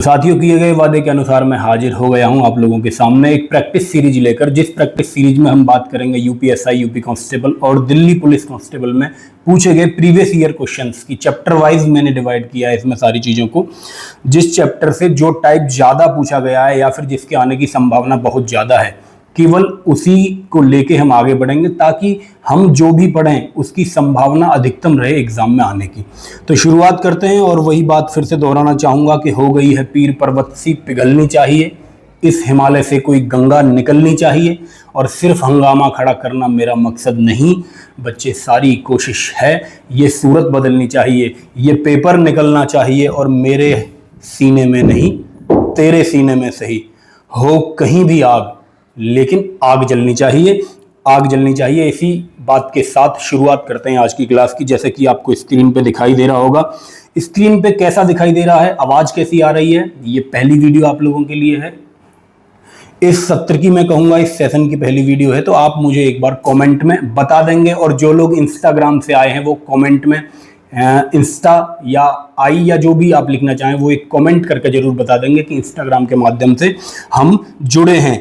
साथियों, किए गए वादे के अनुसार मैं हाजिर हो गया हूं आप लोगों के सामने एक प्रैक्टिस सीरीज लेकर, जिस प्रैक्टिस सीरीज में हम बात करेंगे यूपीएसआई, यूपी कांस्टेबल और दिल्ली पुलिस कांस्टेबल में पूछे गए प्रीवियस ईयर क्वेश्चंस की। चैप्टर वाइज मैंने डिवाइड किया है इसमें सारी चीज़ों को। जिस चैप्टर से जो टाइप ज़्यादा पूछा गया है या फिर जिसके आने की संभावना बहुत ज़्यादा है, केवल उसी को लेके हम आगे बढ़ेंगे ताकि हम जो भी पढ़ें उसकी संभावना अधिकतम रहे एग्जाम में आने की। तो शुरुआत करते हैं और वही बात फिर से दोहराना चाहूँगा कि हो गई है पीर पर्वत सी पिघलनी चाहिए, इस हिमालय से कोई गंगा निकलनी चाहिए, और सिर्फ हंगामा खड़ा करना मेरा मकसद नहीं बच्चे, सारी कोशिश है ये सूरत बदलनी चाहिए, ये पेपर निकलना चाहिए, और मेरे सीने में नहीं तेरे सीने में सही हो कहीं भी आग, लेकिन आग जलनी चाहिए, आग जलनी चाहिए। इसी बात के साथ शुरुआत करते हैं आज की क्लास की। जैसे कि आपको स्क्रीन पे दिखाई दे रहा होगा, स्क्रीन पे कैसा दिखाई दे रहा है, आवाज़ कैसी आ रही है, ये पहली वीडियो आप लोगों के लिए है। इस सत्र की मैं कहूँगा इस सेशन की पहली वीडियो है, तो आप मुझे एक बार कमेंट में बता देंगे, और जो लोग इंस्टाग्राम से आए हैं वो कमेंट में इंस्टा या आई या जो भी आप लिखना चाहें वो एक कमेंट करके जरूर बता देंगे कि इंस्टाग्राम के माध्यम से हम जुड़े हैं।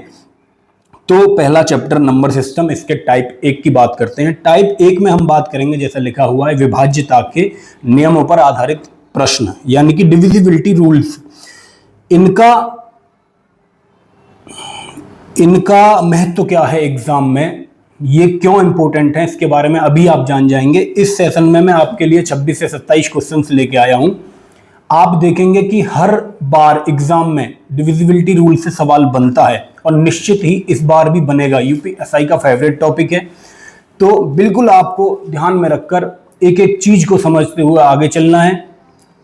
तो पहला चैप्टर नंबर सिस्टम, इसके टाइप 1 की बात करते हैं। टाइप 1 में हम बात करेंगे, जैसा लिखा हुआ है, विभाज्यता के नियमों पर आधारित प्रश्न, यानी कि डिविजिबिलिटी रूल्स। इनका महत्व क्या है एग्जाम में, ये क्यों इंपॉर्टेंट है, इसके बारे में अभी आप जान जाएंगे। इस सेशन में मैं आपके लिए 26 से 27 क्वेश्चंस लेके आया हूं। आप देखेंगे कि हर बार एग्जाम में डिविजिबिलिटी रूल से सवाल बनता है, और निश्चित ही इस बार भी बनेगा। यूपीएसआई का फेवरेट टॉपिक है, तो बिल्कुल आपको ध्यान में रखकर एक एक चीज को समझते हुए आगे चलना है।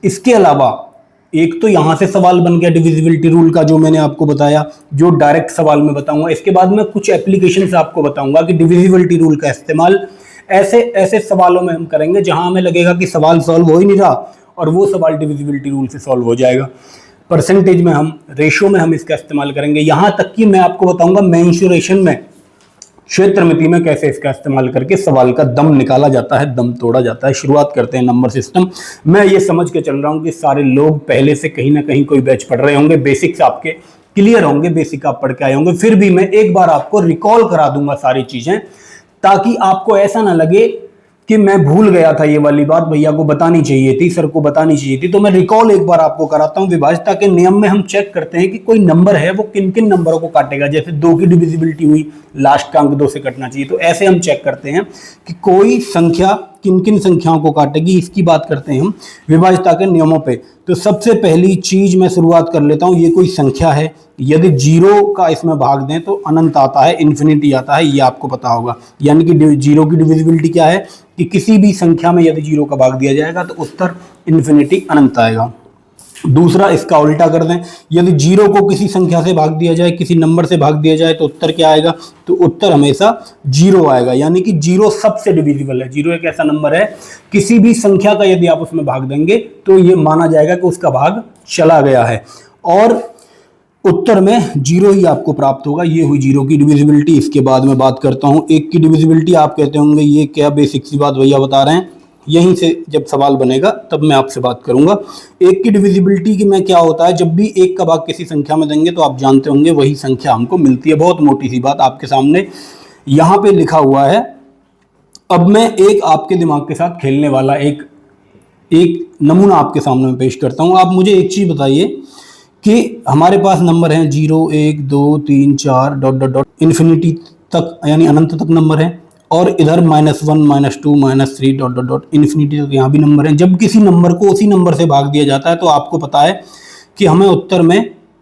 इसके अलावा एक तो यहां से सवाल बन गया डिविजिबिलिटी रूल का, जो मैंने आपको बताया, जो डायरेक्ट सवाल में बताऊंगा। इसके बाद मैं कुछ एप्लीकेशन से आपको बताऊंगा कि डिविजिबिलिटी रूल का इस्तेमाल ऐसे ऐसे सवालों में हम करेंगे जहां हमें लगेगा कि सवाल सॉल्व हो ही नहीं रहा, और वो सवाल डिविजिबिलिटी रूल से सॉल्व हो जाएगा। परसेंटेज में हम, रेशो में हम इसका इस्तेमाल करेंगे, यहां तक कि मैं आपको बताऊंगा मेंशुरेशन में, क्षेत्रमिति में कैसे इसका इस्तेमाल करके सवाल का दम निकाला जाता है, दम तोड़ा जाता है। शुरुआत करते हैं नंबर सिस्टम। मैं ये समझ के चल रहा हूं कि सारे लोग पहले से कहीं ना कहीं कोई बैच पढ़ रहे होंगे, बेसिक्स आपके क्लियर होंगे, बेसिक आप पढ़ के आए होंगे। फिर भी मैं एक बार आपको रिकॉल करा दूंगा सारी चीजें, ताकि आपको ऐसा ना लगे कि मैं भूल गया था, ये वाली बात भैया को बतानी चाहिए थी, सर को बतानी चाहिए थी। तो मैं रिकॉल एक बार आपको कराता हूं। विभाज्यता के नियम में हम चेक करते हैं कि कोई नंबर है वो किन किन नंबरों को काटेगा। जैसे 2 की डिविजिबिलिटी हुई, लास्ट का अंक 2 से कटना चाहिए, तो ऐसे हम चेक करते हैं कि कोई संख्या किन किन संख्याओं को काटेगी। इसकी बात करते हैं हम विभाज्यता के नियमों पे। तो सबसे पहली चीज मैं शुरुआत कर लेता हूं, ये कोई संख्या है, यदि 0 का इसमें भाग दें तो अनंत आता है, इन्फिनिटी आता है, ये आपको पता होगा। यानी कि 0 की डिविजिबिलिटी क्या है कि किसी भी संख्या में यदि 0 का भाग दिया जाएगा तो उत्तर इन्फिनिटी अनंत आएगा। दूसरा, इसका उल्टा कर दें, यदि 0 को किसी संख्या से भाग दिया जाए, किसी नंबर से भाग दिया जाए, तो उत्तर क्या आएगा, तो उत्तर हमेशा 0 आएगा। यानी कि 0 सबसे डिविजिबल है। 0 एक ऐसा नंबर है, किसी भी संख्या का यदि आप उसमें भाग देंगे तो ये माना जाएगा कि उसका भाग चला गया है, और उत्तर में 0 ही आपको प्राप्त होगा। ये हुई 0 की डिविजिबिलिटी। इसके बाद मैं बात करता हूँ 1 की डिविजिबिलिटी। आप कहते होंगे ये क्या बेसिक सी बात भैया बता रहे हैं, यहीं से जब सवाल बनेगा तब मैं आपसे बात करूंगा। 1 की डिविजिबिलिटी की में क्या होता है, जब भी 1 का भाग किसी संख्या में देंगे तो आप जानते होंगे वही संख्या हमको मिलती है। बहुत मोटी सी बात आपके सामने यहाँ पे लिखा हुआ है। अब मैं एक आपके दिमाग के साथ खेलने वाला एक नमूना आपके सामने में पेश करता हूँ। आप मुझे एक चीज़ बताइए कि हमारे पास नंबर हैं 0, 1, 2, 3, 4 डॉट डॉट डॉट इन्फिनिटी तक, यानी अनंत तक नंबर है, और इधर -1, -2, -3 डॉट डॉट डॉट इन्फिनिटी तक यहाँ भी नंबर है। जब किसी नंबर को उसी नंबर से भाग दिया जाता है तो आपको पता है कि हमें उत्तर में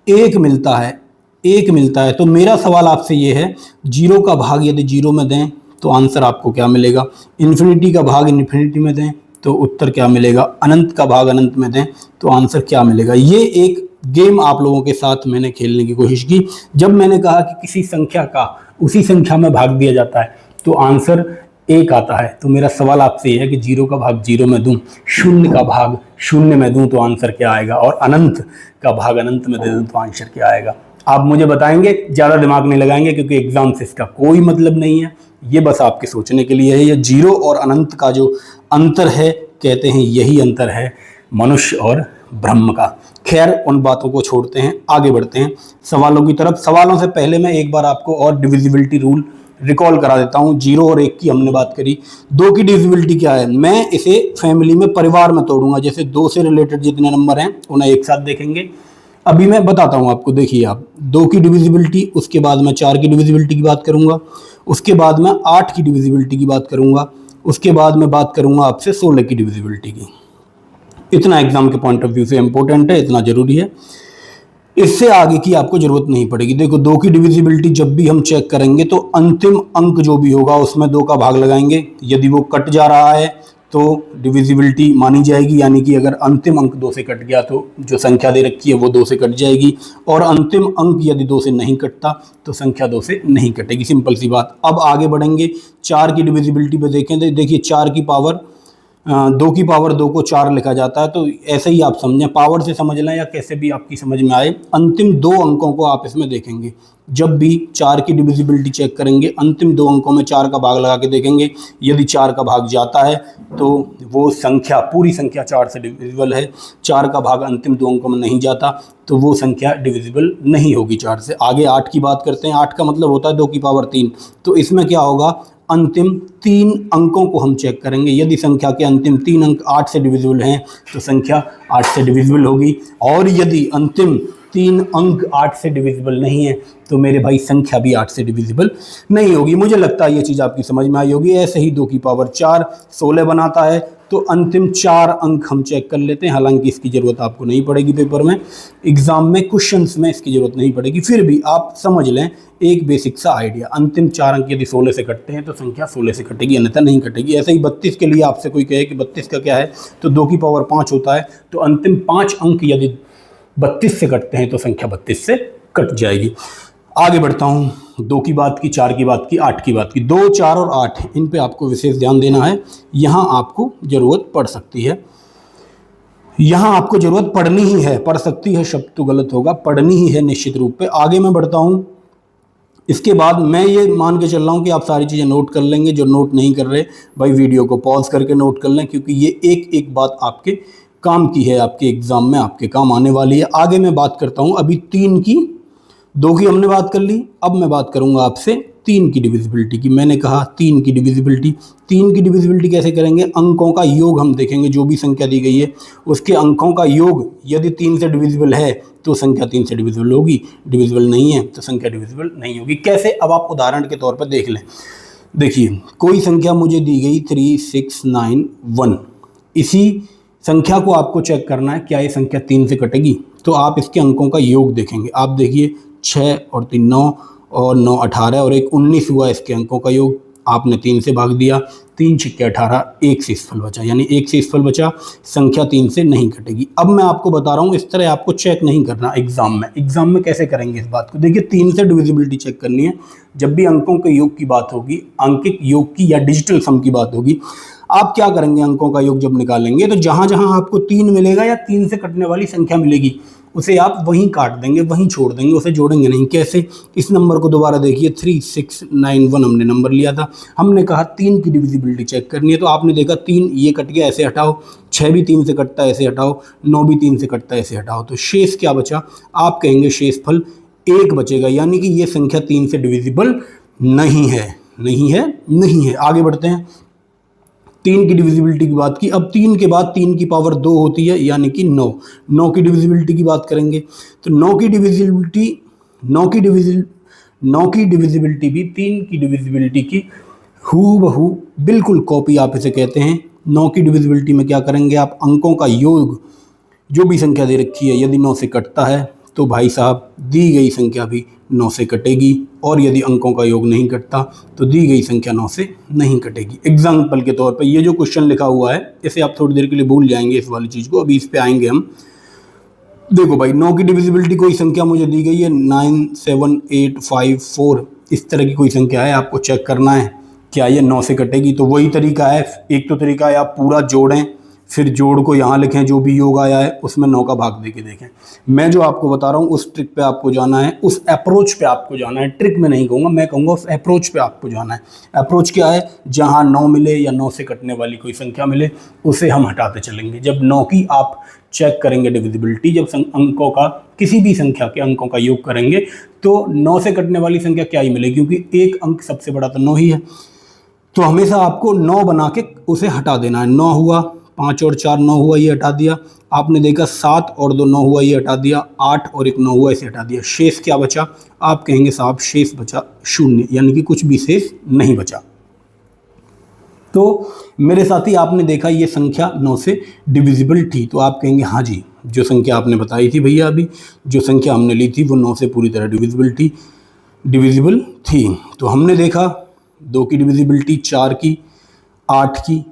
1 मिलता है, 1 मिलता है। तो मेरा सवाल आपसे ये है, 0 का भाग यदि 0 में दें तो आंसर आपको क्या मिलेगा, इन्फिनिटी का भाग इन्फिनिटी में दें तो उत्तर क्या मिलेगा, अनंत का भाग अनंत में दें तो आंसर क्या मिलेगा। ये एक गेम आप लोगों के साथ मैंने खेलने की कोशिश की। जब मैंने कहा कि किसी संख्या का उसी संख्या में भाग दिया जाता है तो आंसर 1 आता है, तो मेरा सवाल आपसे ये है कि 0 का भाग 0 में दूं, 0 का भाग 0 में दूं तो आंसर क्या आएगा, और अनंत का भाग अनंत में दे दूं तो आंसर क्या आएगा। आप मुझे बताएंगे, ज़्यादा दिमाग नहीं लगाएंगे क्योंकि एग्जाम से इसका कोई मतलब नहीं है, ये बस आपके सोचने के लिए है। ये 0 और अनंत का जो अंतर है, कहते हैं यही अंतर है मनुष्य और ब्रह्म का। खैर उन बातों को छोड़ते हैं, आगे बढ़ते हैं सवालों की तरफ। सवालों से पहले मैं एक बार आपको और डिविजिबिलिटी रूल रिकॉल करा देता हूं। 0 और 1 की हमने बात करी। 2 की डिविजिबिलिटी क्या है, मैं इसे फैमिली में, परिवार में तोड़ूंगा। जैसे 2 से रिलेटेड जितने नंबर हैं उन्हें एक साथ देखेंगे। अभी मैं बताता हूं आपको, देखिए आप 2 की डिविजिबिलिटी, उसके बाद मैं 4 की डिविजिबिलिटी की बात करूंगा, उसके बाद मैं 8 की डिविजिबिलिटी की बात करूंगा, उसके बाद मैं बात करूंगा आपसे 16 की डिविजिबिलिटी की। इतना एग्जाम के पॉइंट ऑफ व्यू से इंपॉर्टेंट है, इतना जरूरी है। इससे आगे की आपको जरूरत नहीं पड़ेगी। देखो 2 की डिविजिबिलिटी जब भी हम चेक करेंगे तो अंतिम अंक जो भी होगा उसमें 2 का भाग लगाएंगे। यदि वो कट जा रहा है तो डिविजिबिलिटी मानी जाएगी, यानी कि अगर अंतिम अंक 2 से कट गया तो जो संख्या दे रखी है वो 2 से कट जाएगी, और अंतिम अंक यदि 2 से नहीं कटता तो संख्या 2 से नहीं कटेगी। सिंपल सी बात। अब आगे बढ़ेंगे 4 की डिविजिबिलिटी पे देखें तो देखिए 4 की पावर 2 की पावर 2 को 4 लिखा जाता है, तो ऐसे ही आप समझें, पावर से समझ लें या कैसे भी आपकी समझ में आए। अंतिम 2 अंकों को आप इसमें देखेंगे। जब भी 4 की डिविजिबिलिटी चेक करेंगे, अंतिम 2 अंकों में 4 का भाग लगा के देखेंगे। यदि 4 का भाग जाता है तो वो संख्या, पूरी संख्या 4 से डिविजिबल है। 4 का भाग अंतिम 2 अंकों में नहीं जाता तो वो संख्या डिविजिबल नहीं होगी 4 से। आगे 8 की बात करते हैं। 8 का मतलब होता है 2 की पावर 3। तो इसमें क्या होगा, अंतिम 3 अंकों को हम चेक करेंगे। यदि संख्या के अंतिम 3 अंक 8 से डिविजिबल हैं तो संख्या 8 से डिविजिबल होगी, और यदि अंतिम 3 अंक 8 से डिविजिबल नहीं है तो मेरे भाई संख्या भी 8 से डिविजिबल नहीं होगी। मुझे लगता है ये चीज़ आपकी समझ में आई होगी। ऐसे ही 2 की पावर 4 16 बनाता है, तो अंतिम 4 अंक हम चेक कर लेते हैं। हालांकि इसकी ज़रूरत आपको नहीं पड़ेगी पेपर में, एग्जाम में क्वेश्चंस में इसकी ज़रूरत नहीं पड़ेगी, फिर भी आप समझ लें एक बेसिक सा आइडिया। अंतिम 4 अंक यदि 16 से कटते हैं तो संख्या 16 से कटेगी, अन्यथा नहीं कटेगी। ऐसे ही 32 के लिए आपसे कोई कहे कि 32 का क्या है, तो 2 की पावर 5 होता है, तो अंतिम 5 अंक यदि 32 से कटते हैं तो संख्या 32 से कट जाएगी। आगे बढ़ता हूँ। 2 की बात की, 4 की बात की, 8 की बात की। 2, 4 और 8 इन पे आपको विशेष ध्यान देना है। यहाँ आपको ज़रूरत पड़ सकती है, यहाँ आपको ज़रूरत पड़नी ही है। पढ़ सकती है शब्द तो गलत होगा, पढ़नी ही है निश्चित रूप पे। आगे मैं बढ़ता हूँ। इसके बाद मैं ये मान के चल रहा हूँ कि आप सारी चीज़ें नोट कर लेंगे। जो नोट नहीं कर रहे भाई वीडियो को पॉज करके नोट कर लें, क्योंकि ये एक एक बात आपके काम की है, आपके एग्ज़ाम में आपके काम आने वाली है। आगे मैं बात करता हूँ अभी 3 की। 2 की हमने बात कर ली, अब मैं बात करूँगा आपसे 3 की डिविजिबिलिटी की। मैंने कहा 3 की डिविजिबिलिटी। 3 की डिविजिबिलिटी कैसे करेंगे, अंकों का योग हम देखेंगे। जो भी संख्या दी गई है उसके अंकों का योग यदि 3 से डिविजिबल है तो संख्या 3 से डिविजिबल होगी, डिविजिबल नहीं है तो संख्या डिविजिबल नहीं होगी। कैसे, अब आप उदाहरण के तौर पर देख लें। देखिए कोई संख्या मुझे दी गई 3691, इसी संख्या को आपको चेक करना है क्या ये संख्या 3 से कटेगी, तो आप इसके अंकों का योग देखेंगे। आप देखिए 6 और 3 9 और 9 18 और 1 19 हुआ इसके अंकों का योग। आपने 3 से भाग दिया, 3 छक्के 18, 1 से इसफल बचा, यानी 1 से इसफल बचा, संख्या 3 से नहीं कटेगी। अब मैं आपको बता रहा हूँ इस तरह आपको चेक नहीं करना एग्जाम में। एग्जाम में कैसे करेंगे इस बात को, देखिए 3 से डिविजिबिलिटी चेक करनी है। जब भी अंकों के योग की बात होगी, आंकिक योग की या डिजिटल सम की बात होगी, आप क्या करेंगे, अंकों का योग जब निकालेंगे तो जहां जहां आपको 3 मिलेगा या 3 से कटने वाली संख्या मिलेगी उसे आप वहीं काट देंगे, वहीं छोड़ देंगे, उसे जोड़ेंगे नहीं। कैसे, इस नंबर को दोबारा देखिए 3691 हमने नंबर लिया था, हमने कहा 3 की डिविजिबिलिटी चेक करनी है, तो आपने देखा 3 ये कट गया, ऐसे हटाओ। 6 भी 3 से कटता है, ऐसे हटाओ। 9 भी 3 से कटता है, ऐसे हटाओ। तो शेष क्या बचा, आप कहेंगे शेषफल 1 बचेगा, यानी कि ये संख्या 3 से डिविजिबल नहीं है, नहीं है, नहीं है। आगे बढ़ते हैं। 3 की डिविजिबिलिटी की बात की। अब 3 के बाद 3 की पावर 2 होती है, यानी कि 9। 9 की डिविजिबिलिटी की बात करेंगे तो 9 की डिविजिबिलिटी भी 3 की डिविजिबिलिटी की हूबहू बिल्कुल कॉपी आप इसे कहते हैं। 9 की डिविजिबिलिटी में क्या करेंगे आप, अंकों का योग जो भी संख्या दे रखी है यदि 9 से कटता है तो भाई साहब दी गई संख्या भी 9 से कटेगी, और यदि अंकों का योग नहीं कटता तो दी गई संख्या 9 से नहीं कटेगी। एग्जाम्पल के तौर पर ये जो क्वेश्चन लिखा हुआ है इसे आप थोड़ी देर के लिए भूल जाएंगे, इस वाली चीज़ को, अभी इस पे आएंगे हम। देखो भाई 9 की डिविजिबिलिटी, कोई संख्या मुझे दी गई है 97854, इस तरह की कोई संख्या है, आपको चेक करना है क्या ये 9 से कटेगी। तो वही तरीका है, एक तो तरीका है आप पूरा जोड़ें फिर जोड़ को यहाँ लिखें, जो भी योग आया है उसमें 9 का भाग देके देखें। मैं जो आपको बता रहा हूँ उस ट्रिक पे आपको जाना है, उस अप्रोच पे आपको जाना है। ट्रिक में नहीं कहूँगा, मैं कहूँगा उस अप्रोच पे आपको जाना है। अप्रोच क्या है? जहाँ 9 मिले या 9 से कटने वाली कोई संख्या मिले उसे हम हटाते चलेंगे। जब 9 की आप चेक करेंगे डिविजिबिलिटी, जब अंकों का किसी भी संख्या के अंकों का योग करेंगे तो 9 से कटने वाली संख्या क्या ही मिलेगी, क्योंकि एक अंक सबसे बड़ा तो 9 ही है। तो हमेशा आपको 9 बना के उसे हटा देना है। 9 हुआ, 5 और 4 9 हुआ, ये हटा दिया। आपने देखा 7 और 2 9 हुआ, ये हटा दिया। 8 और 1 9 हुआ, इसे हटा दिया। शेष क्या बचा? आप कहेंगे साहब शेष बचा 0, यानी कि कुछ भी शेष नहीं बचा। तो मेरे साथी आपने देखा ये संख्या 9 से डिविजिबल थी, तो आप कहेंगे हाँ जी, जो संख्या आपने बताई थी भैया अभी, जो संख्या हमने ली थी वो 9 से पूरी तरह डिविजिबल थी। तो हमने देखा 2 की डिविजिबिलिटी, 4 की, 8 की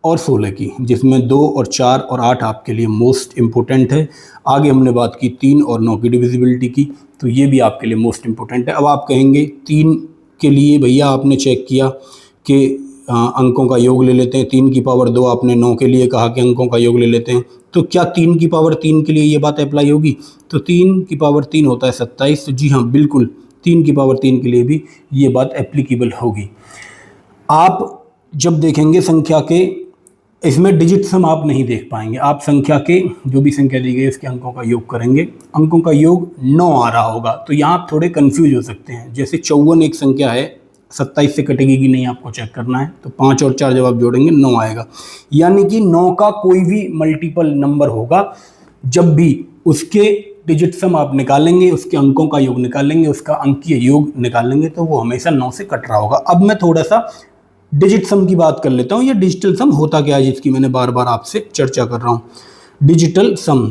और 16 की, जिसमें 2 और 4 और 8 आपके लिए मोस्ट इम्पोर्टेंट है। आगे हमने बात की 3 और 9 की डिविजिबिलिटी की, तो ये भी आपके लिए मोस्ट इम्पोर्टेंट है। अब आप कहेंगे 3 के लिए भैया आपने चेक किया कि अंकों का योग ले लेते हैं, 3 की पावर 2, आपने 9 के लिए कहा कि अंकों का योग ले लेते हैं, तो क्या 3 की पावर 3 के लिए ये बात अप्लाई होगी? तो 3 की पावर 3 होता है 27, तो जी हाँ बिल्कुल 3 की पावर 3 के लिए भी ये बात एप्लीकेबल होगी। आप जब देखेंगे संख्या के, इसमें डिजिट सम आप नहीं देख पाएंगे, आप संख्या के जो भी संख्या दी गई है उसके अंकों का योग करेंगे, अंकों का योग 9 आ रहा होगा, तो यहाँ आप थोड़े कंफ्यूज हो सकते हैं। जैसे 54 एक संख्या है, 27 से कटेगी कि नहीं आपको चेक करना है, तो 5 और 4 जब आप जोड़ेंगे 9 आएगा, यानी कि 9 का कोई भी मल्टीपल नंबर होगा, जब भी उसके डिजिट सम आप निकालेंगे, उसके अंकों का योग निकालेंगे, उसका अंकीय योग निकालेंगे, तो वो हमेशा 9 से कट रहा होगा। अब मैं थोड़ा सा डिजिट सम की बात कर लेता हूँ, या डिजिटल सम होता क्या है, जिसकी मैंने बार बार आपसे चर्चा कर रहा हूँ। डिजिटल सम,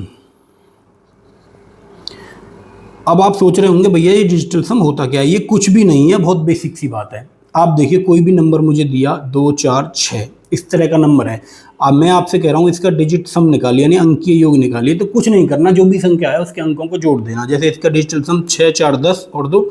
अब आप सोच रहे होंगे भैया ये डिजिटल सम होता क्या है? ये कुछ भी नहीं है, बहुत बेसिक सी बात है। आप देखिए कोई भी नंबर मुझे दिया 2 4 6 इस तरह का नंबर है, अब मैं आपसे कह रहा हूँ इसका डिजिट सम निकालिए, यानी अंकीय योग निकालिए, तो कुछ नहीं करना, जो भी संख्या है उसके अंकों को जोड़ देना। जैसे इसका डिजिटल सम 6 4 10 और 2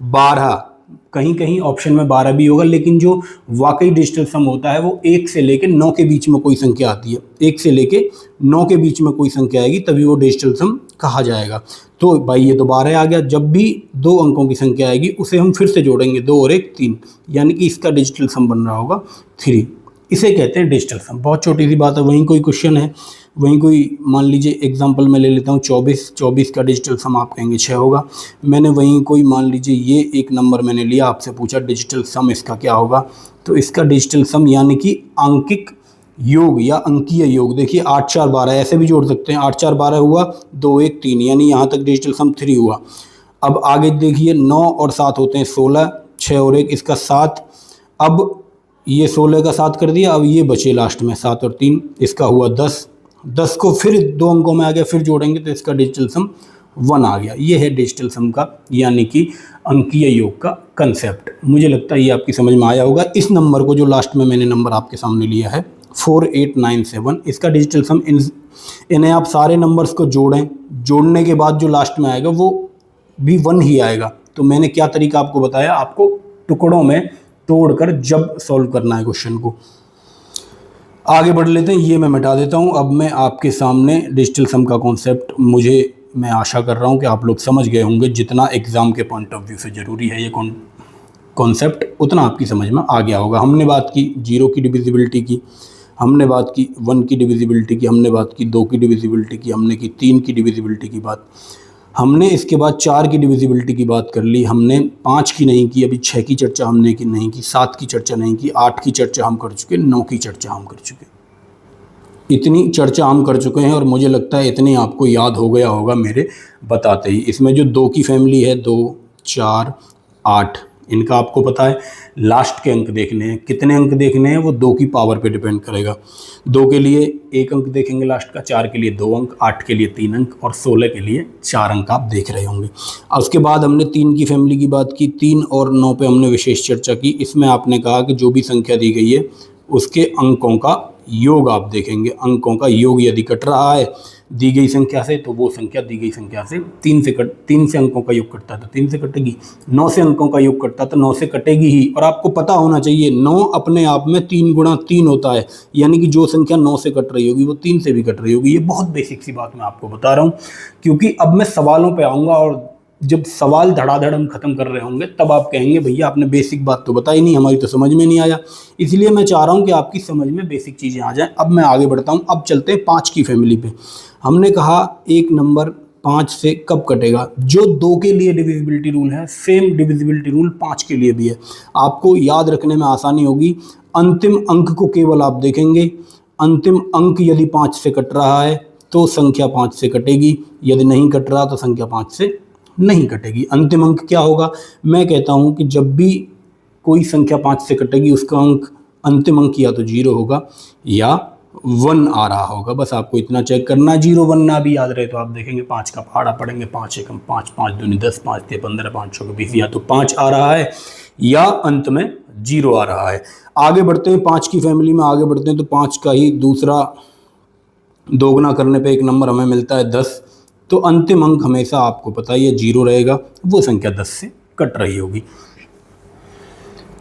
12, कहीं कहीं ऑप्शन में 12 भी होगा, लेकिन जो वाकई डिजिटल सम होता है वो 1 से लेकर 9 के बीच में कोई संख्या आती है, 1 से लेकर 9 के बीच में कोई संख्या आएगी तभी वो डिजिटल सम कहा जाएगा। तो भाई ये तो 12 आ गया, जब भी 2 अंकों की संख्या आएगी उसे हम फिर से जोड़ेंगे, 2 और 1 3, यानी कि इसका डिजिटल सम बन रहा होगा 3, इसे कहते हैं डिजिटल सम। बहुत छोटी सी बात है। वहीं कोई क्वेश्चन है, वहीं कोई मान लीजिए एग्जांपल मैं ले लेता हूँ 24 का डिजिटल सम आप कहेंगे 6 होगा। मैंने वहीं कोई मान लीजिए ये एक नंबर मैंने लिया, आपसे पूछा डिजिटल सम इसका क्या होगा, तो इसका डिजिटल सम यानी कि अंकिक योग या अंकीय योग, देखिए 8 4 12 ऐसे भी जोड़ सकते हैं, 8 4 12 हुआ, 2 1 3, यानी यहाँ तक डिजिटल सम 3 हुआ। अब आगे देखिए 9 और 7 होते हैं 16, 6 और 1 इसका 7, अब ये 16 का 7 कर दिया, अब ये बचे लास्ट में 7 और 3 इसका हुआ 10, 10 को फिर 2 अंकों में आ गया, फिर जोड़ेंगे तो इसका डिजिटल सम 1 आ गया। ये है डिजिटल सम का यानी कि अंकीय योग का कंसेप्ट। मुझे लगता है ये आपकी समझ में आया होगा। इस नंबर को जो लास्ट में मैंने नंबर आपके सामने लिया है 4897, इसका डिजिटल सम, इन्हें आप सारे नंबर्स को जोड़ें, जोड़ने के बाद जो लास्ट में आएगा वो भी 1 ही आएगा। तो मैंने क्या तरीका आपको बताया, आपको टुकड़ों में तोड़कर जब सॉल्व करना है क्वेश्चन को। आगे बढ़ लेते हैं, ये मैं मिटा देता हूँ। अब मैं आपके सामने डिजिटल सम का कॉन्सेप्ट, मैं आशा कर रहा हूँ कि आप लोग समझ गए होंगे, जितना एग्ज़ाम के पॉइंट ऑफ व्यू से ज़रूरी है ये कॉन्सेप्ट उतना आपकी समझ में आ गया होगा। हमने बात की 0 की डिविजिबिलिटी की, हमने बात की 1 की डिविजिबिलिटी की, हमने बात की 2 की डिविजिबिलिटी की, हमने की 3 की डिविजिबिलिटी की बात, हमने इसके बाद 4 की डिविजिबिलिटी की बात कर ली, हमने 5 की नहीं की, अभी 6 की चर्चा हमने की नहीं की, 7 की चर्चा नहीं की, 8 की चर्चा हम कर चुके, 9 की चर्चा हम कर चुके। इतनी चर्चा हम कर चुके हैं और मुझे लगता है इतनी आपको याद हो गया होगा मेरे बताते ही। इसमें जो 2 की फैमिली है 2 4 8, इनका आपको पता है लास्ट के अंक देखने हैं, कितने अंक देखने हैं वो 2 की पावर पे डिपेंड करेगा। 2 के लिए 1 अंक देखेंगे लास्ट का, 4 के लिए 2 अंक, 8 के लिए 3 अंक और 16 के लिए 4 अंक आप देख रहे होंगे। उसके बाद हमने 3 की फैमिली की बात की, 3 और 9 पे हमने विशेष चर्चा की। इसमें आपने कहा कि जो भी संख्या दी गई है उसके अंकों का योग आप देखेंगे, अंकों का योग यदि कट रहा है दी गई संख्या से, तो वो संख्या दी गई संख्या से 3 से अंकों का योग कटता है तो 3 से कटेगी, 9 से अंकों का योग कटता है तो 9 से कटेगी ही। और आपको पता होना चाहिए 9 अपने आप में 3 गुणा 3 होता है, यानी कि जो संख्या 9 से कट रही होगी वो 3 से भी कट रही होगी। ये बहुत बेसिक सी बात मैं आपको बता रहा हूँ, क्योंकि अब मैं सवालों पे आऊँगा और जब सवाल धड़ाधड़ हम खत्म कर रहे होंगे तब आप कहेंगे भैया आपने बेसिक बात तो बताई नहीं, हमारी तो समझ में नहीं आया। इसलिए मैं चाह रहा हूँ कि आपकी समझ में बेसिक चीज़ें आ जाएं। अब मैं आगे बढ़ता हूँ। अब चलते हैं 5 की फैमिली पे। हमने कहा एक नंबर 5 से कब कटेगा। जो 2 के लिए डिविजिबिलिटी रूल है, सेम डिविजिबिलिटी रूल 5 के लिए भी है। आपको याद रखने में आसानी होगी। अंतिम अंक को केवल आप देखेंगे, अंतिम अंक यदि 5 से कट रहा है तो संख्या 5 से कटेगी, यदि नहीं कट रहा तो संख्या 5 से नहीं कटेगी। अंतिम अंक क्या होगा, मैं कहता हूं कि जब भी कोई संख्या 5 से कटेगी उसका अंक, अंतिम अंक या तो 0 होगा या 1 आ रहा होगा। बस आपको इतना चेक करना। 0 1 ना भी याद रहे तो आप देखेंगे 5 का पहाड़ा पढ़ेंगे, 5 एकम 5, 5 दूनी 10, 5 ते 15, 5 छः 20, या तो 5 आ रहा है या अंत में 0 आ रहा है। आगे बढ़ते हैं 5 की फैमिली में आगे बढ़ते हैं तो 5 का ही दूसरा दोगुना करने पे एक नंबर हमें मिलता है 10। तो अंतिम अंक हमेशा आपको पता ही है 0 रहेगा, वो संख्या 10 से कट रही होगी।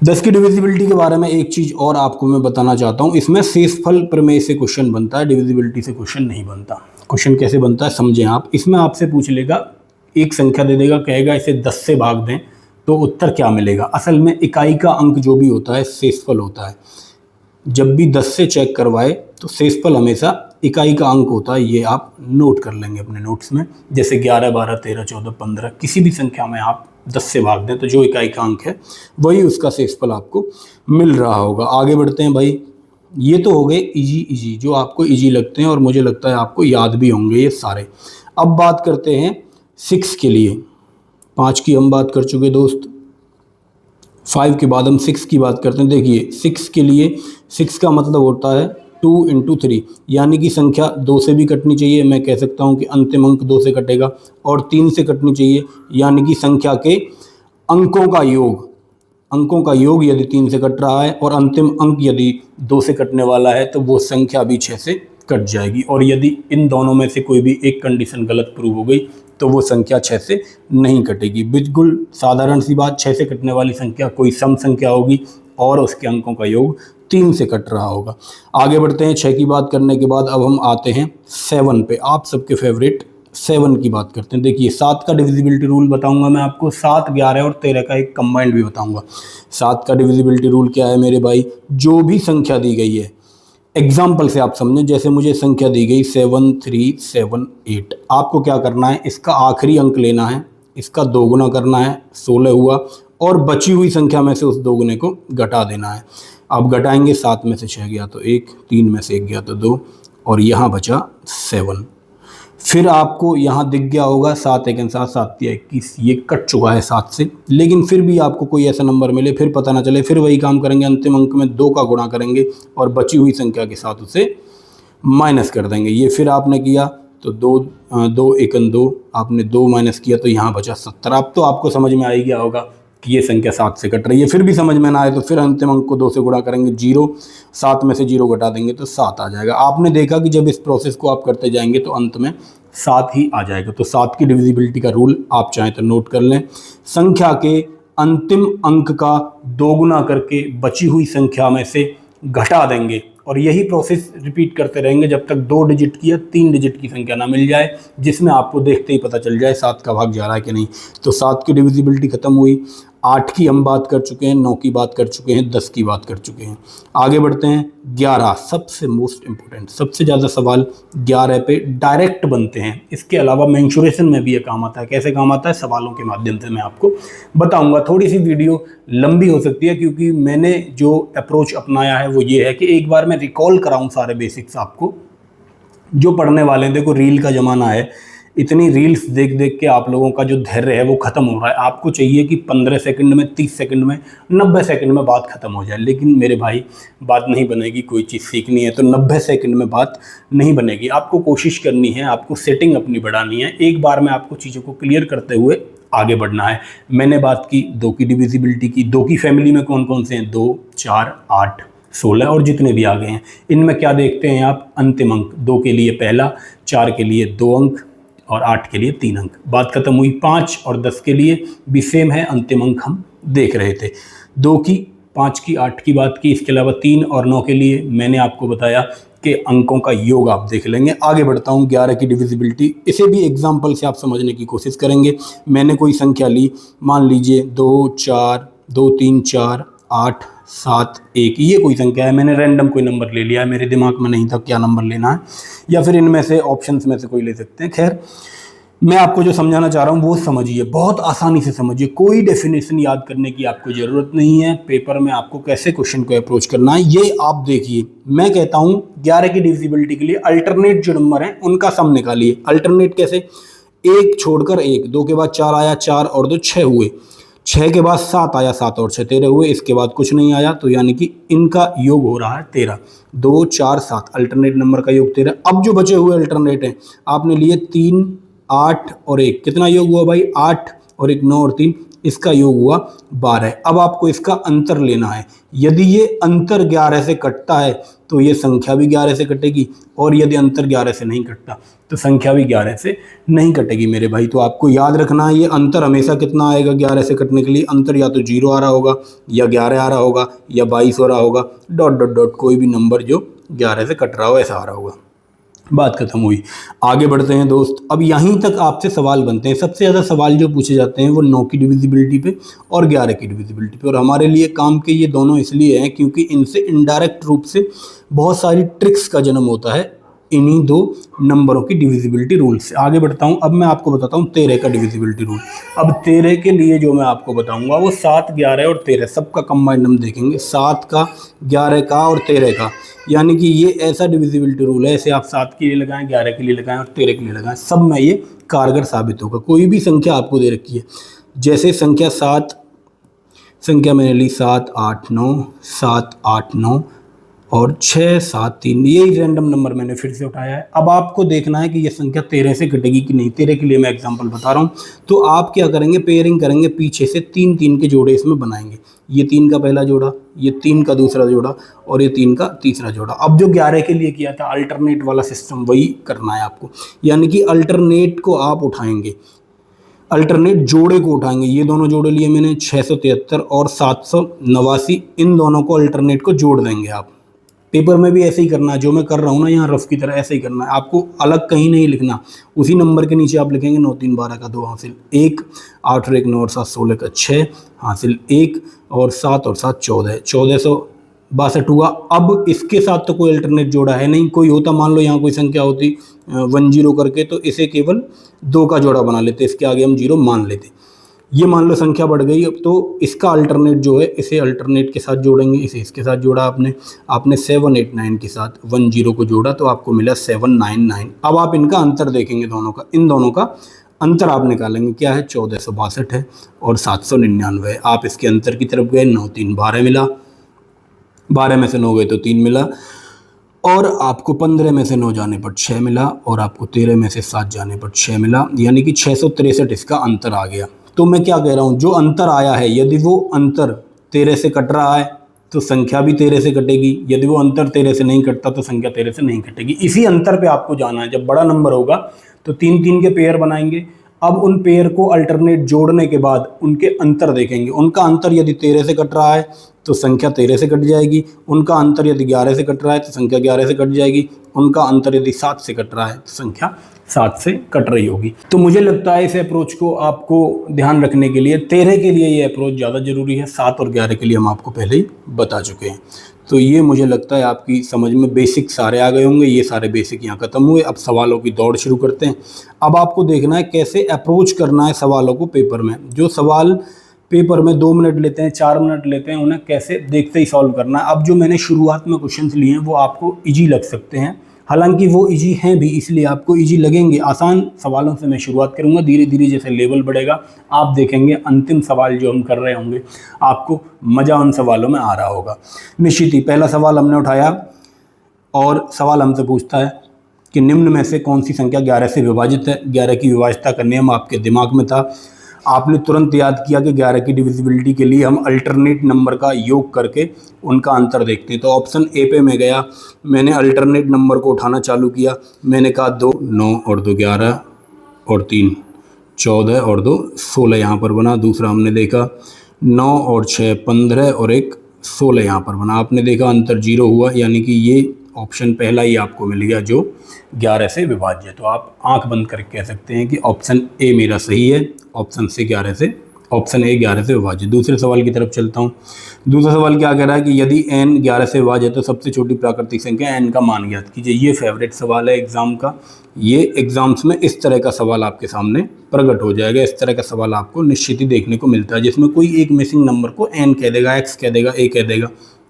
10 की डिविजिबिलिटी के बारे में एक चीज़ और आपको मैं बताना चाहता हूँ। इसमें शेषफल प्रमेय से क्वेश्चन बनता है, डिविजिबिलिटी से क्वेश्चन नहीं बनता। क्वेश्चन कैसे बनता है समझें आप। इसमें आपसे पूछ लेगा, एक संख्या दे देगा, कहेगा इसे 10 से भाग दें तो उत्तर क्या मिलेगा। असल में इकाई का अंक जो भी होता है शेषफल होता है। जब भी 10 से चेक करवाए तो शेषफल हमेशा इकाई का अंक होता है। ये आप नोट कर लेंगे अपने नोट्स में। जैसे 11, 12, 13, 14, 15 किसी भी संख्या में आप 10 से भाग दें तो जो इकाई का अंक है वही उसका शेषफल आपको मिल रहा होगा। आगे बढ़ते हैं भाई। ये तो हो गए इजी जो आपको इजी लगते हैं और मुझे लगता है आपको याद भी होंगे ये सारे। अब बात करते हैं 6 के लिए। 5 की हम बात कर चुके दोस्त, 5 के बाद हम 6 की बात करते हैं। देखिए 6 के लिए 6 का मतलब होता है 2 × 3, यानी कि संख्या 2 से भी कटनी चाहिए। मैं कह सकता हूं कि अंतिम अंक 2 से कटेगा, और 3 से कटनी चाहिए, यानी कि संख्या के अंकों का योग, अंकों का योग यदि 3 से कट रहा है और अंतिम अंक यदि 2 से कटने वाला है तो वो संख्या भी 6 से कट जाएगी। और यदि इन दोनों में से कोई भी एक कंडीशन गलत प्रूव हो गई तो वो संख्या 6 से नहीं कटेगी। बिल्कुल साधारण सी बात, 6 से कटने वाली संख्या कोई सम संख्या होगी और उसके अंकों का योग 3 से कट रहा होगा। आगे बढ़ते हैं। 6 की बात करने के बाद अब हम आते हैं 7 पे। आप सबके फेवरेट 7 की बात करते हैं। देखिए 7 का डिविजिबिलिटी रूल बताऊंगा मैं आपको, 7, 11 और 13 का एक कंबाइंड भी बताऊंगा। 7 का डिविजिबिलिटी रूल क्या है मेरे भाई, जो भी संख्या दी गई है, एग्जाम्पल से आप समझें, जैसे मुझे संख्या दी गई 7, 3, 7, 8, आपको क्या करना है, इसका आखिरी अंक लेना है, इसका दोगुना करना है, 16 हुआ, और बची हुई संख्या में से उस दोगुने को घटा देना है। आप घटाएंगे, 7 में से 6 गया तो 1, 3 में से 1 गया तो 2, और यहाँ बचा 7। फिर आपको यहाँ दिख गया होगा 7 × 7, 7 × 21, ये कट चुका है 7 से। लेकिन फिर भी आपको कोई ऐसा नंबर मिले, फिर पता ना चले, फिर वही काम करेंगे, अंतिम अंक में 2 का गुणा करेंगे और बची हुई संख्या के साथ उसे माइनस कर देंगे। ये फिर आपने किया तो 2 एकम 2, आपने 2 माइनस किया तो यहाँ बचा 70। अब तो आपको समझ में आ ही गया होगा कि ये संख्या 7 से कट रही है। फिर भी समझ में ना आए तो फिर अंतिम अंक को 2 से गुणा करेंगे, 0, 7 में से 0 घटा देंगे तो 7 आ जाएगा। आपने देखा कि जब इस प्रोसेस को आप करते जाएंगे तो अंत में 7 ही आ जाएगा। तो 7 की डिविजिबिलिटी का रूल आप चाहें तो नोट कर लें। संख्या के अंतिम अंक का दोगुना करके बची हुई संख्या में से घटा देंगे, और यही प्रोसेस रिपीट करते रहेंगे जब तक 2 डिजिट की या 3 डिजिट की संख्या ना मिल जाए, जिसमें आपको देखते ही पता चल जाए 7 का भाग जा रहा है कि नहीं। तो 7 की डिविजिबिलिटी खत्म हुई। 8 की हम बात कर चुके हैं, 9 की बात कर चुके हैं, 10 की बात कर चुके हैं। आगे बढ़ते हैं 11, सबसे मोस्ट इंपॉर्टेंट, सबसे ज़्यादा सवाल 11 पे डायरेक्ट बनते हैं। इसके अलावा मेंशुरेशन में भी ये काम आता है। कैसे काम आता है, सवालों के माध्यम से मैं आपको बताऊंगा। थोड़ी सी वीडियो लंबी हो सकती है क्योंकि मैंने जो अप्रोच अपनाया है वो ये है कि एक बार मैं रिकॉल कराऊं सारे बेसिक्स आपको, जो पढ़ने वाले हैं। देखो रील का ज़माना है, इतनी रील्स देख देख के आप लोगों का जो धैर्य है वो ख़त्म हो रहा है। आपको चाहिए कि 15 सेकंड में, 30 सेकंड में, 90 सेकंड में बात ख़त्म हो जाए। लेकिन मेरे भाई बात नहीं बनेगी। कोई चीज़ सीखनी है तो 90 सेकंड में बात नहीं बनेगी। आपको कोशिश करनी है, आपको सेटिंग अपनी बढ़ानी है। एक बार में आपको चीज़ों को क्लियर करते हुए आगे बढ़ना है। मैंने बात की 2 की डिविजिबिलिटी की। 2 की फैमिली में कौन कौन से हैं, 2, 4, 8, 16 और जितने भी आ गए हैं। इनमें क्या देखते हैं आप, अंतिम अंक 2 के लिए पहला, 4 के लिए 2 अंक और 8 के लिए 3 अंक। बात खत्म हुई। 5 और 10 के लिए भी सेम है, अंतिम अंक हम देख रहे थे। 2 की, 5 की, 8 की बात की। इसके अलावा 3 और 9 के लिए मैंने आपको बताया कि अंकों का योग आप देख लेंगे। आगे बढ़ता हूँ, 11 की डिविजिबिलिटी, इसे भी एग्जाम्पल से आप समझने की कोशिश करेंगे। मैंने कोई संख्या ली, मान लीजिए 2 4 2 3 4 8 7 1, ये कोई संख्या है, मैंने रैंडम कोई नंबर ले लिया है, मेरे दिमाग में नहीं था क्या नंबर लेना है, या फिर इनमें से ऑप्शंस में से कोई ले सकते हैं। खैर, मैं आपको जो समझाना चाह रहा हूँ वो समझिए, बहुत आसानी से समझिए, कोई डेफिनेशन याद करने की आपको ज़रूरत नहीं है। पेपर में आपको कैसे क्वेश्चन को अप्रोच करना है ये आप देखिए। मैं कहता हूँ 11 की डिविजिबिलिटी के लिए अल्टरनेट जो नंबर हैं उनका सम निकालिए। अल्टरनेट कैसे, 1 छोड़कर 1, 2 के बाद 4 आया, 4 और 2 6 हुए, 6 के बाद 7 आया, 7 और 6 13 हुए, इसके बाद कुछ नहीं आया, तो यानी कि इनका योग हो रहा है 13। 2 4 7 अल्टरनेट नंबर का योग 13। अब जो बचे हुए अल्टरनेट हैं आपने लिए 3 8 और 1, कितना योग हुआ भाई, 8 और 1 9 और 3, इसका योग हुआ 12। अब आपको इसका अंतर लेना है। यदि ये अंतर 11 से कटता है तो ये संख्या भी 11 से कटेगी, और यदि अंतर 11 से नहीं कटता तो संख्या भी 11 से नहीं कटेगी मेरे भाई। तो आपको याद रखना है ये अंतर हमेशा कितना आएगा 11 से कटने के लिए, अंतर या तो 0 आ रहा होगा, या 11 आ रहा होगा, या 22 हो रहा होगा, डॉट डॉट डॉट, कोई भी नंबर जो 11 से कट रहा हो ऐसा आ रहा होगा। बात खत्म हुई। आगे बढ़ते हैं दोस्त। अब यहीं तक आपसे सवाल बनते हैं। सबसे ज़्यादा सवाल जो पूछे जाते हैं वो 9 की डिविजिबिलिटी पे और 11 की डिविजिबिलिटी पे, और हमारे लिए काम के ये दोनों इसलिए हैं क्योंकि इनसे इनडायरेक्ट रूप से बहुत सारी ट्रिक्स का जन्म होता है इन्हीं दो नंबरों की डिविजिबिलिटी रूल से। आगे बढ़ता हूँ। अब मैं आपको बताता हूँ 13 का डिविजिबिलिटी रूल। अब 13 के लिए जो मैं आपको बताऊँगा वो 7 11 और 13 सबका कंबाइंड हम देखेंगे, 7 का 11 का और 13 का, यानी कि ये ऐसा डिविजिबिलिटी रूल है, ऐसे आप 7 के लिए लगाएं, 11 के लिए लगाएं और 13 के लिए लगाएं, सब में ये कारगर साबित होगा। कोई भी संख्या आपको दे रखी है, जैसे संख्या 7, संख्या मैंने ली 7 8 9, 7 8 9 और 6 7 3, यही रैंडम नंबर मैंने फिर से उठाया है। अब आपको देखना है कि ये संख्या 13 से कटेगी कि नहीं। 13 के लिए मैं एग्जांपल बता रहा हूँ। तो आप क्या करेंगे, पेयरिंग करेंगे, पीछे से 3 3 के जोड़े इसमें बनाएंगे। ये 3 का पहला जोड़ा, ये 3 का दूसरा जोड़ा और ये 3 का तीसरा जोड़ा। अब जो 11 के लिए किया था अल्टरनेट वाला सिस्टम वही करना है आपको, यानी कि अल्टरनेट को आप उठाएंगे, अल्टरनेट जोड़े को उठाएंगे। ये दोनों जोड़े लिए मैंने 673 और 789, इन दोनों को अल्टरनेट को जोड़ देंगे आप। पेपर में भी ऐसे ही करना है, जो मैं कर रहा हूँ ना यहाँ रफ की तरह ऐसे ही करना है आपको, अलग कहीं नहीं लिखना। उसी नंबर के नीचे आप लिखेंगे 9 3 12 का 2 हासिल 1, 8 और 1 9 और 7 16 का 6 हासिल 1 और 7 और 7 14, 1462 हुआ। अब इसके साथ तो कोई अल्टरनेट जोड़ा है नहीं, कोई होता मान लो यहाँ कोई संख्या होती 10 करके, तो इसे केवल 2 का जोड़ा बना लेते, इसके आगे हम 0 मान लेते। ये मान लो संख्या बढ़ गई, अब तो इसका अल्टरनेट जो है इसे अल्टरनेट के साथ जोड़ेंगे, इसे इसके साथ जोड़ा आपने 789 के साथ 10 को जोड़ा तो आपको मिला 799। अब आप इनका अंतर देखेंगे दोनों का, इन दोनों का अंतर आप निकालेंगे, क्या है 1462 है और 799 है। आप इसके अंतर की तरफ गए, 9 3 12 मिला, 12 में से 9 गए तो 3 मिला, और आपको 15 में से 9 जाने पर 6 मिला, और आपको 13 में से 7 जाने पर 6 मिला, यानी कि 663 इसका अंतर आ गया। तो मैं क्या कह रहा हूँ, जो अंतर आया है यदि वो अंतर 13 से कट रहा है तो संख्या भी 13 से कटेगी, यदि वो अंतर 13 से नहीं कटता तो संख्या 13 से नहीं कटेगी। इसी अंतर पे आपको जाना है। जब बड़ा नंबर होगा तो 3 3 के पेयर बनाएंगे। अब उन पेयर को अल्टरनेट जोड़ने के बाद उनके अंतर देखेंगे, उनका अंतर यदि 13 से कट रहा है तो संख्या 13 से कट जाएगी, उनका अंतर यदि 11 से कट रहा है तो संख्या 11 से कट जाएगी, उनका अंतर यदि 7 से कट रहा है तो संख्या 7 से कट रही होगी। तो मुझे लगता है इस अप्रोच को आपको ध्यान रखने के लिए 13 के लिए ये अप्रोच ज़्यादा ज़रूरी है, 7 और 11 के लिए हम आपको पहले ही बता चुके हैं। तो ये मुझे लगता है आपकी समझ में बेसिक सारे आ गए होंगे। ये सारे बेसिक यहाँ खत्म हुए। अब सवालों की दौड़ शुरू करते हैं। अब आपको देखना है कैसे अप्रोच करना है सवालों को पेपर में। जो सवाल पेपर में 2 मिनट लेते हैं, 4 मिनट लेते हैं, उन्हें कैसे देखते ही सॉल्व करना है। अब जो मैंने शुरुआत में क्वेश्चंस लिए हैं वो आपको इजी लग सकते हैं, हालांकि वो इजी हैं भी, इसलिए आपको इजी लगेंगे। आसान सवालों से मैं शुरुआत करूंगा, धीरे धीरे जैसे लेवल बढ़ेगा आप देखेंगे अंतिम सवाल जो हम कर रहे होंगे आपको मज़ा उन सवालों में आ रहा होगा निश्चित ही। पहला सवाल हमने उठाया और सवाल हमसे पूछता है कि निम्न में से कौन सी संख्या 11 से विभाजित है। 11 की विभाज्यता का नियम आपके दिमाग में था। आपने तुरंत याद किया कि 11 की डिविजिबिलिटी के लिए हम अल्टरनेट नंबर का योग करके उनका अंतर देखते हैं। तो ऑप्शन ए पे मैं गया, मैंने अल्टरनेट नंबर को उठाना चालू किया। मैंने कहा 2 9 और 2 11 और 3 14 और 2 16 यहाँ पर बना। दूसरा हमने देखा 9 और 6 15 और 1 16 यहाँ पर बना। आपने देखा अंतर 0 हुआ, यानी कि ये ऑप्शन पहला ही आपको मिल गया जो 11 से विभाज्य है। तो आप आंख बंद करके कह सकते हैं कि ऑप्शन ए मेरा सही है, ऑप्शन ए 11 से विभाज्य। दूसरे सवाल की तरफ चलता हूँ। दूसरा सवाल क्या कह रहा है कि यदि n 11 से विभाज्य है तो सबसे छोटी प्राकृतिक संख्या n का मान ज्ञात कीजिए। ये फेवरेट सवाल है एग्जाम का। ये एग्जाम्स में इस तरह का सवाल आपके सामने प्रकट हो जाएगा। इस तरह का सवाल आपको निश्चित ही देखने को मिलता है, जिसमें कोई एक मिसिंग नंबर को n कह देगा, x कह देगा, a कह देगा,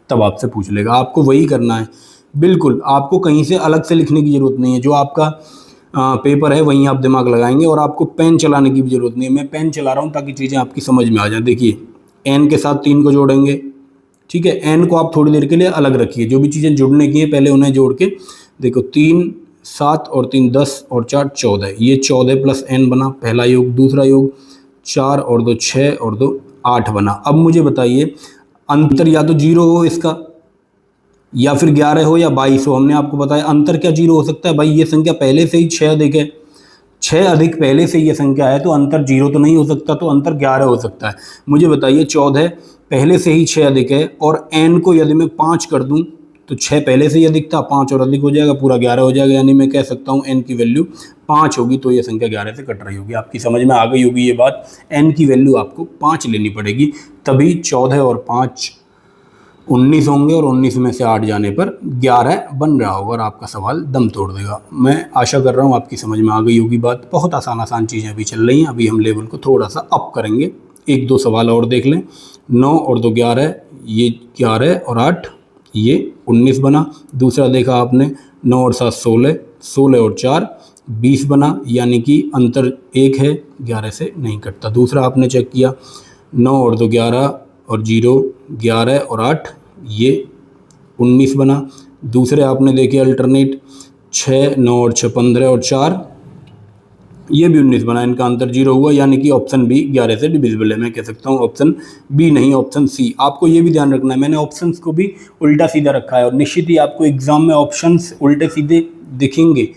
तब आपसे पूछ लेगा। आपको वही करना है, बिल्कुल आपको कहीं से अलग से लिखने की ज़रूरत नहीं है। जो आपका पेपर है वहीं आप दिमाग लगाएंगे, और आपको पेन चलाने की भी ज़रूरत नहीं है। मैं पेन चला रहा हूँ ताकि चीज़ें आपकी समझ में आ जाए। देखिए n के साथ 3 को जोड़ेंगे, ठीक है। n को आप थोड़ी देर के लिए अलग रखिए, जो भी चीज़ें जुड़ने की हैं पहले उन्हें जोड़ के देखो। 3 7 और 3 10 और 4 14, ये 14 प्लस n बना पहला योग। दूसरा योग 4 और 2 6 और 2 8 बना। अब मुझे बताइए अंतर या तो 0 हो इसका, या फिर 11 हो या 22 हो। हमने आपको बताया अंतर क्या 0 हो सकता है भाई, ये संख्या पहले से ही 6 अधिक है, 6 अधिक पहले से ये संख्या है, तो अंतर 0 तो नहीं हो सकता, तो अंतर 11 हो सकता है। मुझे बताइए 14 पहले से ही 6 अधिक है, और n को यदि मैं 5 कर दूं तो 6 पहले से ही अधिक था, 5 और अधिक हो जाएगा, पूरा 11 हो जाएगा। यानी मैं कह सकता हूँ n की वैल्यू 5 होगी, तो ये संख्या 11 से कट रही होगी। आपकी समझ में आ गई होगी ये बात। n की वैल्यू आपको 5 लेनी पड़ेगी, तभी 14 और 5 19 होंगे, और 19 में से 8 जाने पर 11 बन रहा होगा, और आपका सवाल दम तोड़ देगा। मैं आशा कर रहा हूँ आपकी समझ में आ गई होगी बात। बहुत आसान चीज़ें अभी चल रही हैं, अभी हम लेवल को थोड़ा सा अप करेंगे। 1-2 सवाल और देख लें। 9 और 2 11, ये 11 और 8 ये 19 बना। दूसरा देखा आपने 9 और 7 16, 16 और 4 20 बना, यानी कि अंतर 1 है, 11 से नहीं कटता। दूसरा आपने चेक किया 9 और 2 11 और 0 11 और 8 ये 19 बना। दूसरे आपने देखे अल्टरनेट 6 9 और 6 15 और 4 ये भी 19 बना। इनका अंतर 0 हुआ, यानी कि ऑप्शन बी 11 से डिविजिबल है। मैं कह सकता हूँ ऑप्शन बी नहीं, ऑप्शन सी। आपको ये भी ध्यान रखना है, मैंने ऑप्शंस को भी उल्टा सीधा रखा है, और निश्चित ही आपको एग्जाम में ऑप्शंस उल्टे सीधे दिखेंगे।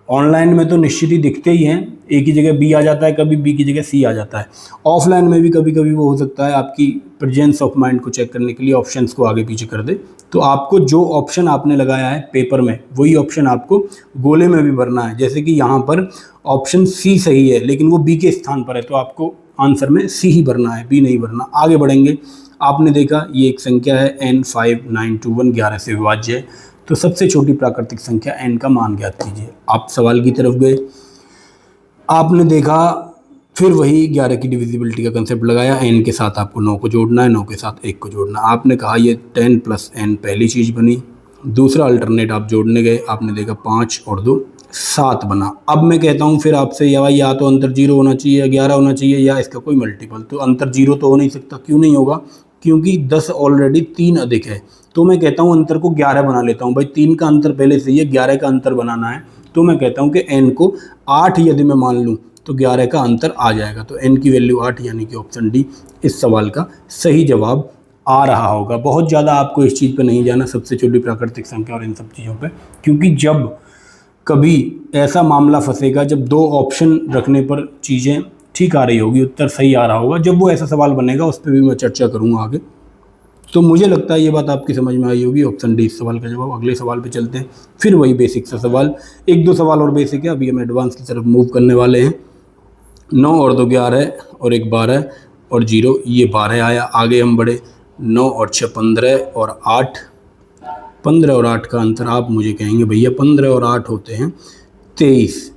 ऑनलाइन में तो निश्चित ही दिखते ही हैं, एक ही जगह बी आ जाता है, कभी बी की जगह सी आ जाता है। ऑफलाइन में भी कभी कभी वो हो सकता है आपकी प्रेजेंस ऑफ माइंड को चेक करने के लिए ऑप्शंस को आगे पीछे कर दे। तो आपको जो ऑप्शन आपने लगाया है पेपर में, वही ऑप्शन आपको गोले में भी भरना है। जैसे कि यहाँ पर ऑप्शन सी सही है, लेकिन वो बी के स्थान पर है, तो आपको आंसर में सी ही भरना है, बी नहीं भरना। आगे बढ़ेंगे। आपने देखा ये एक संख्या है n5921, 11 से विभाज्य है, तो सबसे छोटी प्राकृतिक संख्या n का मान ज्ञात कीजिए। आप सवाल की तरफ गए, आपने देखा फिर वही 11 की डिविजिबिलिटी का कंसेप्ट लगाया। n के साथ आपको 9 को जोड़ना है, 9 के साथ 1 को जोड़ना है। आपने कहा ये 10 प्लस n पहली चीज़ बनी। दूसरा अल्टरनेट आप जोड़ने गए, आपने देखा 5 और 2 7 बना। अब मैं कहता हूँ फिर आपसे, या तो अंतर 0 होना चाहिए, या 11 होना चाहिए, या इसका कोई मल्टीपल। तो अंतर 0 तो हो नहीं सकता। क्यों नहीं होगा? क्योंकि 10 ऑलरेडी 3 अधिक है। तो मैं कहता हूँ अंतर को 11 बना लेता हूँ। भाई 3 का अंतर पहले से ही है, 11 का अंतर बनाना है, तो मैं कहता हूँ कि n को 8 यदि मैं मान लूँ तो 11 का अंतर आ जाएगा। तो n की वैल्यू 8, यानी कि ऑप्शन डी इस सवाल का सही जवाब आ रहा होगा। बहुत ज़्यादा आपको इस चीज़ पे नहीं जाना, सबसे छोटी प्राकृतिक संख्या और इन सब चीज़ों पे, क्योंकि जब कभी ऐसा मामला फंसेगा जब 2 ऑप्शन रखने पर चीज़ें ठीक आ रही होगी, उत्तर सही आ रहा होगा, जब वो ऐसा सवाल बनेगा उस पर भी मैं चर्चा करूँगा आगे। तो मुझे लगता है ये बात आपकी समझ में आई होगी। ऑप्शन डी इस सवाल का जवाब। अगले सवाल पे चलते हैं। फिर वही बेसिक सा सवाल, 1-2 सवाल और बेसिक है, अभी हम एडवांस की तरफ मूव करने वाले हैं। 9 और 2 11 और 1 12 और 0 ये 12 आया। आगे हम बढ़े, 9 और 6 15 और 8, 15 और 8 का अंतर आप मुझे कहेंगे भैया 15 और 8 होते हैं 23।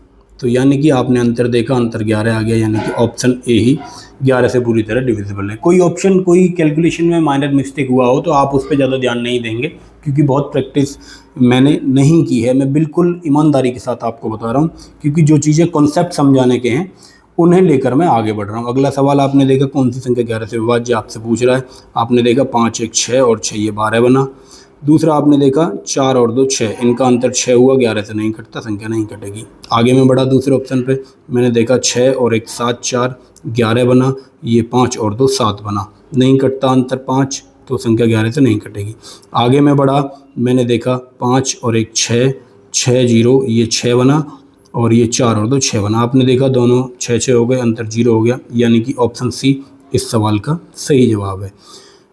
तो यानी कि आपने अंतर देखा, अंतर 11 आ गया, यानी कि ऑप्शन ए ही 11 से पूरी तरह डिविजिबल है। कोई ऑप्शन कोई कैलकुलेशन में माइनर मिस्टेक हुआ हो तो आप उस पर ज़्यादा ध्यान नहीं देंगे, क्योंकि बहुत प्रैक्टिस मैंने नहीं की है। मैं बिल्कुल ईमानदारी के साथ आपको बता रहा हूँ, क्योंकि जो चीज़ें कॉन्सेप्ट समझाने के हैं उन्हें लेकर मैं आगे बढ़ रहा हूँ। अगला सवाल आपने देखा कौन सी संख्या 11 से विभाज्य आपसे पूछ रहा है। आपने देखा 5 1 6 और 6 ये 12 बना। दूसरा आपने देखा 4 और 2 6, इनका अंतर 6 हुआ, 11 से नहीं कटता, संख्या नहीं कटेगी। आगे मैं बढ़ा दूसरे ऑप्शन पे, मैंने देखा 6 और 1 7 4, 11 बना, ये 5 और 2 7 बना, नहीं कटता अंतर 5, तो संख्या 11 से नहीं कटेगी। आगे मैं बढ़ा, मैंने देखा 5 और 1 6, 6 0, ये 6 बना, और ये 4 और 2 6 बना। आपने देखा दोनों 6 6 हो गए, अंतर 0 हो गया, यानी कि ऑप्शन सी इस सवाल का सही जवाब है।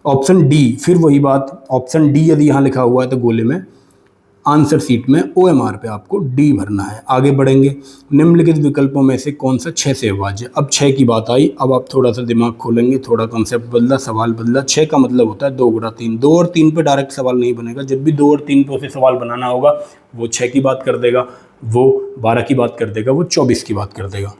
ऑप्शन डी, फिर वही बात, ऑप्शन डी यदि यहाँ लिखा हुआ है तो गोले में आंसर सीट में OMR पे आपको डी भरना है। आगे बढ़ेंगे, निम्नलिखित विकल्पों में से कौन सा 6 से विभाज्य। अब 6 की बात आई, अब आप थोड़ा सा दिमाग खोलेंगे, थोड़ा कॉन्सेप्ट बदला, सवाल बदला। 6 का मतलब होता है 2 गुणा 3, 2 और 3 पे डायरेक्ट सवाल नहीं बनेगा। जब भी 2 और 3 पे उसे सवाल बनाना होगा, वो 6 की बात कर देगा, वो 12 की बात कर देगा, वो 24 की बात कर देगा।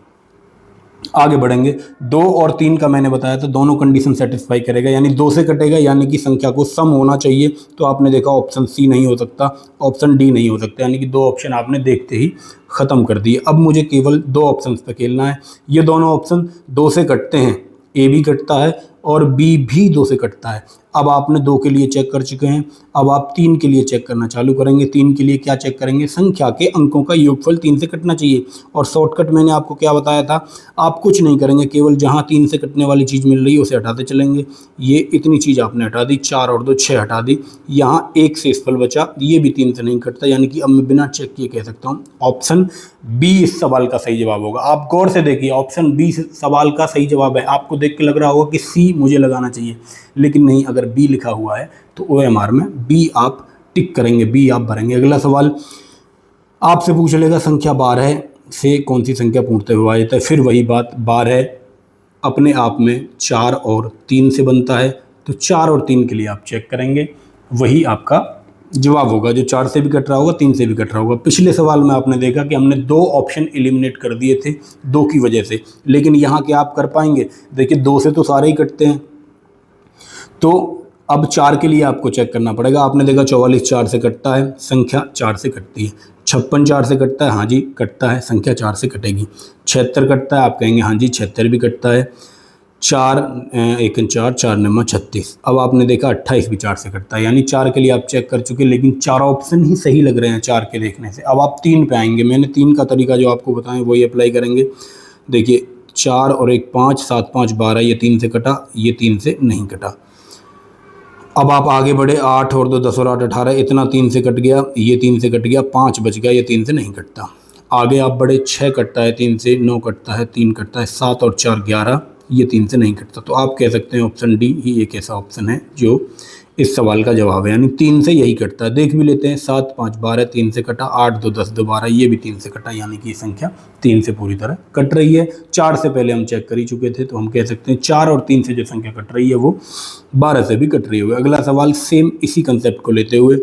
आगे बढ़ेंगे, 2 और 3 का मैंने बताया तो दोनों कंडीशन सेटिस्फाई करेगा, यानी 2 से कटेगा, यानी कि संख्या को सम होना चाहिए। तो आपने देखा ऑप्शन सी नहीं हो सकता, ऑप्शन डी नहीं हो सकता, यानी कि 2 ऑप्शन आपने देखते ही ख़त्म कर दिए। अब मुझे केवल 2 ऑप्शन पे खेलना है। ये दोनों ऑप्शन 2 से कटते हैं, ए भी कटता है और बी भी 2 से कटता है। अब आपने 2 के लिए चेक कर चुके हैं, अब आप 3 के लिए चेक करना चालू करेंगे। 3 के लिए क्या चेक करेंगे, संख्या के अंकों का योगफल 3 से कटना चाहिए। और शॉर्टकट मैंने आपको क्या बताया था, आप कुछ नहीं करेंगे, केवल जहां 3 से कटने वाली चीज़ मिल रही है उसे हटाते चलेंगे। ये इतनी चीज़ आपने हटा दी, 4 और 2 6 हटा दी, यहाँ 1 शेषफल बचा, ये भी 3 से नहीं कटता, यानी कि अब मैं बिना चेक किए कह सकता हूँ ऑप्शन बी इस सवाल का सही जवाब होगा। आप गौर से देखिए, ऑप्शन बी सवाल का सही जवाब है। आपको देख के लग रहा होगा कि सी मुझे लगाना चाहिए, लेकिन नहीं, अगर बी लिखा हुआ है तो OMR में बी आप टिक करेंगे, बी आप भरेंगे। अगला सवाल आपसे पूछ लेगा संख्या 12 से कौन सी संख्या पूर्णतः विभाजित है। फिर वही बात, 12 अपने आप में 4 और 3 से बनता है, तो 4 और 3 के लिए आप चेक करेंगे, वही आपका जवाब होगा। जो 4 से भी कट रहा होगा, 3 से भी कट रहा होगा। पिछले सवाल में आपने देखा कि हमने 2 ऑप्शन एलिमिनेट कर दिए थे 2 की वजह से, लेकिन यहाँ क्या आप कर पाएंगे, देखिए 2 से तो सारे ही कटते हैं, तो अब 4 के लिए आपको चेक करना पड़ेगा। आपने देखा 44 4 से कटता है, संख्या 4 से कटती है। 56 4 से कटता है, हाँ जी कटता है, संख्या 4 से कटेगी। 76 कटता है, आप कहेंगे हाँ जी 76 भी कटता है। 4 1 4 4 9 36। अब आपने देखा 28 भी 4 से कटता है, यानी 4 के लिए आप चेक कर चुके, लेकिन 4 ऑप्शन ही सही लग रहे हैं 4 के देखने से। अब आप 3 पे आएंगे, मैंने 3 का तरीका जो आपको बताएं वही अप्लाई करेंगे। देखिए 4 और 1 5, 7 5 12, ये 3 से कटा, ये 3 से नहीं कटा। अब आप आगे बढ़े, 8 और 2 10 और 8 18, इतना 3 से कट गया, ये 3 से कट गया, 5 बच गया, ये 3 से नहीं कटता। आगे आप बढ़े, 6 कटता है 3 से, 9 कटता है, 3 कटता है, 7 और 4 11, ये 3 से नहीं कटता। तो आप कह सकते हैं ऑप्शन डी ही एक ऐसा ऑप्शन है जो इस सवाल का जवाब है, यानी 3 से यही कटता है। देख भी लेते हैं, 7 5 12 3 से कटा, 8 2 10 2 12, ये भी 3 से कटा, यानी कि संख्या 3 से पूरी तरह कट रही है। 4 से पहले हम चेक कर ही चुके थे, तो हम कह सकते हैं 4 और 3 से जो संख्या कट रही है वो 12 से भी कट रही होगी। अगला सवाल सेम इसी कंसेप्ट को लेते हुए,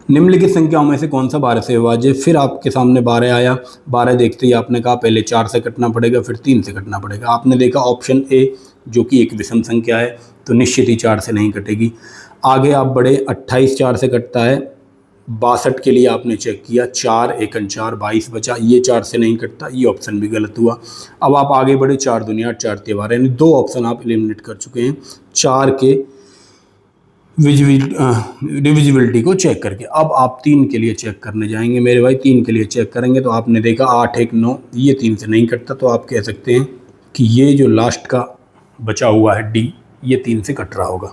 निम्नलिखित संख्याओं में से कौन सा 12 से विभाज्य। फिर आपके सामने 12 आया, 12 देखते ही आपने कहा पहले 4 से कटना पड़ेगा, फिर 3 से कटना पड़ेगा। आपने देखा ऑप्शन ए जो कि एक विषम संख्या है, तो निश्चित ही 4 से नहीं कटेगी। आगे आप बढ़े, 28 4 से कटता है, 62 के लिए आपने चेक किया, 4 1 4 22 बचा, ये 4 से नहीं कटता, ये ऑप्शन भी गलत हुआ। अब आप आगे बढ़े, 4 दूनी 8 4 3 12, यानी 2 ऑप्शन आप एलिमिनेट कर चुके हैं 4 के डिविजिबिलिटी को चेक करके। अब आप 3 के लिए चेक करने जाएंगे मेरे भाई, 3 के लिए चेक करेंगे तो आपने देखा 8 1 9, ये 3 से नहीं कटता, तो आप कह सकते हैं कि ये जो लास्ट का बचा हुआ है डी, ये 3 से कट रहा होगा।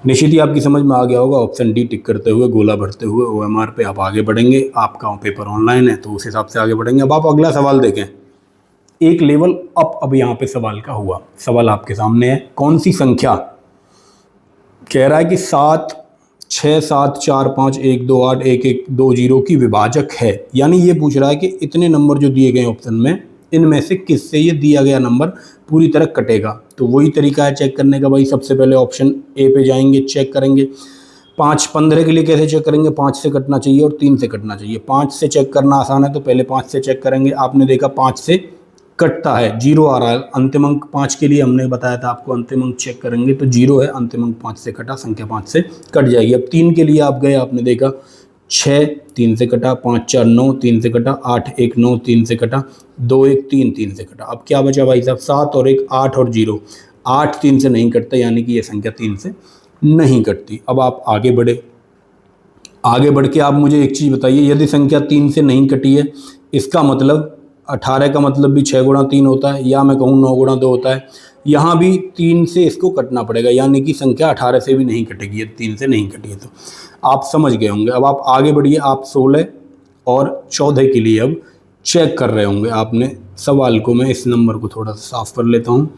निश्चित ही आपकी समझ में आ गया होगा। ऑप्शन डी टिक करते हुए, गोला भरते हुए OMR पे आप आगे बढ़ेंगे। आपका पेपर ऑनलाइन है तो उस हिसाब से आगे बढ़ेंगे। अब आप अगला सवाल देखें, एक लेवल अप अब यहाँ पे सवाल का हुआ। सवाल आपके सामने है, कौन सी संख्या कह रहा है कि 7 6 7 4 5 1 2 8 1 1 2 0 की विभाजक है, यानी ये पूछ रहा है कि इतने नंबर जो दिए गए ऑप्शन में, इनमें से किससे ये दिया गया नंबर पूरी तरह कटेगा। तो वही तरीका है चेक करने का भाई। सबसे पहले ऑप्शन ए पे जाएंगे, चेक करेंगे। 5 15 के लिए कैसे चेक करेंगे, 5 से कटना चाहिए और 3 से कटना चाहिए। 5 से चेक करना आसान है, तो पहले 5 से चेक करेंगे। आपने देखा 5 से कटता है, 0 आ रहा है। अंतिम अंक 5 के लिए हमने बताया था आपको, अंतिम अंक चेक करेंगे तो 0 है, अंतिम अंक 5 से कटा, संख्या 5 से कट जाएगी। अब 3 के लिए आप गए, आपने देखा 6 3 से कटा, 5 4 9 3 से कटा, 8 1 9 3 से कटा, 2 1 3 3 से कटा। अब क्या बचा भाई साहब, 7 और 1 8 और 0, 8 3 से नहीं कटता, यानी कि ये संख्या 3 से नहीं कटती। अब आप आगे बढ़े, आगे बढ़ के आप मुझे एक चीज़ बताइए, यदि संख्या 3 से नहीं कटी है, इसका मतलब 18 का मतलब भी 6 गुणा 3 होता है, या मैं कहूँ 9 गुणा 2 होता है। यहाँ भी 3 से इसको कटना पड़ेगा, यानी कि संख्या 18 से भी नहीं कटेगी, यदि 3 से नहीं कटी है तो। आप समझ गए होंगे। अब आप आगे बढ़िए, आप 16 और 14 के लिए अब चेक कर रहे होंगे आपने सवाल को। मैं इस नंबर को थोड़ा सा साफ कर लेता हूँ।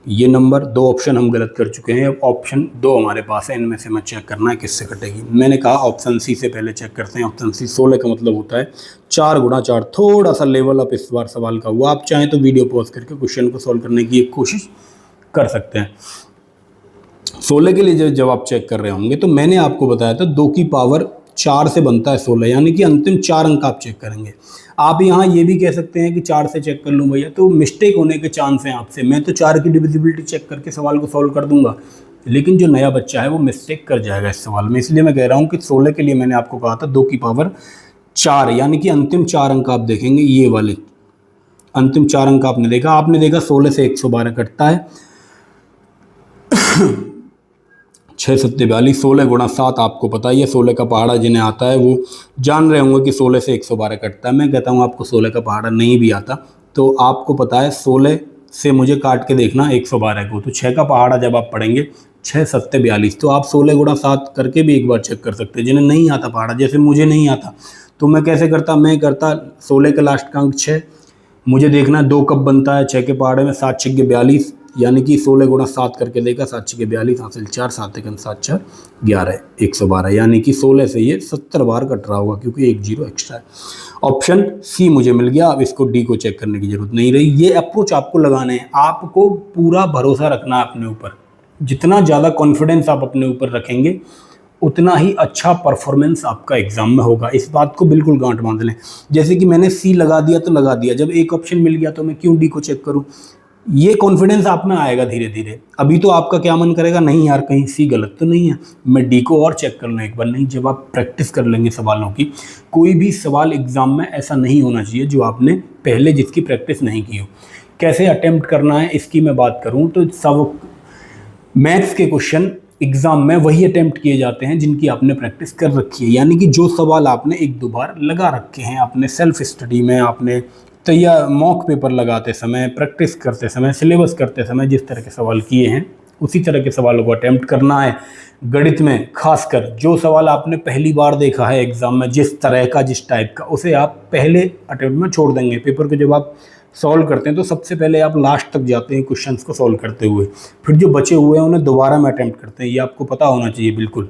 ये नंबर 2 ऑप्शन हम गलत कर चुके हैं, अब ऑप्शन 2 हमारे पास है, इनमें से मैं चेक करना है किससे कटेगी। मैंने कहा ऑप्शन सी से पहले चेक करते हैं। ऑप्शन सी 16 का मतलब होता है 4 गुणा 4। थोड़ा सा लेवल अप इस बार सवाल का हुआ। आप चाहें तो वीडियो पॉज करके क्वेश्चन को सॉल्व करने की एक कोशिश कर सकते हैं। 16 के लिए जब जवाब चेक कर रहे होंगे तो मैंने आपको बताया था 2 की पावर 4 से बनता है 16, यानी कि अंतिम 4 अंक आप चेक करेंगे। आप यहाँ ये भी कह सकते हैं कि 4 से चेक कर लूँ भैया, तो मिस्टेक होने के चांस हैं आपसे। मैं तो 4 की डिविजिबिलिटी चेक करके सवाल को सॉल्व कर दूंगा, लेकिन जो नया बच्चा है वो मिस्टेक कर जाएगा इस सवाल में। इसलिए मैं कह रहा हूँ कि 16 के लिए मैंने आपको कहा था 2 की पावर 4, यानी कि अंतिम 4 अंक आप देखेंगे, ये वाले अंतिम 4 अंक आपने देखा। आपने देखा 16 से 112 कटता है 6 7 42। 16 गुणा 7 आपको पता ही है, 16 का पहाड़ा जिन्हें आता है वो जान रहे होंगे कि 16 से 112 कटता है। मैं कहता हूँ आपको 16 का पहाड़ा नहीं भी आता तो आपको पता है 16 से मुझे काट के देखना 112 को, तो 6 का पहाड़ा जब आप पढ़ेंगे 6 7 42, तो आप 16 गुणा 7 करके भी एक बार चेक कर सकते हैं। जिन्हें नहीं आता पहाड़ा, जैसे मुझे नहीं आता, तो मैं कैसे करता, मैं करता 16 का लास्ट का अंक 6, मुझे देखना 2 कब बनता है 6 के पहाड़े में, 7 6 42, यानी कि 16 गुणा 7 करके देखा, 7 6 42 हासिल 4, 7 1 7 4 11 112, यानी कि 16 से ये 70 बार कट रहा होगा क्योंकि 1 0 एक्स्ट्रा है। ऑप्शन सी मुझे मिल गया। अब इसको डी को चेक करने की जरूरत नहीं रही। ये अप्रोच आपको लगाने हैं, आपको पूरा भरोसा रखना है अपने ऊपर। जितना ज़्यादा कॉन्फिडेंस आप अपने ऊपर रखेंगे उतना ही अच्छा परफॉर्मेंस आपका एग्जाम में होगा। इस बात को बिल्कुल गांठ बांध लें। जैसे कि मैंने सी लगा दिया तो लगा दिया, जब एक ऑप्शन मिल गया तो मैं क्यों डी को चेक करूं। ये कॉन्फिडेंस आप में आएगा धीरे धीरे। अभी तो आपका क्या मन करेगा, नहीं यार कहीं सी गलत तो नहीं है, मैं डी को और चेक कर लूँ एक बार। नहीं, जब आप प्रैक्टिस कर लेंगे सवालों की, कोई भी सवाल एग्जाम में ऐसा नहीं होना चाहिए जो आपने पहले जिसकी प्रैक्टिस नहीं की हो। कैसे अटेम्प्ट करना है इसकी मैं बात करूँ तो सब मैथ्स के क्वेश्चन एग्जाम में वही अटेम्प्ट किए जाते हैं जिनकी आपने प्रैक्टिस कर रखी है, यानी कि जो सवाल आपने 1-2 बार लगा रखे हैं अपने सेल्फ स्टडी में, आपने तैयार मॉक पेपर लगाते समय, प्रैक्टिस करते समय, सिलेबस करते समय जिस तरह के सवाल किए हैं उसी तरह के सवालों को अटेम्प्ट करना है। गणित में खासकर जो सवाल आपने पहली बार देखा है एग्जाम में, जिस तरह का जिस टाइप का, उसे आप पहले अटेम्प्ट में छोड़ देंगे। पेपर को जब आप सॉल्व करते हैं तो सबसे पहले आप लास्ट तक जाते हैं क्वेश्चंस को सॉल्व करते हुए, फिर जो बचे हुए हैं उन्हें दोबारा में अटेम्प्ट करते हैं। ये आपको पता होना चाहिए बिल्कुल।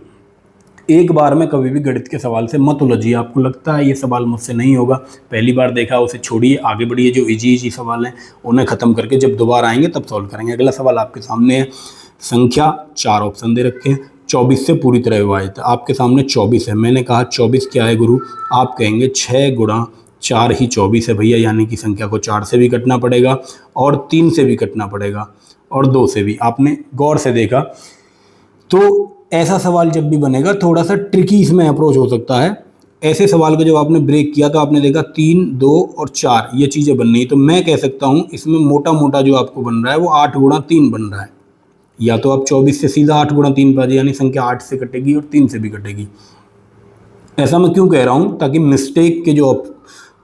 एक बार में कभी भी गणित के सवाल से मत उलझिए। आपको लगता है ये सवाल मुझसे नहीं होगा, पहली बार देखा उसे छोड़िए, आगे बढ़िए। जो इजी सवाल हैं उन्हें ख़त्म करके जब दोबारा आएंगे तब सॉल्व करेंगे। अगला सवाल आपके सामने है। संख्या 4 ऑप्शन दे रखे हैं, 24 से पूरी तरह विभाजित है। आपके सामने 24 है। मैंने कहा 24 क्या है गुरु, आप कहेंगे 6 गुणा 4 ही 24 है भैया, यानी कि संख्या को 4 से भी कटना पड़ेगा और 3 से भी कटना पड़ेगा और 2 से भी। आपने गौर से देखा तो ऐसा सवाल जब भी बनेगा थोड़ा सा ट्रिकी इसमें अप्रोच हो सकता है। ऐसे सवाल को जब आपने ब्रेक किया तो आपने देखा 3 2 और 4 ये चीज़ें बन रही, तो मैं कह सकता हूँ इसमें मोटा मोटा जो आपको बन रहा है वो 8 गुणा 3 बन रहा है। या तो आप 24 से सीधा 8 गुणा 3 पर, यानी संख्या 8 से कटेगी और 3 से भी कटेगी। ऐसा मैं क्यों कह रहा हूँ, ताकि मिस्टेक के जो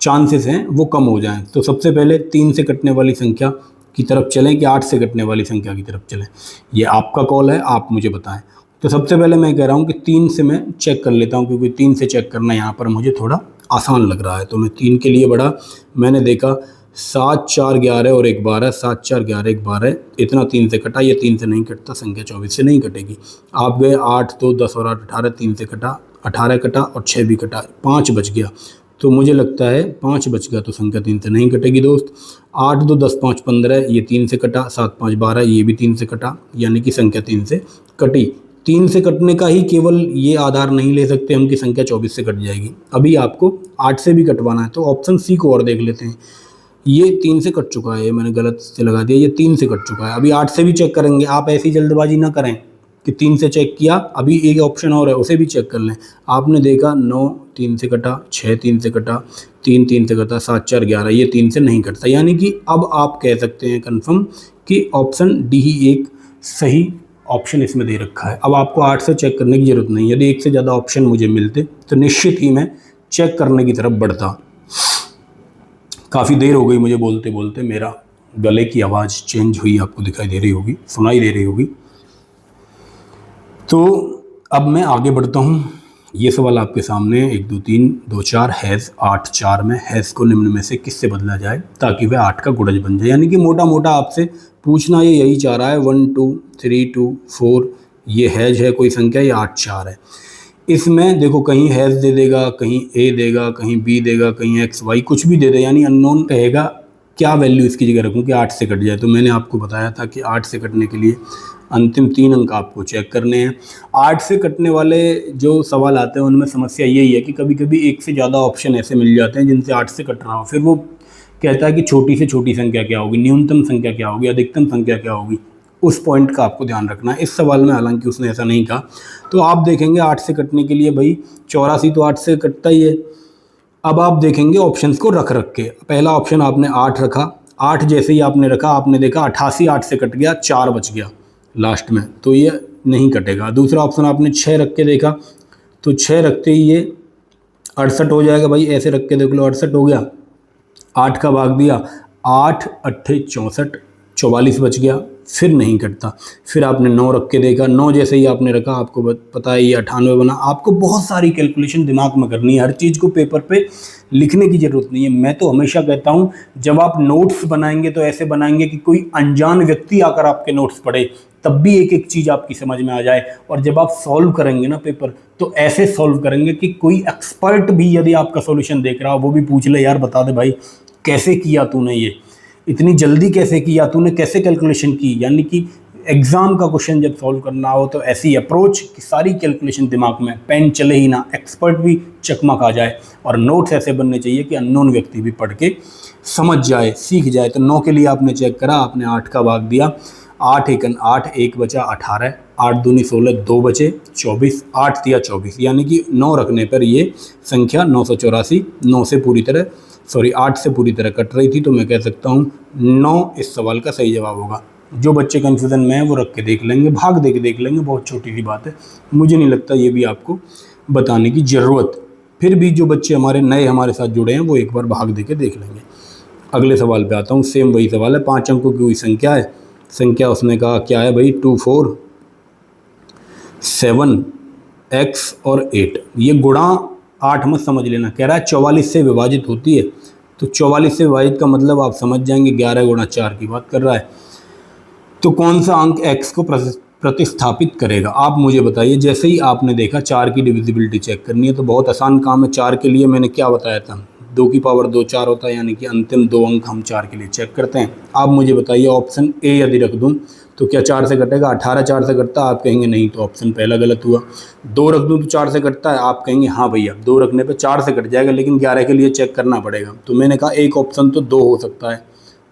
चांसेस हैं वो कम हो जाएं। तो सबसे पहले 3 से कटने वाली संख्या की तरफ चलें कि 8 से कटने वाली संख्या की तरफ चलें, ये आपका कॉल है, आप मुझे बताएं। तो सबसे पहले मैं कह रहा हूँ कि 3 से मैं चेक कर लेता हूँ, क्योंकि 3 से चेक करना यहाँ पर मुझे थोड़ा आसान लग रहा है। तो मैं 3 के लिए बढ़ा, मैंने देखा 7 4 11 और 1 12, 7 4 11 1 12, इतना 3 से कटा। ये 3 से नहीं कटता, संख्या 24 से नहीं कटेगी। आप गए 8 2 10 और 8 18, 3 से कटा, 18 कटा और 6 भी कटा, 5 बच गया। तो मुझे लगता है 5 बच गया तो संख्या 3 से नहीं कटेगी दोस्त। 8 2 10 5 15, ये 3 से कटा, 7 5 12, ये भी 3 से कटा, यानी कि संख्या 3 से कटी। 3 से कटने का ही केवल ये आधार नहीं ले सकते हम कि संख्या 24 से कट जाएगी, अभी आपको 8 से भी कटवाना है। तो ऑप्शन सी को और देख लेते हैं। ये 3 से कट चुका है, ये मैंने गलत से लगा दिया, ये 3 से कट चुका है। अभी 8 से भी चेक करेंगे। आप ऐसी जल्दबाजी ना करें कि 3 से चेक किया, अभी एक ऑप्शन और है उसे भी चेक कर लें। आपने देखा 9 3 से कटा, 6 3 से कटा, 3 3 से कटा, 7 4 11, ये 3 से नहीं कटता, यानी कि अब आप कह सकते हैं कन्फर्म कि ऑप्शन डी ही एक सही ऑप्शन इसमें दे रखा है। अब आपको 8 से चेक करने की ज़रूरत नहीं। यदि एक से ज़्यादा ऑप्शन मुझे मिलते तो निश्चित ही मैं चेक करने की तरफ बढ़ता। काफ़ी देर हो गई मुझे बोलते बोलते, मेरा गले की आवाज़ चेंज हुई, आपको दिखाई दे रही होगी, सुनाई दे रही होगी। तो अब मैं आगे बढ़ता हूँ। ये सवाल आपके सामने 1 2 3 2 4 हैज़ 8 4 में हैज़ को निम्न में से किससे बदला जाए ताकि वह 8 का गुणज बन जाए। यानी कि मोटा मोटा आपसे पूछना ये यही चाह रहा है 1 2 3 2 4 ये हैज़ है कोई संख्या, ये 8 4 है। इसमें देखो कहीं हैज़ दे देगा, कहीं ए देगा, कहीं बी देगा, कहीं एक्स वाई कुछ भी दे दे, यानी अननोन कहेगा। क्या वैल्यू इसकी जगह रखूँ कि 8 से कट जाए। तो मैंने आपको बताया था कि 8 से कटने के लिए अंतिम 3 अंक आपको चेक करने हैं। 8 से कटने वाले जो सवाल आते हैं उनमें समस्या यही है कि कभी कभी एक से ज़्यादा ऑप्शन ऐसे मिल जाते हैं जिनसे 8 से कट रहा हो। फिर वो कहता है कि छोटी से छोटी संख्या क्या होगी, न्यूनतम संख्या क्या होगी, अधिकतम संख्या क्या होगी। उस पॉइंट का आपको ध्यान रखना है। इस सवाल में हालांकि उसने ऐसा नहीं कहा। तो आप देखेंगे 8 से कटने के लिए भाई 84 तो 8 से कटता ही है। अब आप देखेंगे ऑप्शंस को रख रख के। पहला ऑप्शन आपने 8 रखा, 8 जैसे ही आपने रखा आपने देखा 88 8 से कट गया, 4 बच गया लास्ट में, तो ये नहीं कटेगा। दूसरा ऑप्शन आपने 6 रख के देखा, तो 6 रखते ही ये 68 हो जाएगा। भाई ऐसे रख के देख लो, 68 हो गया, 8 का भाग दिया, 8 8 64 44 बच गया, फिर नहीं कटता। फिर आपने 9 रख के देखा, 9 जैसे ही आपने रखा आपको पता है ये 98 बना। आपको बहुत सारी कैलकुलेशन दिमाग में करनी है, हर चीज़ को पेपर पे लिखने की ज़रूरत नहीं है। मैं तो हमेशा कहता हूँ जब आप नोट्स बनाएंगे तो ऐसे बनाएंगे कि कोई अनजान व्यक्ति आकर आपके नोट्स पढ़े, तब भी एक एक चीज़ आपकी समझ में आ जाए। और जब आप सॉल्व करेंगे ना पेपर, तो ऐसे सॉल्व करेंगे कि कोई एक्सपर्ट भी यदि आपका सॉल्यूशन देख रहा हो वो भी पूछ ले, यार बता दे भाई कैसे किया तूने, ये इतनी जल्दी कैसे किया तूने, कैसे कैलकुलेशन की। यानी कि एग्ज़ाम का क्वेश्चन जब सॉल्व करना हो तो ऐसी अप्रोच कि सारी कैलकुलेशन दिमाग में, पेन चले ही ना, एक्सपर्ट भी चकमा खा जाए। और नोट्स ऐसे बनने चाहिए कि अननोन व्यक्ति भी पढ़ के समझ जाए, सीख जाए। तो 9 के लिए आपने चेक करा, आपने 8 का भाग दिया, 8 एकन 8, 1 बचा 18, 8 दूनी 16, 2 बचे 24, 8 दिया 24, यानी कि 9 रखने पर ये संख्या 984 9 से पूरी तरह 8 से पूरी तरह कट रही थी। तो मैं कह सकता हूँ 9 इस सवाल का सही जवाब होगा। जो बच्चे कन्फ्यूज़न में हैं वो रख के देख लेंगे, भाग दे के देख लेंगे, बहुत छोटी सी बात है, मुझे नहीं लगता ये भी आपको बताने की ज़रूरत। फिर भी जो बच्चे हमारे नए हमारे साथ जुड़े हैं वो एक बार भाग दे के देख लेंगे। अगले सवाल पे आता हूँ, सेम वही सवाल है, 5 अंकों की हुई संख्या है। संख्या उसने कहा क्या है भाई, 2 4 7 x और 8। ये गुणा 8 मत समझ लेना, कह रहा है 44 से विभाजित होती है। तो 44 से विभाजित का मतलब आप समझ जाएंगे 11 गुणा 4 की बात कर रहा है। तो कौन सा अंक x को प्रतिस्थापित करेगा, आप मुझे बताइए। जैसे ही आपने देखा 4 की डिविजिबिलिटी चेक करनी है तो बहुत आसान काम है। 4 के लिए मैंने क्या बताया था, 2 की पावर 2 4 होता है, यानी कि अंतिम 2 अंक हम 4 के लिए चेक करते हैं। आप मुझे बताइए ऑप्शन ए यदि रख दूं तो क्या 4 से कटेगा, 18 4 से कटता है, आप कहेंगे नहीं, तो ऑप्शन पहला गलत हुआ। 2 रख दूं तो 4 से कटता है, आप कहेंगे हाँ भैया 2 रखने पे 4 से कट जाएगा, लेकिन 11 के लिए चेक करना पड़ेगा। तो मैंने कहा एक ऑप्शन तो 2 हो सकता है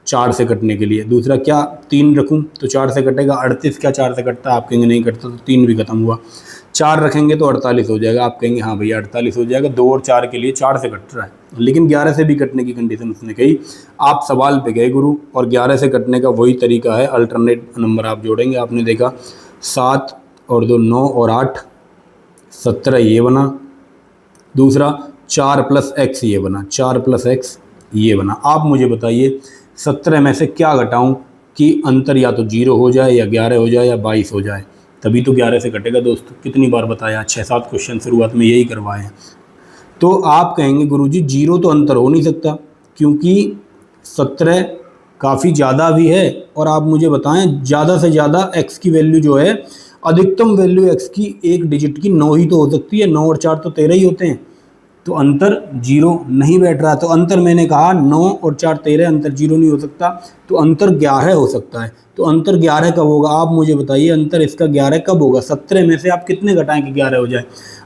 4 से कटने के लिए। दूसरा क्या 3 रखूं तो 4 से कटेगा, 38 क्या 4 से कटता है, आप कहेंगे नहीं कटता, तो 3 भी खत्म हुआ। 4 रखेंगे तो 48 हो जाएगा, आप कहेंगे हाँ भैया 48 हो जाएगा। 2 और 4 के लिए 4 से कट रहा है, लेकिन 11 से भी कटने की कंडीशन उसने कही। आप सवाल पे गए गुरु, और 11 से कटने का वही तरीका है, अल्टरनेट नंबर आप जोड़ेंगे। आपने देखा 7 और 2 9 और 8 17 ये बना। दूसरा 4 + x ये बना, 4 + x ये बना। आप मुझे बताइए 17 में से क्या घटाऊं कि अंतर या तो 0 हो जाए, या 11 हो जाए, या 22 हो जाए, तभी तो 11 से कटेगा। दोस्तों कितनी बार बताया, 6-7 क्वेश्चन शुरुआत में यही करवाए हैं। तो आप कहेंगे गुरुजी 0 तो अंतर हो नहीं सकता, क्योंकि 17 काफ़ी ज़्यादा भी है। और आप मुझे बताएं ज़्यादा से ज़्यादा x की वैल्यू जो है, अधिकतम वैल्यू x की एक डिजिट की 9 ही तो हो सकती है, 9 और 4 तो 13 ही होते हैं। तो अंतर 0 नहीं बैठ रहा। तो अंतर मैंने कहा 9 और 4 13, अंतर 0 नहीं हो सकता, तो अंतर 11 हो सकता है। तो अंतर 11 कब होगा, आप मुझे बताइए अंतर इसका 11 कब होगा। 17 में से आप कितने घटाएं कि 11 हो जाए।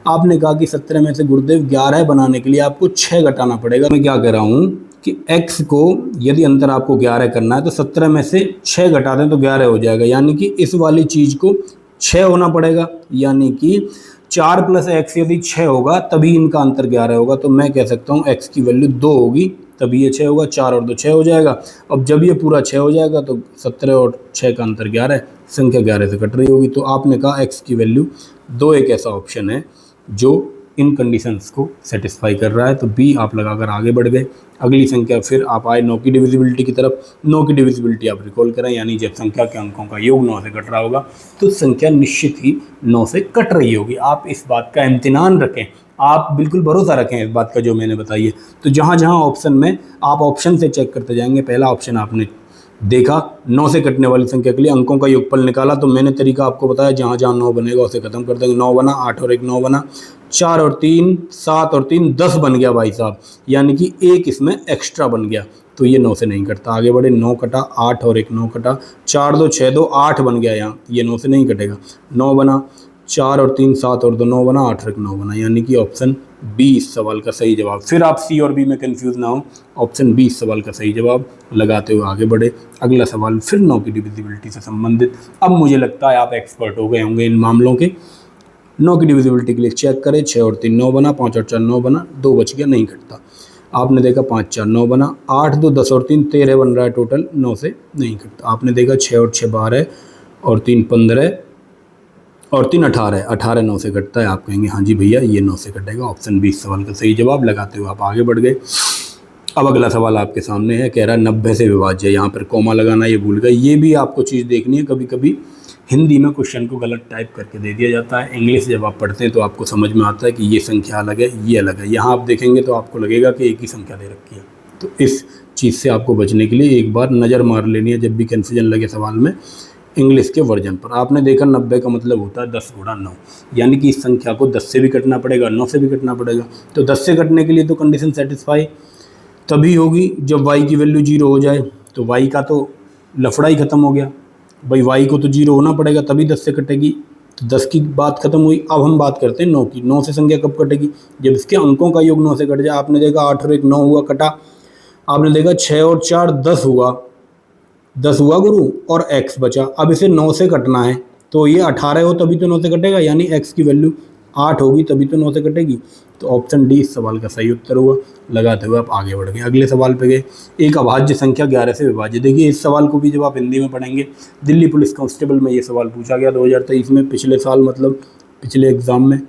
आपने कहा कि 17 में से गुरुदेव 11 बनाने के लिए आपको 6 घटाना पड़ेगा। मैं क्या कह रहा हूँ कि x को यदि अंतर आपको 11 करना है तो 17 में से 6 घटा दें तो 11 हो जाएगा, यानी कि इस वाली चीज़ को 6 होना पड़ेगा, यानी कि 4 + x यदि 6 होगा तभी इनका अंतर 11 होगा। तो मैं कह सकता हूँ x की वैल्यू 2 होगी, तभी ये 6 होगा, 4 और 2 6 हो जाएगा। अब जब ये पूरा 6 हो जाएगा तो 17 और 6 का अंतर 11, संख्या 11 से कट रही होगी। तो आपने कहा x की वैल्यू 2 एक ऐसा ऑप्शन है जो इन कंडीशंस को सेटिस्फाई कर रहा है। तो बी आप लगाकर आगे बढ़ गए। अगली संख्या फिर आप आए 9 की डिविजिबिलिटी की तरफ। 9 की डिविजिबिलिटी आप रिकॉल करें, यानी जब संख्या के अंकों का योग 9 से कट रहा होगा तो संख्या निश्चित ही 9 से कट रही होगी। आप इस बात का इम्तिनान रखें, आप बिल्कुल भरोसा रखें इस बात का जो मैंने बताई है। तो जहाँ जहाँ ऑप्शन में आप ऑप्शन से चेक करते जाएंगे, पहला ऑप्शन आपने देखा 9 से कटने वाली संख्या के लिए अंकों का योगफल निकाला, तो मैंने तरीका आपको बताया, जहाँ जहाँ 9 बनेगा उसे खत्म कर देंगे। 9 बना, 8 और 1 9 बना, 4 और 3 7 और 3 10 बन गया भाई साहब, यानी कि एक इसमें एक्स्ट्रा बन गया। तो ये 9 से नहीं कटता। आगे बढ़े, 9 कटा, 8 और 1 9 कटा, 4 2 6 2 8 बन गया यहाँ, ये 9 से नहीं कटेगा। 9 बना, 4 और 3 7 और 2 9 बना, 8 और 1 9 बना, यानी कि ऑप्शन बी इस सवाल का सही जवाब। फिर आप सी और बी में कंफ्यूज ना हो, ऑप्शन बी इस सवाल का सही जवाब लगाते हुए आगे बढ़े। अगला सवाल फिर 9 की डिविजिबिलिटी से संबंधित। अब मुझे लगता है आप एक्सपर्ट हो गए होंगे इन मामलों के। 9 की डिविजिबिलिटी के लिए चेक करें, 6 और 3 9 बना, 5 और 4 9 बना, 2 बच गया, नहीं कटता। आपने देखा 5 4 9 बना, 8 2 10 और 3 13 बन रहा है टोटल, 9 से नहीं कटता। आपने देखा 6 और 6 12 और 3 15 और 3 18, 18 9 से कटता है। आप कहेंगे हाँ जी भैया ये 9 से कटेगा, ऑप्शन बी इस सवाल का सही जवाब लगाते हुए आप आगे बढ़ गए। अब अगला सवाल आपके सामने है, कह रहा है 90 से विभाज्य, यहाँ पर कॉमा लगाना ये भूल गए। ये भी आपको चीज़ देखनी है, कभी कभी हिंदी में क्वेश्चन को गलत टाइप करके दे दिया जाता है, इंग्लिश जब आप पढ़ते हैं तो आपको समझ में आता है कि ये संख्या अलग है, ये अलग है। यहाँ आप देखेंगे तो आपको लगेगा कि एक ही संख्या दे रखी है। तो इस चीज़ से आपको बचने के लिए एक बार नज़र मार लेनी है जब भी कन्फ्यूजन लगे सवाल में इंग्लिश के वर्जन पर। आपने देखा 90 का मतलब होता है 10 गुणा 9, यानी कि इस संख्या को 10 से भी कटना पड़ेगा, 9 से भी कटना पड़ेगा। तो 10 से कटने के लिए तो कंडीशन सेटिस्फाई तभी होगी जब y की वैल्यू 0 हो जाए। तो y का तो लफड़ा ही ख़त्म हो गया भाई, y को तो 0 होना पड़ेगा तभी 10 से कटेगी। तो 10 की बात खत्म हुई। अब हम बात करते हैं 9 की। 9 से संख्या कब कटेगी? जब इसके अंकों का योग 9 से कट जाए। आपने देखा 8 और 1 9 हुआ, कटा। आपने देखा 6 और 4 10 हुआ, 10 हुआ गुरु, और x बचा। अब इसे 9 से कटना है, तो ये 18 हो तभी तो 9 से कटेगा, यानी x की वैल्यू 8 होगी तभी तो 9 से कटेगी। तो ऑप्शन डी इस सवाल का सही उत्तर हुआ। लगाते हुए आप आगे बढ़ गए, अगले सवाल पे गए। एक अभाज्य संख्या 11 से विभाज्य। देखिए इस सवाल को भी जब आप हिंदी में पढ़ेंगे, दिल्ली पुलिस कांस्टेबल में ये सवाल पूछा गया 2023 में, पिछले साल, मतलब पिछले एग्जाम में।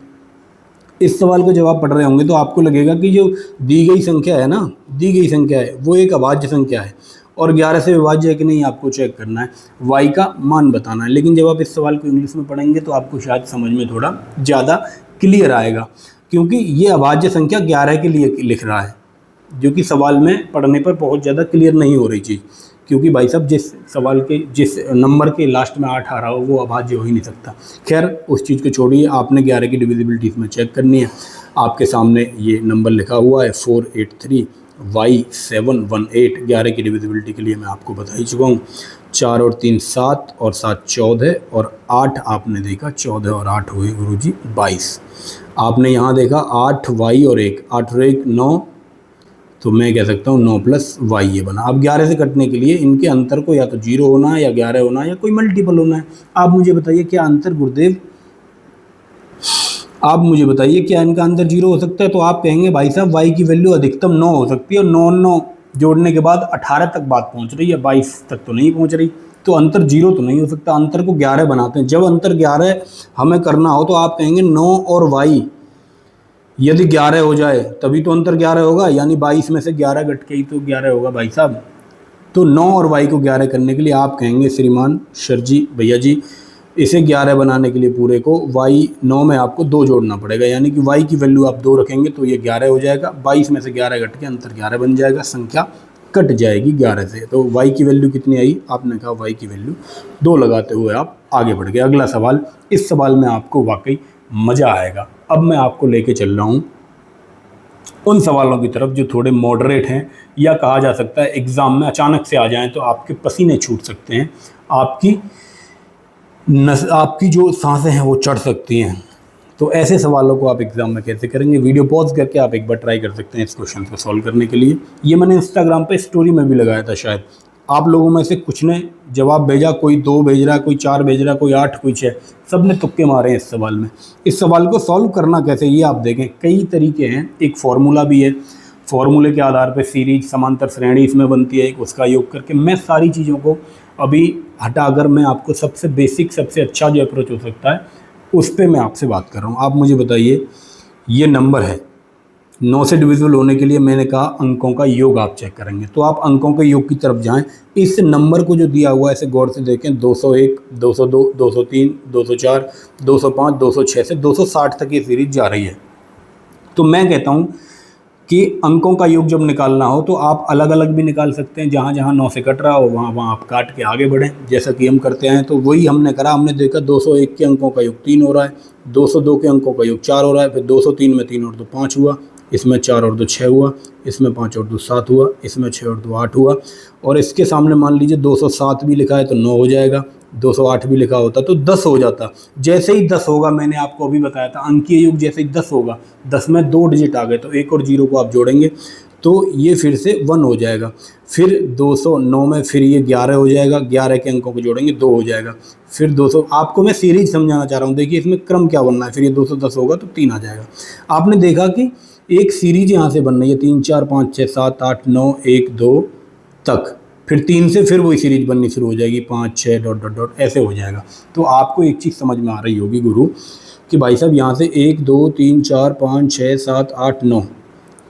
इस सवाल को जब आप पढ़ रहे होंगे तो आपको लगेगा कि जो दी गई संख्या है ना, दी गई संख्या है वो एक अभाज्य संख्या है और 11 से विभाज्य है कि नहीं आपको चेक करना है, y का मान बताना है। लेकिन जब आप इस सवाल को इंग्लिश में पढ़ेंगे तो आपको शायद समझ में थोड़ा ज़्यादा क्लियर आएगा, क्योंकि ये अभाज्य संख्या 11 के लिए लिख रहा है, जो कि सवाल में पढ़ने पर बहुत ज़्यादा क्लियर नहीं हो रही चीज़। क्योंकि भाई साहब जिस सवाल के जिस नंबर के लास्ट में 8 आ रहा हो वो अभाज्य हो ही नहीं सकता। खैर उस चीज़ को छोड़िए, आपने 11 की डिविजिबिलिटी इसमें चेक करनी है। आपके सामने ये नंबर लिखा हुआ है 483Y718। 11 की डिविजिबिलिटी के लिए मैं आपको बता ही चुका हूँ। 4 और 3 7 और 7 14 और 8 आपने देखा, 14 और 8 हुए गुरुजी 22। आपने यहाँ देखा 8Y और 1, 8 और 1 9, तो मैं कह सकता हूँ 9 + y ये बना। अब 11 से कटने के लिए इनके अंतर को या तो 0 होना है या 11 होना है या कोई मल्टीपल होना है। आप मुझे बताइए क्या अंतर गुरुदेव, आप मुझे बताइए क्या इनका अंतर 0 हो सकता है? तो आप कहेंगे भाई साहब y की वैल्यू अधिकतम 9 हो सकती है और 9 9 जोड़ने के बाद 18 तक बात पहुँच रही है, 22 तक तो नहीं पहुँच रही, तो अंतर 0 तो नहीं हो सकता। अंतर को 11 बनाते हैं। जब अंतर 11 हमें करना हो तो आप कहेंगे 9 और y यदि 11 हो जाए तभी तो अंतर 11 होगा, यानी 22 में से 11 घट के ही तो 11 होगा भाई साहब। तो 9 और y को 11 करने के लिए आप कहेंगे श्रीमान सर जी, भैया जी, इसे 11 बनाने के लिए पूरे को y 9 में आपको 2 जोड़ना पड़ेगा, यानी कि y की वैल्यू आप 2 रखेंगे तो ये 11 हो जाएगा। 22 में से 11 घट के अंतर 11 बन जाएगा, संख्या कट जाएगी 11 से। तो y की वैल्यू कितनी आई? आपने कहा y की वैल्यू 2 लगाते हुए आप आगे बढ़ गए। अगला सवाल, इस सवाल में आपको वाकई मज़ा आएगा। अब मैं आपको लेके चल रहा हूँ उन सवालों की तरफ जो थोड़े मॉडरेट हैं, या कहा जा सकता है एग्ज़ाम में अचानक से आ जाएं तो आपके पसीने छूट सकते हैं, आपकी जो सांसें हैं वो चढ़ सकती हैं। तो ऐसे सवालों को आप एग्ज़ाम में कैसे करेंगे? वीडियो पॉज करके आप एक बार ट्राई कर सकते हैं इस क्वेश्चन को सॉल्व करने के लिए। ये मैंने इंस्टाग्राम पे स्टोरी में भी लगाया था, शायद आप लोगों में से कुछ ने जवाब भेजा, कोई 2 भेज रहा है, कोई 4 भेज रहा है, कोई 8, कोई 6, सब ने तुक्के मारे हैं इस सवाल में। इस सवाल को सॉल्व करना कैसे ये आप देखें, कई तरीके हैं, एक फार्मूला भी है। फॉर्मूले के आधार पे सीरीज समांतर श्रेणी इसमें बनती है एक, उसका योग करके मैं सारी चीज़ों को अभी हटाकर मैं आपको सबसे बेसिक सबसे अच्छा जो अप्रोच हो सकता है उस पर मैं आपसे बात कर रहा हूँ। आप मुझे बताइए, ये नंबर है 9 से डिविजिबल होने के लिए मैंने कहा अंकों का योग आप चेक करेंगे, तो आप अंकों के योग की तरफ जाएं। इस नंबर को जो दिया हुआ है ऐसे गौर से देखें, 201, 202, 203, 204, 205, 206 से 260 तक ये सीरीज जा रही है। तो मैं कहता हूँ कि अंकों का योग जब निकालना हो तो आप अलग अलग भी निकाल सकते हैं, जहाँ जहाँ 9 से कट रहा हो वहाँ वहाँ आप काट के आगे बढ़ें, जैसा कि हम करते हैं। तो वही हमने करा, हमने देखा 201 के अंकों का योग 3 हो रहा है, 202 के अंकों का योग 4 हो रहा है, फिर 203 में 3 और 2 5 हुआ, इसमें 4 और 2 6 हुआ, इसमें 5 और 2 7 हुआ, इसमें 6 और 2 8 हुआ, और इसके सामने मान लीजिए 207 भी लिखा है तो 9 हो जाएगा, 208 भी लिखा होता तो 10 हो जाता। जैसे ही 10 होगा, मैंने आपको अभी बताया था अंकीय योग जैसे ही 10 होगा, 10 में 2 डिजिट आ गए तो 1 और 0 को आप जोड़ेंगे तो ये फिर से 1 हो जाएगा। फिर 209 में फिर ये 11 हो जाएगा, 11 के अंकों को जोड़ेंगे 2 हो जाएगा। फिर 200, आपको मैं सीरीज समझाना चाह रहा हूँ, देखिए इसमें क्रम क्या बनना है। फिर ये 210 होगा तो 3 आ जाएगा। आपने देखा कि एक सीरीज यहाँ से बन रही है 3 4 5 6 7 8 9 1 2 तक, फिर 3 से फिर वही सीरीज बननी शुरू हो जाएगी 5 6 डॉट डॉट डॉट ऐसे हो जाएगा। तो आपको एक चीज़ समझ में आ रही होगी गुरु कि भाई साहब यहाँ से 1 2 3 4 5 6 7 8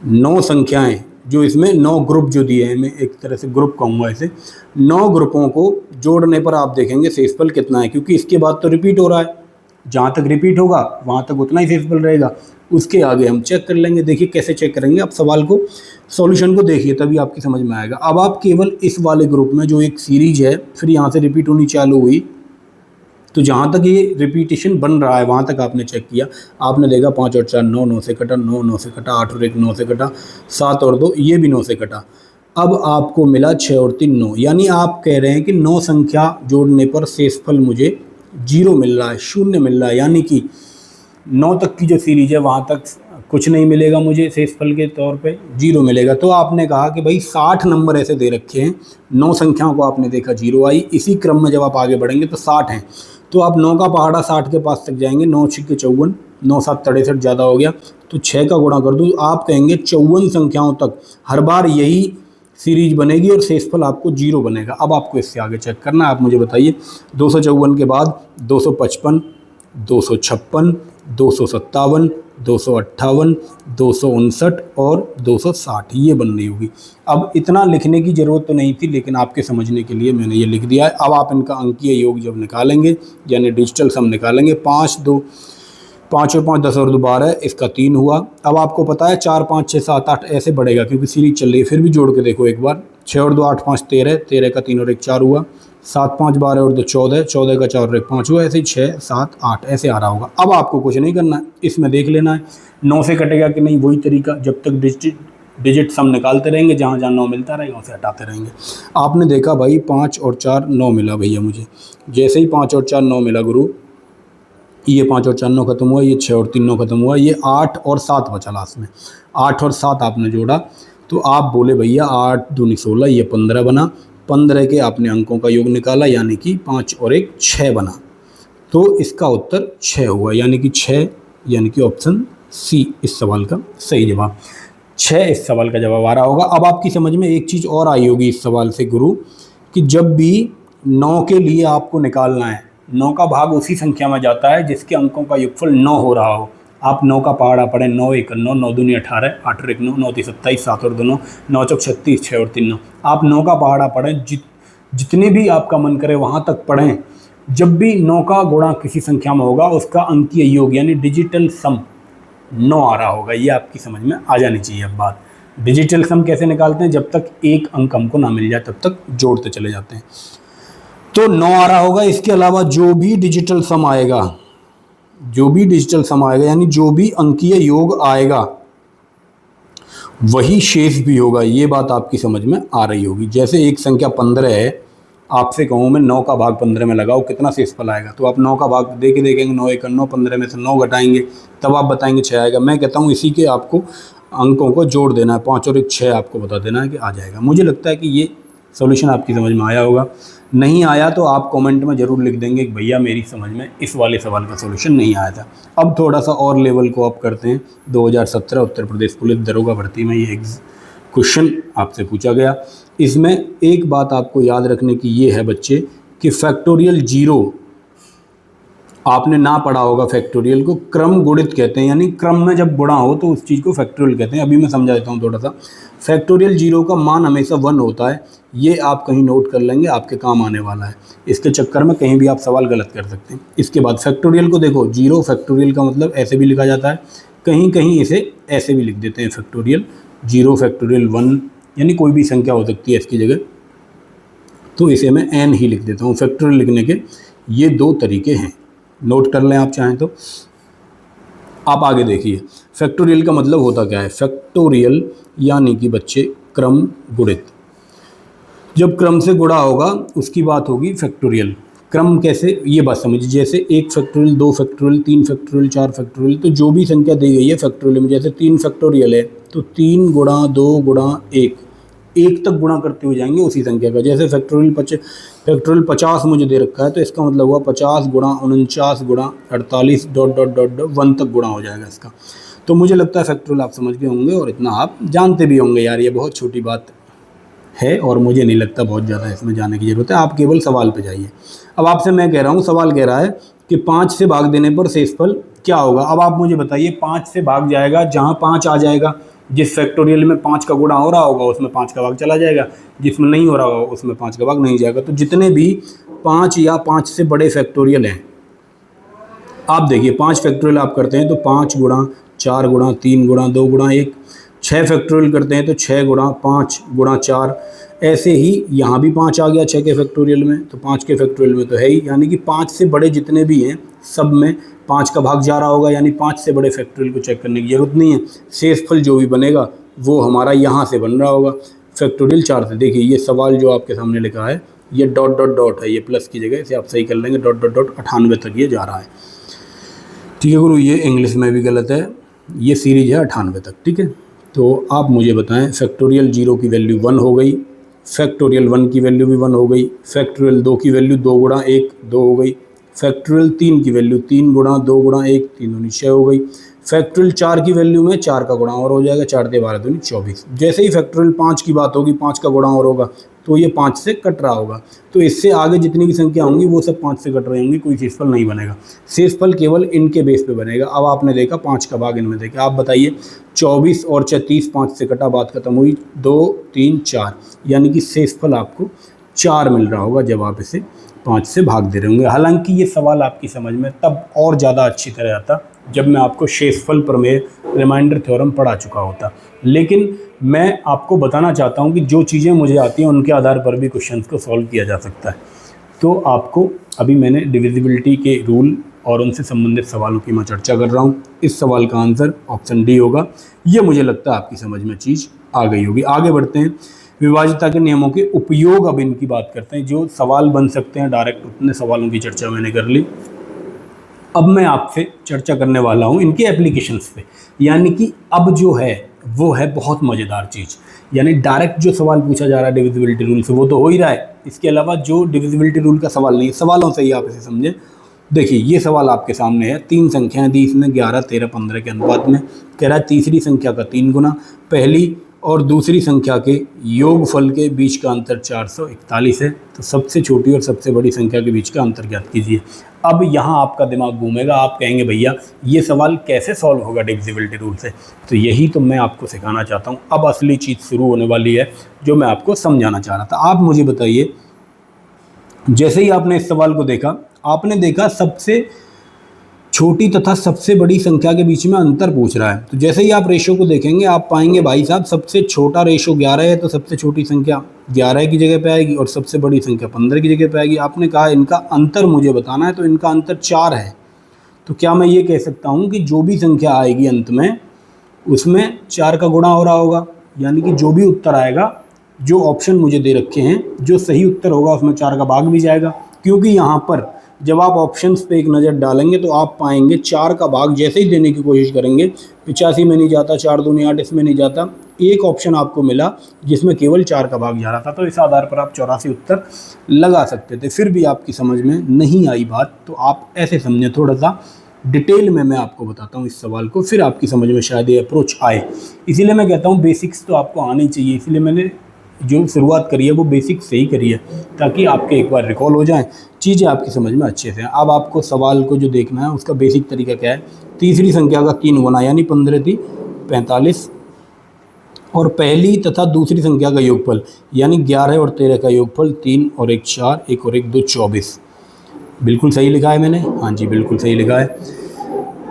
9 संख्याएं, जो इसमें 9 ग्रुप जो दिए हैं, मैं एक तरह से ग्रुप कहूँगा इसे, 9 ग्रुपों को जोड़ने पर आप देखेंगे शेषफल कितना है, क्योंकि इसके बाद तो रिपीट हो रहा है, जहाँ तक रिपीट होगा वहाँ तक उतना ही शेषफल रहेगा। उसके आगे हम चेक कर लेंगे। देखिए कैसे चेक करेंगे, आप सवाल को सॉल्यूशन को देखिए तभी आपकी समझ में आएगा। अब आप केवल इस वाले ग्रुप में जो एक सीरीज है फिर यहाँ से रिपीट होनी चालू हुई, तो जहाँ तक ये रिपीटेशन बन रहा है वहाँ तक आपने चेक किया, आपने देखा 5 और 4 9, 9 से कटा, 9 9 से कटा, 8 और 1 9 से कटा, 7 और 2 ये भी 9 से कटा। अब आपको मिला 6 और 3 9, यानी आप कह रहे हैं कि 9 संख्या जोड़ने पर शेषफल मुझे 0 मिल रहा है, 0 मिल रहा है, यानी कि 9 तक की जो सीरीज है वहाँ तक कुछ नहीं मिलेगा मुझे शेषफल के तौर पे, 0 मिलेगा। तो आपने कहा कि भाई 60 नंबर ऐसे दे रखे हैं, 9 संख्याओं को आपने देखा 0 आई, इसी क्रम में जब आप आगे बढ़ेंगे तो 60 हैं, तो आप 9 का पहाड़ा 60 के पास तक जाएंगे, 9 6 54, 9 7 63 ज़्यादा हो गया, तो 6 का गुणा कर दूँ, आप कहेंगे 54 संख्याओं तक हर बार यही सीरीज बनेगी और शेषफल आपको 0 बनेगा। अब आपको इससे आगे चेक करना है, आप मुझे बताइए 254 के बाद 255, 256, 257, 258, 259 और 260 ये बन रही होगी। अब इतना लिखने की ज़रूरत तो नहीं थी, लेकिन आपके समझने के लिए मैंने ये लिख दिया है। अब आप इनका अंकीय योग जब निकालेंगे यानी डिजिटल सम निकालेंगे, 5 और 5 10 और 2 12, इसका 3 हुआ। अब आपको पता है 4 5 6 7 8 ऐसे बढ़ेगा क्योंकि सीरीज चल रही है, फिर भी जोड़ के देखो एक बार, 6 और 2 8 5 13, 13 का 3 और 1 4 हुआ, 7 5 12 और 2 14, 14 का 4 और 1 5 हुआ, ऐसे ही 6 7 8 ऐसे आ रहा होगा। अब आपको कुछ नहीं करना है, इसमें देख लेना है 9 से कटेगा कि नहीं, वही तरीका, जब तक डिजिट सम निकालते रहेंगे, जहाँ जहाँ 9 मिलता रहेगा उसे हटाते रहेंगे। आपने देखा भाई 5 और 4 9 मिला भैया मुझे, जैसे ही 5 और 4 9 मिला गुरु, ये 5 और 4 9 खत्म हुआ, ये 6 और 3 9 खत्म हुआ, ये 8 और 7 बचा लास्ट में, 8 और 7 आपने जोड़ा तो आप बोले भैया 8 दूनी 16, ये 15 बना, 15 के आपने अंकों का योग निकाला यानी कि 5 और 1 6 बना, तो इसका उत्तर 6 हुआ, यानी कि 6, यानी कि ऑप्शन सी इस सवाल का सही जवाब, 6 इस सवाल का जवाब आ रहा होगा। अब आपकी समझ में एक चीज़ और आई होगी इस सवाल से गुरु, कि जब भी 9 के लिए आपको निकालना है, 9 का भाग उसी संख्या में जाता है जिसके अंकों का योगफल 9 हो रहा हो। आप 9 का पहाड़ा पढ़ें, 9 1 9, 9 दूनी 18, 8 और 1 9, 9 3 27, 7 और 2 9, 9 चौक 36, 6 और 3 9। आप 9 का पहाड़ा पढ़ें, जितने भी आपका मन करे वहाँ तक पढ़ें। जब भी 9 का गुणा किसी संख्या में होगा उसका अंकीय योग यानी डिजिटल सम 9 आ रहा होगा। ये आपकी समझ में आ जानी चाहिए। अब बात डिजिटल सम कैसे निकालते हैं, जब तक एक अंक हमको ना मिल जाए तब तक जोड़ते चले जाते हैं। तो 9 आ रहा होगा। इसके अलावा जो भी डिजिटल सम आएगा, यानी जो भी अंकीय योग आएगा वही शेष भी होगा। ये बात आपकी समझ में आ रही होगी। जैसे एक संख्या 15 है, आपसे कहूँ मैं 9 का भाग 15 में लगाओ, कितना शेषफल आएगा, तो आप 9 का भाग देखेंगे, 9 1 9, 15 में से 9 घटाएंगे तब आप बताएंगे 6 आएगा। मैं कहता हूँ इसी के आपको अंकों को जोड़ देना है, 5 और 1 6 आपको बता देना है कि आ जाएगा। मुझे लगता है कि ये सॉल्यूशन आपकी समझ में आया होगा। नहीं आया तो आप कमेंट में ज़रूर लिख देंगे कि भैया मेरी समझ में इस वाले सवाल का सॉल्यूशन नहीं आया था। अब थोड़ा सा और लेवल को अप करते हैं। 2017 उत्तर प्रदेश पुलिस दरोगा भर्ती में ये क्वेश्चन आपसे पूछा गया। इसमें एक बात आपको याद रखने की ये है बच्चे कि फैक्टोरियल जीरो आपने ना पढ़ा होगा। फैक्टोरियल को क्रम गुणित कहते हैं, यानी क्रम में जब गुणा हो तो उस चीज़ को फैक्टोरियल कहते हैं। अभी मैं समझा देता हूँ थोड़ा सा। फैक्टोरियल जीरो का मान हमेशा 1 होता है, ये आप कहीं नोट कर लेंगे, आपके काम आने वाला है। इसके चक्कर में कहीं भी आप सवाल गलत कर सकते हैं। इसके बाद फैक्टोरियल को देखो, जीरो फैक्टोरियल का मतलब ऐसे भी लिखा जाता है, कहीं कहीं इसे ऐसे भी लिख देते हैं फैक्टोरियल जीरो फैक्टोरियल 1, यानी कोई भी संख्या हो सकती है इसकी जगह, तो इसे मैं n ही लिख देता हूँ। फैक्टोरियल लिखने के ये 2 तरीके हैं, नोट कर लें आप चाहें तो। आप आगे देखिए, फैक्टोरियल का मतलब होता क्या है। फैक्टोरियल यानी कि बच्चे क्रम गुणित। जब क्रम से गुणा होगा उसकी बात होगी फैक्टोरियल। क्रम कैसे, ये बात समझिए, जैसे 1 फैक्टोरियल, 2 फैक्टोरियल, 3 फैक्टोरियल, 4 फैक्टोरियल, तो जो भी संख्या दी गई है फैक्टोरियल में, जैसे 3 फैक्टोरियल है तो 3 गुणा 2 गुणा 1, 1 तक गुणा करते हुए जाएंगे उसी संख्या का। जैसे फैक्टोरियल 50 मुझे दे रखा है तो इसका मतलब हुआ 50 गुणा 49 गुणा 48 डॉट डॉट डॉट डॉट 1 तक गुणा हो जाएगा इसका। तो मुझे लगता है फैक्टोरियल आप समझ गए होंगे और इतना आप जानते भी होंगे। यार ये बहुत छोटी बात है और मुझे नहीं लगता बहुत ज़्यादा इसमें जाने की ज़रूरत है। आप केवल सवाल पे जाइए। अब आपसे मैं कह रहा हूँ, सवाल कह रहा है कि 5 से भाग देने पर शेषफल क्या होगा। अब आप मुझे बताइए, 5 से भाग जाएगा, जहाँ 5 आ जाएगा, जिस फैक्टोरियल में 5 का गुणा हो रहा होगा उसमें 5 का भाग चला जाएगा, जिसमें नहीं हो रहा होगा उसमें 5 का भाग नहीं जाएगा। तो जितने भी 5 या 5 से बड़े फैक्टोरियल हैं, आप देखिए 5 फैक्टोरियल आप करते हैं तो 5 गुणा 4 गुणा 3 गुणा 2 गुणा 1, 6 फैक्टोरियल करते हैं तो 6 गुणा 5 गुणा 4, ऐसे ही यहाँ भी 5 आ गया 6 के फैक्टोरियल में, तो 5 के फैक्टोरियल में तो है ही, यानी कि 5 से बड़े जितने भी हैं सब में 5 का भाग जा रहा होगा, यानी 5 से बड़े फैक्टोरियल को चेक करने की ज़रूरत नहीं है। शेषफल जो भी बनेगा वो हमारा यहाँ से बन रहा होगा फैक्टोरियल 4 से। देखिए ये सवाल जो आपके सामने लिखा है ये डॉट डॉट डॉट है, ये प्लस की जगह इसे आप सही कर लेंगे, डॉट डॉट डॉट 98 तक ये जा रहा है। ठीक है गुरु, ये इंग्लिश में भी गलत है, ये सीरीज है 98 तक। ठीक है, तो आप मुझे बताएं, फैक्टोरियल 0 की वैल्यू 1 हो गई, फैक्टोरियल 1 की वैल्यू भी 1 हो गई, फैक्टोरियल 2 की वैल्यू 2 गुणा 1 2 हो गई, फैक्टोरियल 3 की वैल्यू 3 गुणा 2 गुणा 1 3 दूनी 6 हो गई, फैक्टोरियल 4 की वैल्यू में 4 का गुणा और हो जाएगा, 4 से 12 दूनी 24। जैसे ही फैक्टोरियल 5 की बात होगी, 5 का गुणा और होगा तो ये 5 से कट रहा होगा। तो इससे आगे जितनी भी संख्या होंगी वो सब 5 से कट रही होंगी, कोई शेषफल नहीं बनेगा। शेषफल केवल इनके बेस पे बनेगा। अब आपने देखा 5 का भाग इनमें देखा, आप बताइए 24 और 36 5 से कटा, बात खत्म हुई, 2 3 4, यानी कि शेषफल आपको 4 मिल रहा होगा जब आप इसे 5 से भाग दे रहे होंगे। हालांकि ये सवाल आपकी समझ में तब और ज़्यादा अच्छी तरह आता जब मैं आपको शेषफल प्रमेय रिमाइंडर थ्योरम पढ़ा चुका होता, लेकिन मैं आपको बताना चाहता हूँ कि जो चीज़ें मुझे आती हैं उनके आधार पर भी क्वेश्चंस को सॉल्व किया जा सकता है। तो आपको अभी मैंने डिविजिबिलिटी के रूल और उनसे संबंधित सवालों की मैं चर्चा कर रहा हूँ। इस सवाल का आंसर ऑप्शन डी होगा। ये मुझे लगता है आपकी समझ में चीज़ आ गई होगी। आगे बढ़ते हैं, विभाज्यता के नियमों के उपयोग, अब इनकी बात करते हैं। जो सवाल बन सकते हैं डायरेक्ट, उतने सवालों की चर्चा मैंने कर ली। अब मैं आपसे चर्चा करने वाला हूँ इनके एप्लीकेशंस पे, यानी कि अब जो है वो है बहुत मज़ेदार चीज़। यानी डायरेक्ट जो सवाल पूछा जा रहा है डिविजिबिलिटी रूल से वो तो हो ही रहा है, इसके अलावा जो डिविजिबिलिटी रूल का सवाल नहीं है, सवालों से ही आप इसे समझें। देखिए ये सवाल आपके सामने है, 3 संख्याएं दी इसमें 11 13 15 के अनुपात में, कह रहा है तीसरी संख्या का 3 गुना, पहली और दूसरी संख्या के योगफल के बीच का अंतर 441 है, तो सबसे छोटी और सबसे बड़ी संख्या के बीच का अंतर ज्ञात कीजिए। अब यहाँ आपका दिमाग घूमेगा, आप कहेंगे भैया ये सवाल कैसे सॉल्व होगा डिविजिबिलिटी रूल से, तो यही तो मैं आपको सिखाना चाहता हूँ। अब असली चीज़ शुरू होने वाली है जो मैं आपको समझाना चाह रहा था। आप मुझे बताइए, जैसे ही आपने इस सवाल को देखा, आपने देखा सबसे छोटी तथा सबसे बड़ी संख्या के बीच में अंतर पूछ रहा है, तो जैसे ही आप रेशो को देखेंगे आप पाएंगे भाई साहब सबसे छोटा रेशो 11 है, तो सबसे छोटी संख्या 11 की जगह पे आएगी और सबसे बड़ी संख्या 15 की जगह पे आएगी। आपने कहा इनका अंतर मुझे बताना है, तो इनका अंतर 4 है। तो क्या मैं ये कह सकता हूँ कि जो भी संख्या आएगी अंत में उसमें 4 का गुणा हो रहा होगा, यानी कि जो भी उत्तर आएगा, जो ऑप्शन मुझे दे रखे हैं, जो सही उत्तर होगा उसमें 4 का भाग भी जाएगा, क्योंकि यहाँ पर जब आप ऑप्शंस पे एक नज़र डालेंगे तो आप पाएंगे 4 का भाग जैसे ही देने की कोशिश करेंगे 85 में नहीं जाता, 4 दूनी 8 इसमें नहीं जाता। एक ऑप्शन आपको मिला जिसमें केवल 4 का भाग जा रहा था, तो इस आधार पर आप 84 उत्तर लगा सकते थे। फिर भी आपकी समझ में नहीं आई बात तो आप ऐसे समझें, थोड़ा सा डिटेल में मैं आपको बताता हूँ इस सवाल को, फिर आपकी समझ में शायद ये अप्रोच आए। इसीलिए मैं कहता हूँ बेसिक्स तो आपको आनी चाहिए, इसलिए मैंने जो शुरुआत करी है वो बेसिक से ही करी है, ताकि आपके एक बार रिकॉल हो जाएं, चीज़ें आपकी समझ में अच्छे से। अब आपको सवाल को जो देखना है उसका बेसिक तरीका क्या है, तीसरी संख्या का 3 गुना यानी 15 × 45 और पहली तथा दूसरी संख्या का योगफल यानी 11 और 13 का योगफल 3 और 1 4, 1 और 1 2 24। बिल्कुल सही लिखा है मैंने, हाँ जी बिल्कुल सही लिखा है।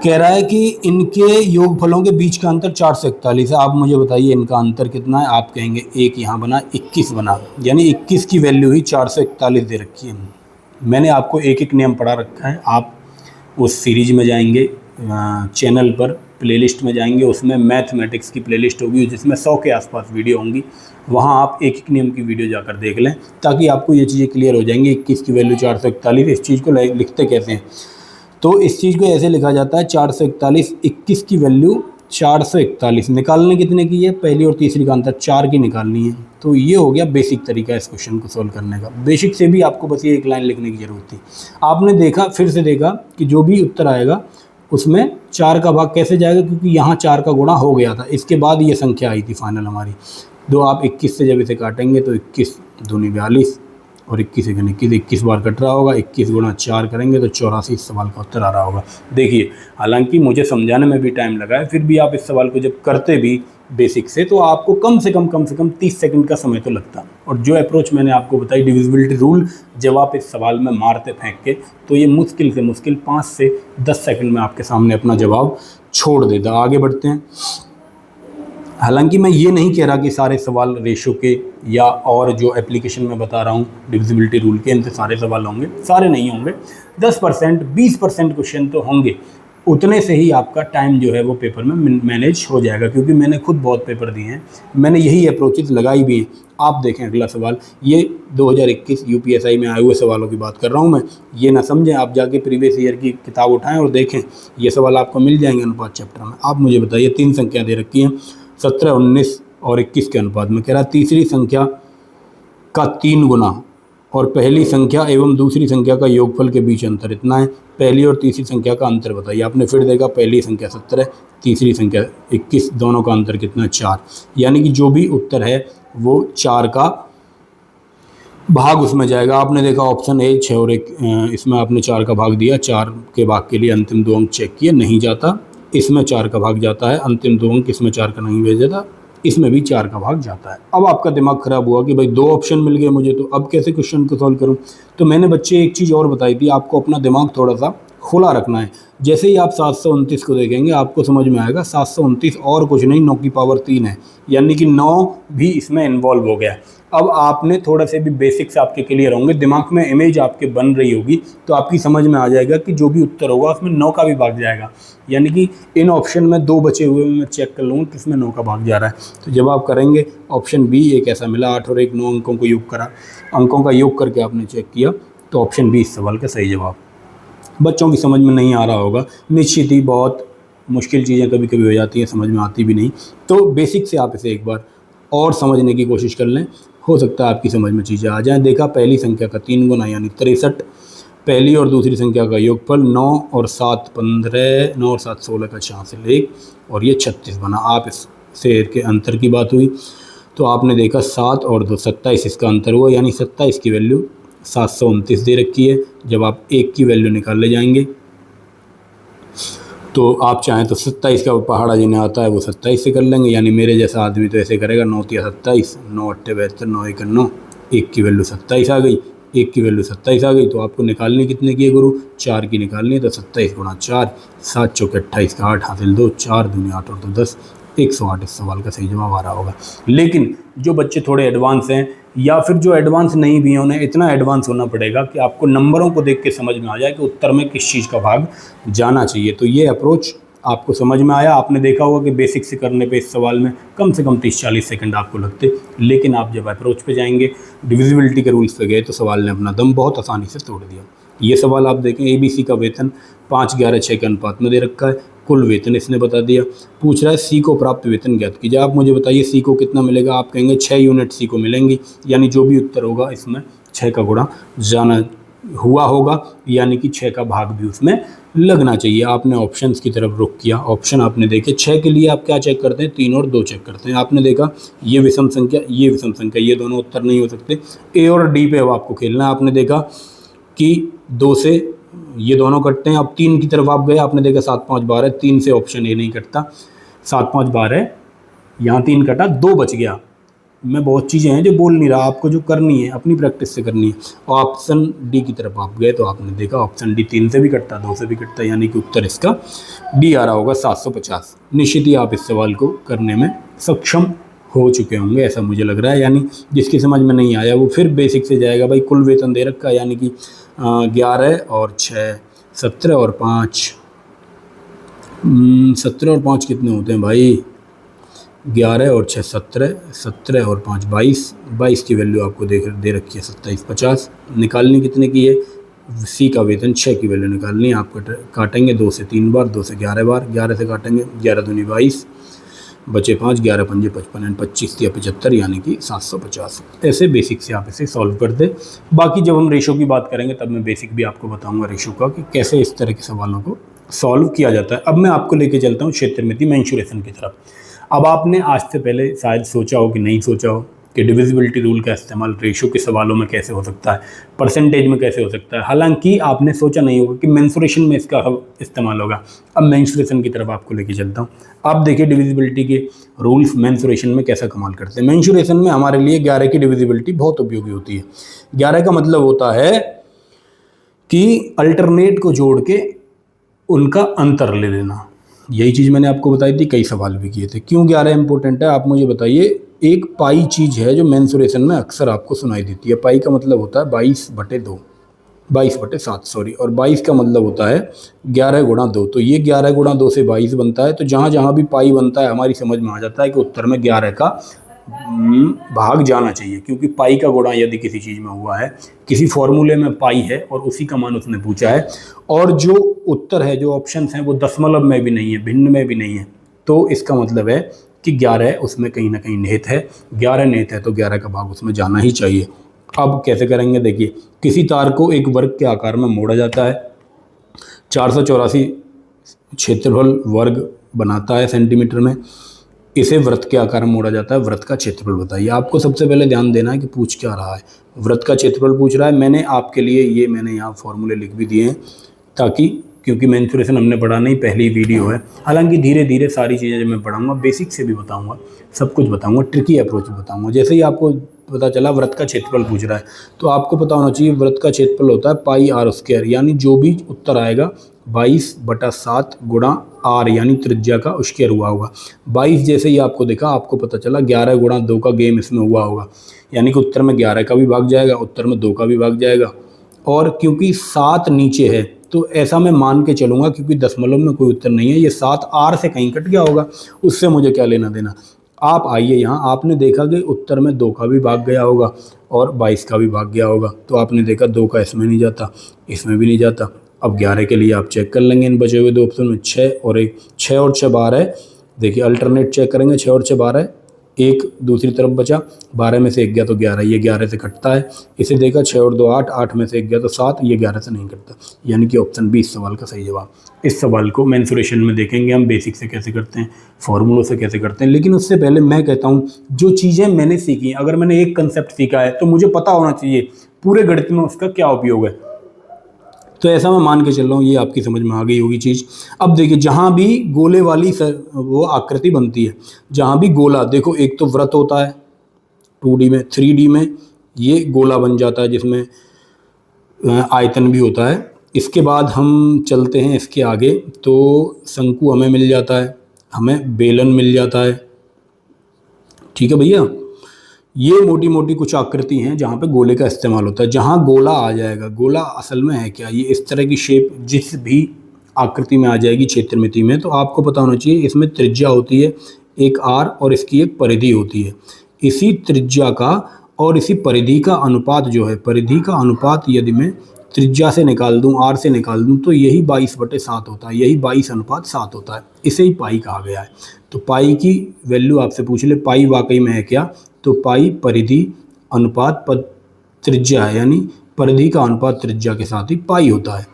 कह रहा है कि इनके योगफलों के बीच का अंतर 4 से 41 है। आप मुझे बताइए इनका अंतर कितना है। आप कहेंगे 1 यहाँ बना 21 बना, यानी 21 की वैल्यू ही 4 से 41 दे रखी है। मैंने आपको एक एक नियम पढ़ा रखा है। आप उस सीरीज में जाएंगे, चैनल पर प्लेलिस्ट में जाएंगे, उसमें मैथमेटिक्स की प्लेलिस्ट होगी जिसमें 100 के आसपास वीडियो होंगी, वहाँ आप एक एक नियम की वीडियो जाकर देख लें ताकि आपको ये चीज़ें क्लियर हो जाएंगी। 21 की वैल्यू 4 से 41, इस चीज़ को लिखते कैसे हैं, तो इस चीज़ को ऐसे लिखा जाता है 4 से 41, 21 की वैल्यू 4 से 41, निकालने कितने की है, पहली और तीसरी का अंतर 4 की निकालनी है। तो ये हो गया बेसिक तरीका इस क्वेश्चन को सोल्व करने का। बेसिक से भी आपको बस ये एक लाइन लिखने की ज़रूरत थी। आपने देखा, फिर से देखा कि जो भी उत्तर आएगा उसमें 4 का भाग कैसे जाएगा, क्योंकि यहाँ 4 का गुणा हो गया था, इसके बाद ये संख्या आई थी फाइनल हमारी। दो आप 21 से जब इसे काटेंगे तो 21 दूनी 42 और 21 एक 21, 21 बार कट रहा होगा, 21 गुणा 4 करेंगे तो 84 इस सवाल का उत्तर आ रहा होगा। देखिए, हालांकि मुझे समझाने में भी टाइम लगा है, फिर भी आप इस सवाल को जब करते भी बेसिक से तो आपको कम से कम 30 सेकंड का समय तो लगता। और जो अप्रोच मैंने आपको बताई डिविजिबिलिटी रूल, जब आप इस सवाल में मारते फेंक के तो ये मुश्किल से मुश्किल 5 से 10 सेकंड में आपके सामने अपना जवाब छोड़ देता। आगे बढ़ते हैं। हालांकि मैं ये नहीं कह रहा कि सारे सवाल रेशो के या और जो एप्लीकेशन में बता रहा हूँ डिविजिबिलिटी रूल के, इनसे सारे सवाल होंगे, सारे नहीं होंगे। 10% 20% क्वेश्चन तो होंगे, उतने से ही आपका टाइम जो है वो पेपर में मैनेज हो जाएगा, क्योंकि मैंने खुद बहुत पेपर दिए हैं, मैंने यही अप्रोचेस लगाई भी हैं। आप देखें अगला सवाल, ये 2021 यूपीएसआई में आए हुए सवालों की बात कर रहा हूँ मैं, ये ना समझें। आप जाके प्रीवियस ईयर की किताब उठाएं और देखें, ये सवाल आपको मिल जाएंगे अनुपात चैप्टर में। आप मुझे बताइए, 3 संख्या दे रखी हैं 17, 19 और 21 के अनुपात में। कह रहा तीसरी संख्या का 3 गुना और पहली संख्या एवं दूसरी संख्या का योगफल के बीच अंतर इतना है। पहली और तीसरी संख्या का अंतर बताइए। आपने फिर देखा, पहली संख्या 17, तीसरी संख्या 21, दोनों का अंतर कितना है 4, यानी कि जो भी उत्तर है वो 4 का भाग उसमें जाएगा। आपने देखा ऑप्शन ए 6 और 1, इसमें आपने 4 का भाग दिया, 4 के भाग के लिए अंतिम 2 अंक चेक किए, नहीं जाता। इसमें 4 का भाग जाता है, अंतिम 2 अंक इसमें 4 का नहीं भेजा था, इसमें भी 4 का भाग जाता है। अब आपका दिमाग खराब हुआ कि भाई 2 ऑप्शन मिल गए मुझे, तो अब कैसे क्वेश्चन को सॉल्व करूं। तो मैंने बच्चे एक चीज़ और बताई थी, आपको अपना दिमाग थोड़ा सा खुला रखना है। जैसे ही आप 729 को देखेंगे आपको समझ में आएगा 729 और कुछ नहीं, 9 की पावर 3 है, यानी कि 9 भी इसमें इन्वॉल्व हो गया। अब आपने थोड़ा से भी बेसिक्स आपके क्लियर होंगे, दिमाग में इमेज आपके बन रही होगी, तो आपकी समझ में आ जाएगा कि जो भी उत्तर होगा उसमें 9 का भी भाग जाएगा। यानी कि इन ऑप्शन में 2 बचे हुए मैं चेक कर लूँगा किसमें 9 का भाग जा रहा है। तो जब आप करेंगे ऑप्शन बी, एक ऐसा मिला 8 और 1 9 अंकों को योग करा, अंकों का योग करके आपने चेक किया, तो ऑप्शन बी इस सवाल का सही जवाब। बच्चों की समझ में नहीं आ रहा होगा, निश्चित ही बहुत मुश्किल चीज़ें कभी कभी हो जाती हैं, समझ में आती भी नहीं। तो बेसिक से आप इसे एक बार और समझने की कोशिश कर लें, हो सकता है आपकी समझ में चीज़ें आ जाएं। देखा, पहली संख्या का 3 गुना यानी 63, पहली और दूसरी संख्या का योगफल 9 और 7 15, 9 और 7 16 का 1 और ये 36 बना। आप इससे के अंतर की बात हुई तो आपने देखा 7 और 2 27 इसका अंतर हुआ, यानी 27 की वैल्यू 729 दे रखी है। जब आप 1 की वैल्यू निकाल ले जाएंगे तो आप चाहें तो 27 का पहाड़ा जिन्हें आता है वो 27 से कर लेंगे, यानी मेरे जैसा आदमी तो ऐसे करेगा 9 या 27, 9 8 72, 9 1 9, 1 की वैल्यू 27 आ गई, 1 की वैल्यू 27 आ गई। तो आपको निकालनी कितने की है गुरु, 4 की निकालनी है, तो 27 गुणा 4, 7 चौके 28 का 8 हासिल 2, 4 दूनी 8 और 2 10, 108 इस सवाल का सही जवाब आ रहा होगा। लेकिन जो बच्चे थोड़े एडवांस हैं या फिर जो एडवांस नहीं भी हैं, उन्हें इतना एडवांस होना पड़ेगा कि आपको नंबरों को देख के समझ में आ जाए कि उत्तर में किस चीज़ का भाग जाना चाहिए। तो ये अप्रोच आपको समझ में आया। आपने देखा होगा कि बेसिक से करने पे इस सवाल में कम से कम 30-40 सेकंड आपको लगते, लेकिन आप जब अप्रोच पे जाएंगे, डिविजिबिलिटी के रूल्स पे गए, तो सवाल ने अपना दम बहुत आसानी से तोड़ दिया। ये सवाल आप देखें, ABC का वेतन 5, 11, 6 के अनुपात में दे रखा है, कुल वेतन इसने बता दिया। पूछ रहा है सी को प्राप्त वेतन ज्ञात कीजिए। आप मुझे बताइए सी को कितना मिलेगा। आप कहेंगे 6 यूनिट सी को मिलेंगी, यानी जो भी उत्तर होगा इसमें 6 का गुणा जाना हुआ होगा, यानी कि 6 का भाग भी उसमें लगना चाहिए। आपने ऑप्शंस की तरफ रुख किया, ऑप्शन आपने देखे। 6 के लिए आप क्या चेक करते हैं, 3 और 2 चेक करते हैं। आपने देखा ये विषम संख्या, ये विषम संख्या, ये दोनों उत्तर नहीं हो सकते। ए और डी पे अब आपको खेलना है। आपने देखा कि 2 से ये दोनों कटते हैं। अब 3 की तरफ आप गए, आपने देखा 7, 5, 12, 3 से ऑप्शन ए नहीं कटता। 7, 5, 12, यहाँ 3 कटा, 2 बच गया। मैं बहुत चीज़ें हैं जो बोल नहीं रहा, आपको जो करनी है अपनी प्रैक्टिस से करनी है। और ऑप्शन डी की तरफ आप गए तो आपने देखा ऑप्शन डी 3 से भी कटता, 2 से भी कटता, यानी कि उत्तर इसका डी आ रहा होगा 750। निश्चित ही आप इस सवाल को करने में सक्षम हो चुके होंगे, ऐसा मुझे लग रहा है। यानी जिसकी समझ में नहीं आया वो फिर बेसिक से जाएगा। भाई कुल वेतन दे रखा है, यानी कि 11 और 6 17 और 5 17 और 5 कितने होते हैं भाई, 11 और 6 17, 17 और 5 22, 22 की वैल्यू आपको दे रखी है 2750। निकालनी कितने की है, सी का वेतन 6 की वैल्यू निकालनी है। आप काटेंगे 2 से 3 बार, 2 से 11 बार, 11 से काटेंगे, 11 दूनी 22, बचे 5, 11 पंजे 55, 25 या 75, यानी कि 750। ऐसे बेसिक से आप इसे सॉल्व कर दे। बाकी जब हम रेशो की बात करेंगे तब मैं बेसिक भी आपको बताऊंगा रेशो का, कि कैसे इस तरह के सवालों को सॉल्व किया जाता है। अब मैं आपको लेके चलता हूँ क्षेत्रमिति मेंशुरेशन की तरफ। अब आपने आज से पहले शायद सोचा हो कि नहीं सोचा हो कि डिविजिबिलिटी रूल का इस्तेमाल रेशो के सवालों में कैसे हो सकता है, परसेंटेज में कैसे हो सकता है। हालांकि आपने सोचा नहीं होगा कि मेंसुरेशन में इसका इस्तेमाल होगा। अब मेंसुरेशन की तरफ आपको लेके चलता हूँ। आप देखिए डिविजिबिलिटी के रूल्स मेंसुरेशन में कैसा कमाल करते हैं। मेंसुरेशन में हमारे लिए 11 की डिविजिबिलिटी बहुत उपयोगी होती है। 11 का मतलब होता है कि अल्टरनेट को जोड़ के उनका अंतर ले लेना। यही चीज़ मैंने आपको बताई थी, कई सवाल भी किए थे। क्यों 11 इंपॉर्टेंट है, आप मुझे बताइए। एक पाई चीज़ है जो मेंसुरेशन में अक्सर आपको सुनाई देती है। पाई का मतलब होता है 22/2, 22/7 सॉरी, और 22 का मतलब होता है 11 गुणा 2। तो ये 11 गुणा 2 से 22 बनता है। तो जहाँ जहाँ भी पाई बनता है हमारी समझ में आ जाता है कि उत्तर में 11 का भाग जाना चाहिए, क्योंकि पाई का गुणा यदि किसी चीज़ में हुआ है, किसी फॉर्मूले में पाई है और उसी का मान उसने पूछा है, और जो उत्तर है, जो ऑप्शंस हैं वो दशमलव में भी नहीं है, भिन्न में भी नहीं है, तो इसका मतलब है कि 11 उसमें कहीं ना कहीं निहित है। 11 निहित है तो 11 का भाग उसमें जाना ही चाहिए। अब कैसे करेंगे, देखिए किसी तार को एक वर्ग के आकार में मोड़ा जाता है। 484 क्षेत्रफल वर्ग बनाता है सेंटीमीटर में। इसे वृत्त के आकार में मोड़ा जाता है। वृत्त का क्षेत्रफल बताइए। आपको सबसे पहले ध्यान देना है कि पूछ क्या रहा है। वृत्त का क्षेत्रफल पूछ रहा है। मैंने आपके लिए मैंने यहाँ फॉर्मूले लिख भी दिए हैं, ताकि, क्योंकि मेंसुरेशन हमने पढ़ा नहीं, पहली वीडियो है। हालांकि धीरे धीरे सारी चीज़ें जब मैं पढ़ाऊंगा, बेसिक से भी बताऊंगा, सब कुछ बताऊंगा, ट्रिकी अप्रोच भी बताऊंगा। जैसे ही आपको पता चला वृत्त का क्षेत्रफल पूछ रहा है, तो आपको पता होना चाहिए वृत्त का क्षेत्रफल होता है पाई आर स्क्वायर, यानी जो भी उत्तर आएगा 22/7 गुणा आर, यानी त्रिज्या का स्क्वायर हुआ होगा। 22 जैसे ही आपको देखा, आपको पता चला 11 गुणा 2 का गेम इसमें हुआ होगा, यानी कि उत्तर में 11 का भी भाग जाएगा, उत्तर में 2 का भी भाग जाएगा। और क्योंकि 7 नीचे है तो ऐसा मैं मान के चलूँगा, क्योंकि दशमलव में कोई उत्तर नहीं है, ये 7 आर से कहीं कट गया होगा, उससे मुझे क्या लेना देना। आप आइए यहाँ, आपने देखा कि उत्तर में 2 का भी भाग गया होगा और 22 का भी भाग गया होगा, तो आपने देखा 2 का इसमें नहीं जाता, इसमें भी नहीं जाता। अब 11 के लिए आप चेक कर लेंगे इन बचे हुए 2 ऑप्शन में, 6 और 1, 6 और 6 12 है। देखिए अल्टरनेट चेक करेंगे, 6 और 6 12 है, एक दूसरी तरफ बचा, 12 में से 1 गया तो 11, ये 11 से कटता है। इसे देखा 6 और 2 8, 8 में से 1 गया तो 7, ये 11 से नहीं कटता, यानी कि ऑप्शन बी इस सवाल का सही जवाब। इस सवाल को मेंसुरेशन में देखेंगे हम, बेसिक से कैसे करते हैं, फॉर्मूलों से कैसे करते हैं। लेकिन उससे पहले मैं कहता हूँ, जो चीज़ें मैंने सीखी, अगर मैंने एक कंसेप्ट सीखा है तो मुझे पता होना चाहिए पूरे गणित में उसका क्या उपयोग है। तो ऐसा मैं मान के चल रहा हूँ, ये आपकी समझ में आ गई होगी चीज़। अब देखिए, जहाँ भी गोले वाली वो आकृति बनती है, जहाँ भी गोला, देखो एक तो वृत्त होता है 2D में, 3D में ये गोला बन जाता है जिसमें आयतन भी होता है। इसके बाद हम चलते हैं इसके आगे, तो शंकु हमें मिल जाता है, हमें बेलन मिल जाता है, ठीक है भैया। ये मोटी मोटी कुछ आकृति हैं जहाँ पे गोले का इस्तेमाल होता है। जहाँ गोला आ जाएगा, गोला असल में है क्या, ये इस तरह की शेप जिस भी आकृति में आ जाएगी क्षेत्रमिति में। तो आपको पता होना चाहिए इसमें त्रिज्या होती है एक r और इसकी एक परिधि होती है। इसी त्रिज्या का और इसी परिधि का अनुपात जो है, परिधि का अनुपात यदि मैं त्रिज्या से निकाल दूं, r से निकाल दूं, तो यही 22/7 होता है, यही 22:7 होता है। इसे ही पाई कहा गया है। तो पाई की वैल्यू आपसे पूछ ले, पाई वाकई में है क्या? तो पाई परिधि अनुपात त्रिज्या है, यानी परिधि का अनुपात त्रिज्या के साथ ही पाई होता है।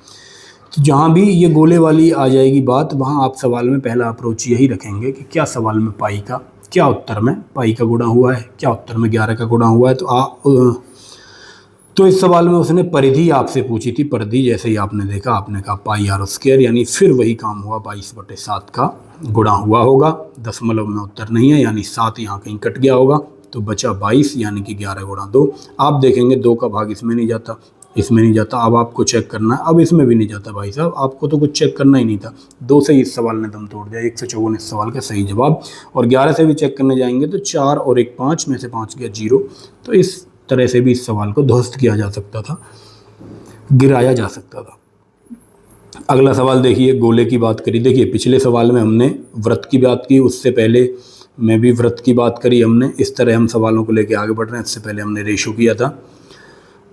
तो जहाँ भी ये गोले वाली आ जाएगी बात, वहाँ आप सवाल में पहला अप्रोच यही रखेंगे कि क्या सवाल में पाई का, क्या उत्तर में पाई का गुणा हुआ है, क्या उत्तर में 11 का गुणा हुआ है। तो इस सवाल में उसने परिधि आपसे पूछी थी। परिधि जैसे ही आपने देखा, आपने कहा पाई r स्क्वायर, यानी फिर वही काम हुआ, 22/7 का गुणा हुआ होगा। दशमलव में उत्तर नहीं है, यानी 7 यहाँ कहीं कट गया होगा, तो बचा 22, यानी कि 11 गुणा 2। आप देखेंगे 2 का भाग इसमें नहीं जाता, इसमें नहीं जाता। अब आपको चेक करना है, अब इसमें भी नहीं जाता भाई साहब, आपको तो कुछ चेक करना ही नहीं था। 2 से इस सवाल ने दम तोड़ दिया, 154 इस सवाल का सही जवाब। और 11 से भी चेक करने जाएंगे तो 4 और 1 5 में से 5 गया 0। तो इस तरह से भी इस सवाल को ध्वस्त किया जा सकता था, गिराया जा सकता था। अगला सवाल देखिए, गोले की बात करी। देखिए पिछले सवाल में हमने वृत्त की बात की, उससे पहले में भी वृत्त की बात करी हमने। इस तरह हम सवालों को लेकर आगे बढ़ रहे हैं। इससे पहले हमने रेशो किया था।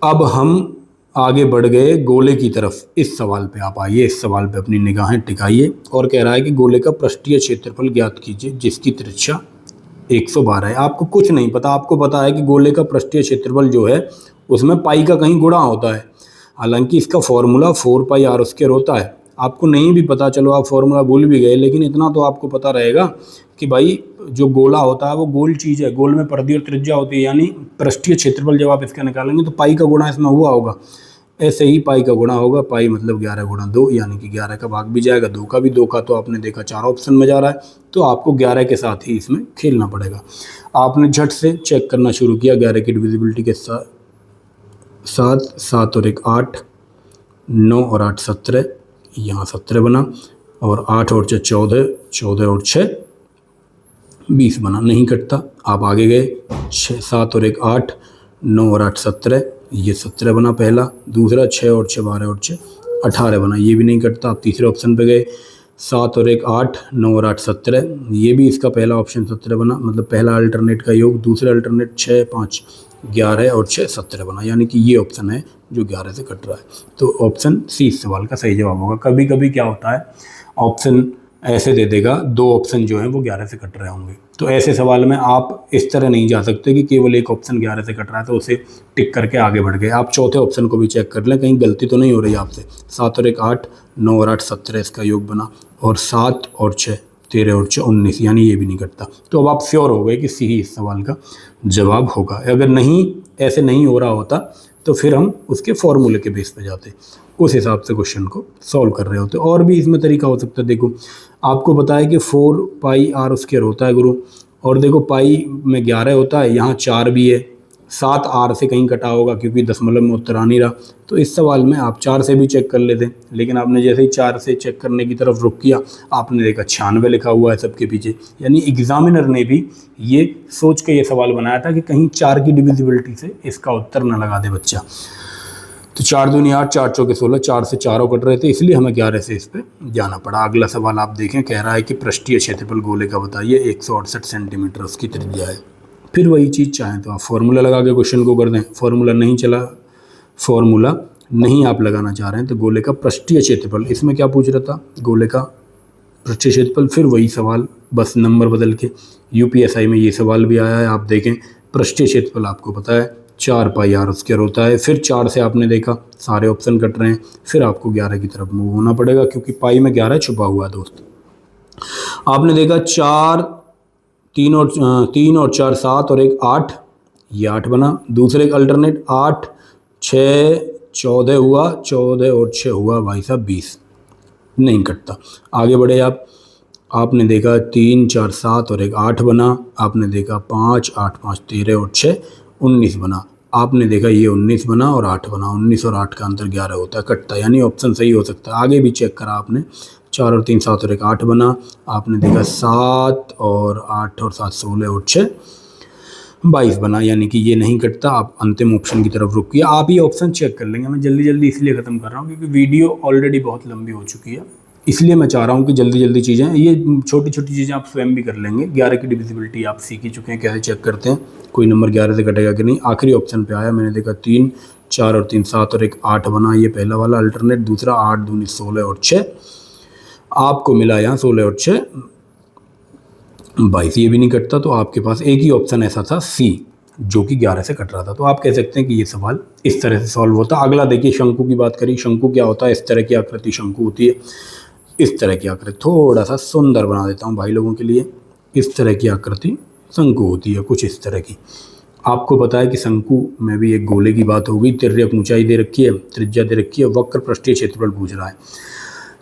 अब हम आगे बढ़ गए गोले की तरफ। इस सवाल पे आप आइए, इस सवाल पे अपनी निगाहें टिकाइए। और कह रहा है कि गोले का पृष्ठीय क्षेत्रफल ज्ञात कीजिए जिसकी त्रिज्या 112 है। आपको कुछ नहीं पता, आपको पता है कि गोले का पृष्ठीय क्षेत्रफल जो है उसमें पाई का कहीं गुणा होता है। हालांकि इसका फॉर्मूला 4πr² होता है। आपको नहीं भी पता, चलो आप फॉर्मूला भूल भी गए, लेकिन इतना तो आपको पता रहेगा कि भाई जो गोला होता है वो गोल चीज़ है, गोल में परिधि और त्रिज्या होती है, यानी पृष्ठीय क्षेत्रफल जब आप इसका निकालेंगे तो पाई का गुणा इसमें हुआ होगा। ऐसे ही पाई का गुणा होगा, पाई मतलब 11 गुणा 2, यानी कि 11 का भाग भी जाएगा, 2 का भी। 2 का तो आपने देखा 4 ऑप्शन में जा रहा है, तो आपको 11 के साथ ही इसमें खेलना पड़ेगा। आपने झट से चेक करना शुरू किया 11 की डिविजिबिलिटी के साथ। 7 और 1 8, 9 और 8 17, यहाँ 17 बना, और 8 और 6 14, 14 और 6 20 बना, नहीं कटता। आप आगे गए, 7 और 1 8, 9 और 8 17, ये 17 बना पहला। दूसरा 6 और 6 12 और 6 18 बना, ये भी नहीं कटता। आप तीसरे ऑप्शन पे गए, 7 और 1 8, 9 और 8 17, ये भी इसका पहला ऑप्शन 17 बना, मतलब पहला अल्टरनेट का योग। दूसरा अल्टरनेट 6 5 11 और 6 17 बना, यानी कि ये ऑप्शन है जो 11 से कट रहा है। तो ऑप्शन सी इस सवाल का सही जवाब होगा। कभी कभी क्या होता है, ऑप्शन ऐसे दे देगा, 2 ऑप्शन जो हैं वो 11 से कट रहे होंगे। तो ऐसे सवाल में आप इस तरह नहीं जा सकते कि केवल एक ऑप्शन 11 से कट रहा है तो उसे टिक करके आगे बढ़ गए। आप चौथे ऑप्शन को भी चेक कर लें, कहीं गलती तो नहीं हो रही आपसे। 7 और 1 8, 9 और 8 17 इसका योग बना, और 7 और 6 13 और 6 19, यानी ये भी नहीं कटता। तो अब आप श्योर हो गए कि सी ही इस सवाल का जवाब होगा। अगर नहीं, ऐसे नहीं हो रहा होता तो फिर हम उसके फॉर्मूले के बेस पे जाते, उस हिसाब से क्वेश्चन को सॉल्व कर रहे होते। और भी इसमें तरीका हो सकता है। देखो आपको बताया कि 4πr² होता है गुरु, और देखो पाई में 11 होता है, यहाँ 4 भी है, 7 r से कहीं कटा होगा क्योंकि दशमलव में उत्तर आ नहीं रहा। तो इस सवाल में आप 4 से भी चेक कर लेते, लेकिन आपने जैसे ही 4 से चेक करने की तरफ रुख किया, आपने देखा 96 लिखा हुआ है सबके पीछे। यानी एग्जामिनर ने भी ये सोच के ये सवाल बनाया था कि कहीं 4 की डिविजिबिलिटी से इसका उत्तर न लगा दे बच्चा। तो 4 दूनी 8, 4 चौके 16, 4 से 4 कट रहे थे, इसलिए हमें 11 से इस पे जाना पड़ा। अगला सवाल आप देखें, कह रहा है कि पृष्ठीय क्षेत्रफल गोले का बताइए, 168 सेंटीमीटर उसकी त्रिज्या है। फिर वही चीज़, चाहें तो आप फॉर्मूला लगा के क्वेश्चन को कर दें। फॉर्मूला नहीं चला, फॉर्मूला नहीं आप लगाना चाह रहे हैं, तो गोले का पृष्ठीय क्षेत्रफल, इसमें क्या पूछ रहा था, गोले का पृष्ठीय क्षेत्रफल। फिर वही सवाल, बस नंबर बदल के। यूपीएसआई में ये सवाल भी आया है, आप देखें। पृष्ठीय क्षेत्रफल आपको पता है 4πr² होता है। फिर 4 से आपने देखा सारे ऑप्शन कट रहे हैं, फिर आपको 11 की तरफ मूव होना पड़ेगा, क्योंकि पाई में 11 छुपा हुआ है दोस्त। आपने देखा 4 3 और 4 7 और 1 8, ये 8 बना। दूसरे एक अल्टरनेट 8 6 14 हुआ, 14 और 6 हुआ भाई साहब 20, नहीं कटता। आगे बढ़े आप, आपने देखा 3 4 7 और 1 8 बना। आपने देखा 5 8 5 13 और 6 19 बना। आपने देखा ये 19 बना और 8 बना, 19 और 8 का अंतर 11 होता है, कटता, यानी ऑप्शन सही हो सकता है। आगे भी चेक करा आपने, 4 और 3 7 और 1 8 बना। आपने देखा 7 और 8 और 7 16 और 6 22 बना, यानी कि ये नहीं कटता। आप अंतिम ऑप्शन की तरफ रुकिए। आप ये ऑप्शन चेक कर लेंगे। मैं जल्दी जल्दी इसलिए ख़त्म कर रहा हूँ क्योंकि वीडियो ऑलरेडी बहुत लंबी हो चुकी है। इसलिए मैं चाह रहा हूँ कि जल्दी जल्दी चीज़ें, ये छोटी छोटी चीज़ें आप स्वयं भी कर लेंगे। 11 की डिविजिबिलिटी आप सीख ही चुके हैं, कैसे चेक करते हैं कोई नंबर 11 से कटेगा कि नहीं। आखिरी ऑप्शन पे आया, मैंने देखा 3 4 और 3 7 और 1 8 बना, ये पहला वाला अल्टरनेट। दूसरा 8 दूनी 16 और 6, आपको मिला यहाँ 16 और 6 22, ये भी नहीं कटता। तो आपके पास एक ही ऑप्शन ऐसा था सी, जो कि 11 से कट रहा था। तो आप कह सकते हैं कि ये सवाल इस तरह से सॉल्व होता। अगला देखिए, शंकु की बात करी। शंकु क्या होता है? इस तरह की आकृति शंकु होती है। इस तरह की आकृति थोड़ा सा सुंदर बना देता हूँ भाई लोगों के लिए। इस तरह की आकृति शंकु होती है, कुछ इस तरह की। आपको पता है कि शंकु में भी एक गोले की बात होगी। तिर्यक ऊंचाई दे रखी है, त्रिज्या दे रखी है, वक्र पृष्ठीय क्षेत्रफल पूछ रहा है।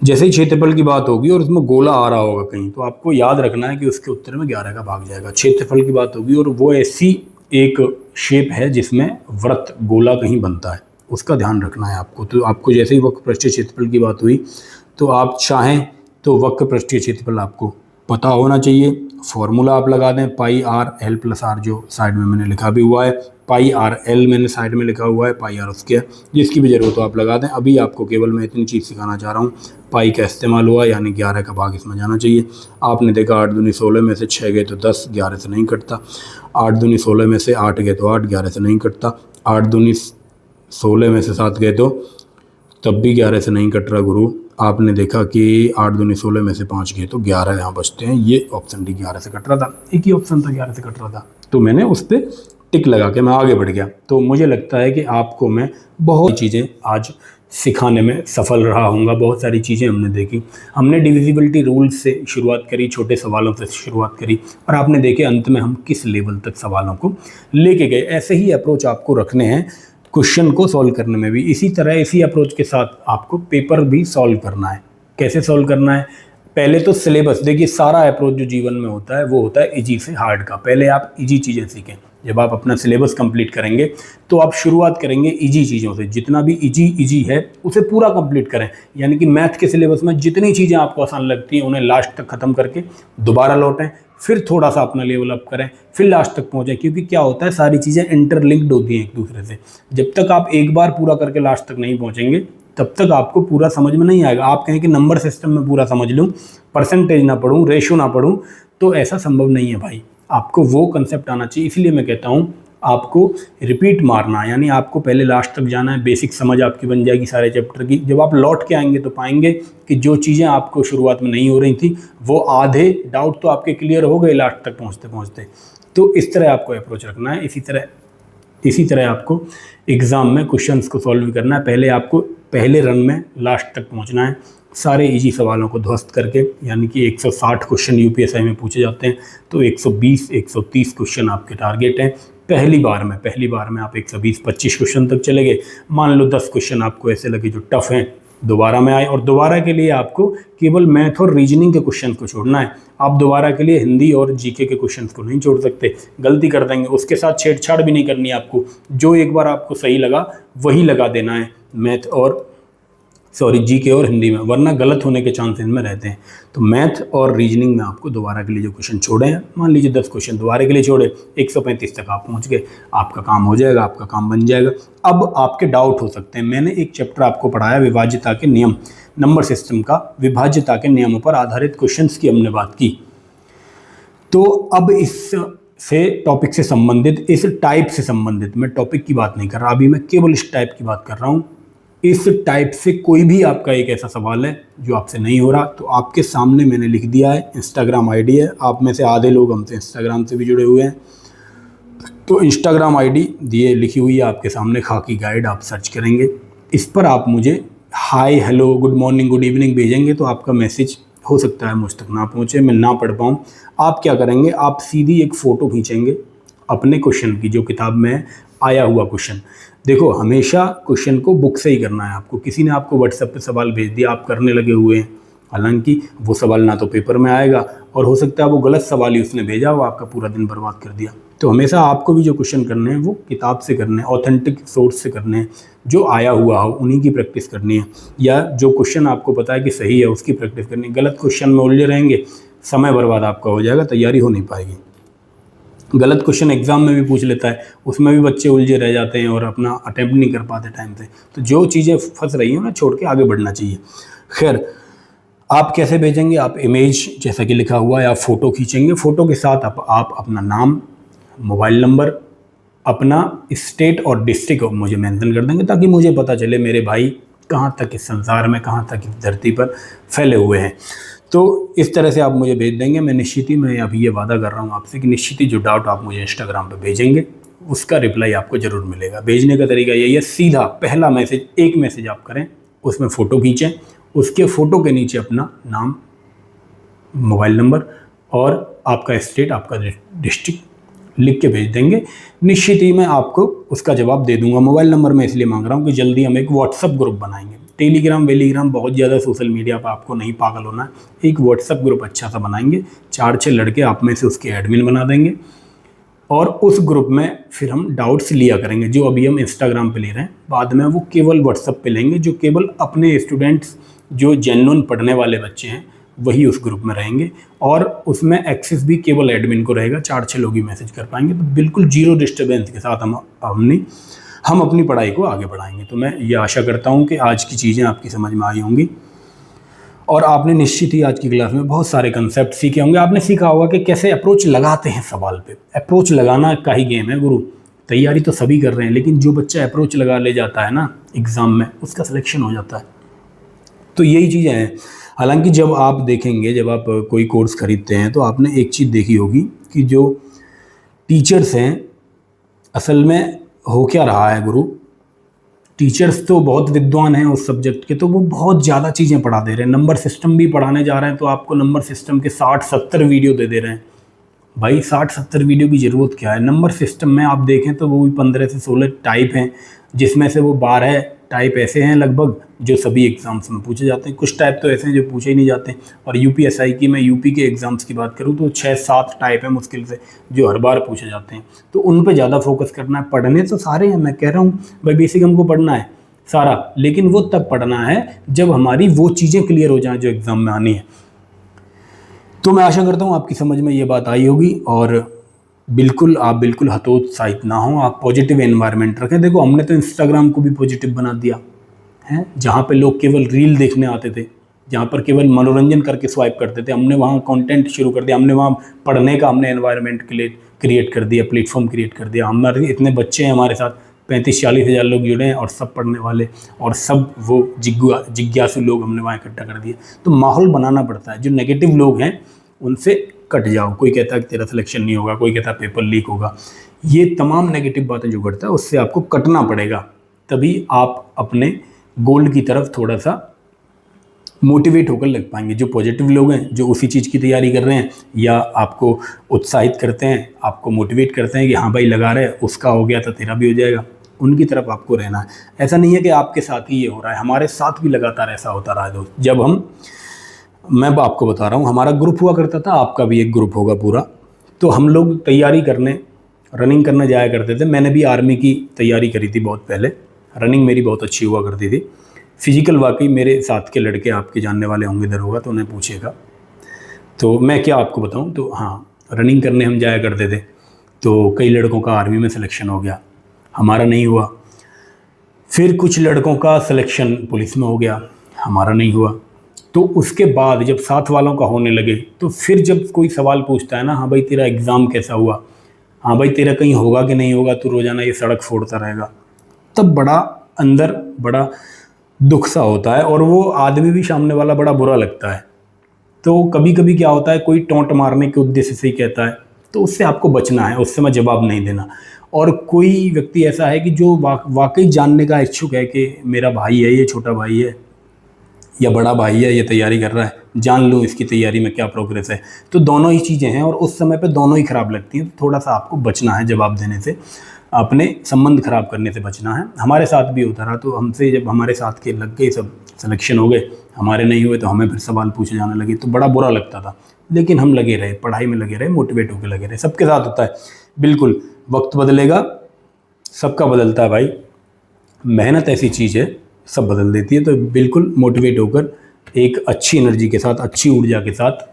जैसे ही क्षेत्रफल की बात होगी और उसमें गोला आ रहा होगा कहीं, तो आपको याद रखना है कि उसके उत्तर में 11 का भाग जाएगा। क्षेत्रफल की बात होगी और वो ऐसी एक शेप है जिसमें वृत्त गोला कहीं बनता है, उसका ध्यान रखना है आपको। तो आपको जैसे ही वक्र पृष्ठीय क्षेत्रफल की बात हुई, तो आप चाहें तो वक्र पृष्ठीय क्षेत्रफल आपको पता होना चाहिए। फॉर्मूला आप लगा दें, पाई आर एल प्लस आर, जो साइड में मैंने लिखा भी हुआ है। पाई आर एल मैंने साइड में लिखा हुआ है, पाई आर स्क्वायर, जिसकी भी जरूरत हो आप लगा दें। अभी आपको केवल मैं इतनी चीज़ सिखाना चाह रहा हूँ, पाई का इस्तेमाल हुआ, यानी 11 का भाग इसमें जाना चाहिए। आपने देखा 8 दूनी 16 में से 6 गए तो 10, 11 से नहीं कटता। 8 दूनी 16 में से 8 गए तो 8, 11 से नहीं कटता। 8 दूनी 16 में से 7 गए तो तब भी 11 से नहीं कट रहा गुरु। आपने देखा कि 8 दूनी 16 में से 5 गए तो 11 यहाँ बचते हैं। ये ऑप्शन डी 11 से कट रहा था, एक ही ऑप्शन था 11 से कट रहा था, तो मैंने उस पर टिक लगा के मैं आगे बढ़ गया। तो मुझे लगता है कि आपको मैं बहुत चीज़ें आज सिखाने में सफल रहा हूँगा। बहुत सारी चीज़ें हमने देखी। हमने डिविजिबिलिटी रूल से शुरुआत करी, छोटे सवालों से शुरुआत करी, और आपने देखे अंत में हम किस लेवल तक सवालों को लेके गए। ऐसे ही अप्रोच आपको रखने हैं क्वेश्चन को सॉल्व करने में भी। इसी तरह इसी अप्रोच के साथ आपको पेपर भी सॉल्व करना है। कैसे सॉल्व करना है? पहले तो सिलेबस देखिए, सारा अप्रोच जो जीवन में होता है वो होता है इजी से हार्ड का। पहले आप इजी चीज़ें सीखें। जब आप अपना सिलेबस कंप्लीट करेंगे तो आप शुरुआत करेंगे इजी चीज़ों से। जितना भी इजी है उसे पूरा कंप्लीट करें। यानी कि मैथ के सिलेबस में जितनी चीज़ें आपको आसान लगती हैं उन्हें लास्ट तक ख़त्म करके दोबारा लौटें, फिर थोड़ा सा अपना लेवल अप करें, फिर लास्ट तक पहुँचें। क्योंकि क्या होता है, सारी चीज़ें इंटरलिंक्ड होती हैं एक दूसरे से। जब तक आप एक बार पूरा करके लास्ट तक नहीं पहुँचेंगे तब तक आपको पूरा समझ में नहीं आएगा। आप कहें कि नंबर सिस्टम में पूरा समझ लूँ, परसेंटेज ना पढ़ूँ, रेशो ना पढ़ूँ, तो ऐसा संभव नहीं है भाई। आपको वो कंसेप्ट आना चाहिए। इसलिए मैं कहता हूँ आपको रिपीट मारना, यानी आपको पहले लास्ट तक जाना है। बेसिक समझ आपकी बन जाएगी सारे चैप्टर की। जब आप लौट के आएंगे तो पाएंगे कि जो चीज़ें आपको शुरुआत में नहीं हो रही थी वो आधे डाउट तो आपके क्लियर हो गए लास्ट तक पहुँचते पहुँचते। तो इस तरह आपको अप्रोच रखना है। इसी तरह आपको एग्ज़ाम में क्वेश्चंस को सॉल्व करना है। पहले आपको पहले रन में लास्ट तक पहुंचना है, सारे इजी सवालों को ध्वस्त करके। यानी कि 160 क्वेश्चन यूपीएससी में पूछे जाते हैं, तो 120-130 क्वेश्चन आपके टारगेट हैं पहली बार में आप 120-25 क्वेश्चन तक चले गए। मान लो 10 क्वेश्चन आपको ऐसे लगे जो टफ हैं, दोबारा में आए। और दोबारा के लिए आपको केवल मैथ और रीजनिंग के क्वेश्चन को छोड़ना है। आप दोबारा के लिए हिंदी और जीके के क्वेश्चन को नहीं छोड़ सकते, गलती कर देंगे। उसके साथ छेड़छाड़ भी नहीं करनी है आपको। जो एक बार आपको सही लगा वही लगा देना है मैथ और जीके और हिंदी में, वरना गलत होने के चांसेस में रहते हैं। तो मैथ और रीजनिंग में आपको दोबारा के लिए जो क्वेश्चन छोड़े हैं, मान लीजिए 10 क्वेश्चन दोबारा के लिए छोड़े, 135 तक आप पहुंच गए, आपका काम हो जाएगा, आपका काम बन जाएगा। अब आपके डाउट हो सकते हैं। मैंने एक चैप्टर आपको पढ़ाया विभाज्यता के नियम, नंबर सिस्टम का विभाज्यता के नियमों पर आधारित क्वेश्चन की हमने बात की। तो अब इस टॉपिक से संबंधित, इस टाइप से संबंधित मैं टॉपिक की बात नहीं कर रहा, अभी मैं केवल इस टाइप की बात कर रहा हूँ। इस टाइप से कोई भी आपका एक ऐसा सवाल है जो आपसे नहीं हो रहा, तो आपके सामने मैंने लिख दिया है, इंस्टाग्राम आईडी है। आप में से आधे लोग हमसे इंस्टाग्राम से भी जुड़े हुए हैं, तो इंस्टाग्राम आईडी दिए लिखी हुई है आपके सामने, खाकी गाइड, आप सर्च करेंगे। इस पर आप मुझे hi, hello, good morning, good evening भेजेंगे, तो आपका मैसेज हो सकता है मुझ तक ना पहुँचे, मैं ना पढ़ पाऊँ। आप क्या करेंगे, आप सीधी एक फ़ोटो खींचेंगे अपने क्वेश्चन की, जो किताब में आया हुआ क्वेश्चन। देखो, हमेशा क्वेश्चन को बुक से ही करना है आपको। किसी ने आपको व्हाट्सएप पे सवाल भेज दिया, आप करने लगे हुए हैं, हालांकि वो सवाल ना तो पेपर में आएगा, और हो सकता है वो गलत सवाल ही उसने भेजा हो, आपका पूरा दिन बर्बाद कर दिया। तो हमेशा आपको भी जो क्वेश्चन करने हैं वो किताब से करने हैं, ऑथेंटिक सोर्स से करने हैं, जो आया हुआ हो उन्हीं की प्रैक्टिस करनी है। या जो क्वेश्चन आपको पता है कि सही है उसकी प्रैक्टिस करनी है। गलत क्वेश्चन में उलझे रहेंगे, समय बर्बाद आपका हो जाएगा, तैयारी हो नहीं पाएगी। गलत क्वेश्चन एग्जाम में भी पूछ लेता है, उसमें भी बच्चे उलझे रह जाते हैं और अपना अटेम्प्ट नहीं कर पाते टाइम से। तो जो चीज़ें फंस रही हैं ना, छोड़ के आगे बढ़ना चाहिए। खैर, आप कैसे भेजेंगे, आप इमेज जैसा कि लिखा हुआ है आप फ़ोटो खींचेंगे, फ़ोटो के साथ आप अपना नाम, मोबाइल नंबर, अपना स्टेट और डिस्ट्रिक्ट मुझे मेंशन कर देंगे, ताकि मुझे पता चले मेरे भाई कहाँ तक इस संसार में, कहाँ तक इस धरती पर फैले हुए हैं। तो इस तरह से आप मुझे भेज देंगे। मैं निश्चित ही, मैं अभी ये वादा कर रहा हूँ आपसे कि निश्चित ही जो डाउट आप मुझे इंस्टाग्राम पे भेजेंगे उसका रिप्लाई आपको ज़रूर मिलेगा। भेजने का तरीका यही है, सीधा पहला मैसेज, एक मैसेज आप करें, उसमें फ़ोटो खींचें, उसके फ़ोटो के नीचे अपना नाम, मोबाइल नंबर और आपका स्टेट, आपका डिस्ट्रिक्ट लिख के भेज देंगे। निश्चित ही मैं आपको उसका जवाब दे दूंगा। मोबाइल नंबर मैं इसलिए मांग रहा हूँ कि जल्दी हम एक व्हाट्सअप ग्रुप बनाएंगे। टेलीग्राम वेलीग्राम बहुत ज़्यादा सोशल मीडिया पर आपको नहीं पागल होना है। एक व्हाट्सअप ग्रुप अच्छा सा बनाएंगे, 4-6 लड़के आप में से उसके एडमिन बना देंगे और उस ग्रुप में फिर हम डाउट्स लिया करेंगे। जो अभी हम इंस्टाग्राम पे ले रहे हैं, बाद में वो केवल व्हाट्सअप पे लेंगे। जो केवल अपने स्टूडेंट्स, जो जेन्युइन पढ़ने वाले बच्चे हैं, वही उस ग्रुप में रहेंगे और उसमें एक्सेस भी केवल एडमिन को रहेगा। 4-6 लोग ही मैसेज कर पाएंगे। तो बिल्कुल जीरो डिस्टर्बेंस के साथ हम अपनी पढ़ाई को आगे बढ़ाएंगे। तो मैं ये आशा करता हूँ कि आज की चीज़ें आपकी समझ में आई होंगी और आपने निश्चित ही आज की क्लास में बहुत सारे कंसेप्ट सीखे होंगे। आपने सीखा होगा कि कैसे अप्रोच लगाते हैं सवाल पे। अप्रोच लगाना का ही गेम है गुरु। तैयारी तो सभी कर रहे हैं, लेकिन जो बच्चा अप्रोच लगा ले जाता है ना एग्ज़ाम में, उसका सिलेक्शन हो जाता है। तो यही चीज़ें हैं। हालांकि जब आप देखेंगे, जब आप कोई कोर्स खरीदते हैं, तो आपने एक चीज़ देखी होगी कि जो टीचर्स हैं, असल में हो क्या रहा है गुरु, टीचर्स तो बहुत विद्वान हैं उस सब्जेक्ट के, तो वो बहुत ज़्यादा चीज़ें पढ़ा दे रहे हैं। नंबर सिस्टम भी पढ़ाने जा रहे हैं, तो आपको नंबर सिस्टम के 60-70 वीडियो दे दे रहे हैं। भाई 60-70 वीडियो की ज़रूरत क्या है? नंबर सिस्टम में आप देखें तो वो भी 15 से 16 टाइप हैं, जिसमें से वो 12 टाइप ऐसे हैं लगभग जो सभी एग्ज़ाम्स में पूछे जाते हैं। कुछ टाइप तो ऐसे हैं जो पूछे ही नहीं जाते। और यूपीएसआई की, मैं यूपी के एग्ज़ाम्स की बात करूँ तो 6-7 टाइप है मुश्किल से जो हर बार पूछे जाते हैं। तो उन पे ज़्यादा फोकस करना है। पढ़ने तो सारे हैं, मैं कह रहा हूँ भाई बेसिक हमको पढ़ना है सारा, लेकिन वो तब पढ़ना है जब हमारी वो चीज़ें क्लियर हो जाएँ जो एग्ज़ाम में आनी है। तो मैं आशा करता हूँ आपकी समझ में ये बात आई होगी और आप बिल्कुल हतोत्साहित ना हो। आप पॉजिटिव एनवायरनमेंट रखें। देखो, हमने तो इंस्टाग्राम को भी पॉजिटिव बना दिया है। जहाँ पे लोग केवल रील देखने आते थे, जहाँ पर केवल मनोरंजन करके स्वाइप करते थे, हमने वहाँ कंटेंट शुरू कर दिया। हमने वहाँ पढ़ने का एनवायरनमेंट क्रिएट कर दिया, प्लेटफॉर्म क्रिएट कर दिया। हमारे इतने बच्चे हैं, हमारे साथ 35-40 हज़ार लोग जुड़े हैं और सब पढ़ने वाले और सब वो जिज्ञासु लोग हमने वहाँ इकट्ठा कर दिए। तो माहौल बनाना पड़ता है। जो नेगेटिव लोग हैं उनसे कट जाओ। कोई कहता है कि तेरा सिलेक्शन नहीं होगा, कोई कहता है पेपर लीक होगा। ये तमाम नेगेटिव बातें जो करता है उससे आपको कटना पड़ेगा, तभी आप अपने गोल की तरफ थोड़ा सा मोटिवेट होकर लग पाएंगे। जो पॉजिटिव लोग हैं, जो उसी चीज़ की तैयारी कर रहे हैं या आपको उत्साहित करते हैं, आपको मोटिवेट करते हैं कि हाँ भाई लगा रहे, उसका हो गया तो तेरा भी हो जाएगा, उनकी तरफ आपको रहना है। ऐसा नहीं है कि आपके साथ ही ये हो रहा है, हमारे साथ भी लगातार ऐसा होता रहा है दोस्त। जब मैं आपको बता रहा हूँ, हमारा ग्रुप हुआ करता था, आपका भी एक ग्रुप होगा पूरा, तो हम लोग तैयारी करने, रनिंग करने जाया करते थे। मैंने भी आर्मी की तैयारी करी थी बहुत पहले। रनिंग मेरी बहुत अच्छी हुआ करती थी। फिजिकल वाकई मेरे साथ के लड़के आपके जानने वाले होंगे इधर होगा तो उन्हें पूछेगा। तो मैं क्या आपको बताऊँ, तो हाँ, रनिंग करने हम जाया करते थे। तो कई लड़कों का आर्मी में सिलेक्शन हो गया, हमारा नहीं हुआ। फिर कुछ लड़कों का सिलेक्शन पुलिस में हो गया, हमारा नहीं हुआ। तो उसके बाद जब साथ वालों का होने लगे, तो फिर जब कोई सवाल पूछता है ना, हाँ भाई तेरा एग्ज़ाम कैसा हुआ, हाँ भाई तेरा कहीं होगा कि नहीं होगा, तो रोज़ाना ये सड़क फोड़ता रहेगा, तब बड़ा अंदर बड़ा दुख सा होता है और वो आदमी भी सामने वाला बड़ा बुरा लगता है। तो कभी कभी क्या होता है, कोई टोंट मारने के उद्देश्य से ही कहता है, तो उससे आपको बचना है, उससे मैं जवाब नहीं देना। और कोई व्यक्ति ऐसा है कि जो वाकई जानने का इच्छुक है कि मेरा भाई है, ये छोटा भाई है या बड़ा भाई है, ये तैयारी कर रहा है, जान लूँ इसकी तैयारी में क्या प्रोग्रेस है। तो दोनों ही चीज़ें हैं और उस समय पे दोनों ही ख़राब लगती हैं। तो थोड़ा सा आपको बचना है जवाब देने से, अपने संबंध ख़राब करने से बचना है। हमारे साथ भी होता रहा। तो हमसे जब हमारे साथ के लग गए, सब सिलेक्शन हो गए, हमारे नहीं हुए, तो हमें फिर सवाल पूछे जाने लगे, तो बड़ा बुरा लगता था। लेकिन हम लगे रहे, पढ़ाई में लगे रहे, मोटिवेट होकर लगे रहे। सबके साथ होता है, बिल्कुल। वक्त बदलेगा, सबका बदलता है भाई। मेहनत ऐसी चीज़ है, सब बदल देती है। तो बिल्कुल मोटिवेट होकर एक अच्छी एनर्जी के साथ, अच्छी ऊर्जा के साथ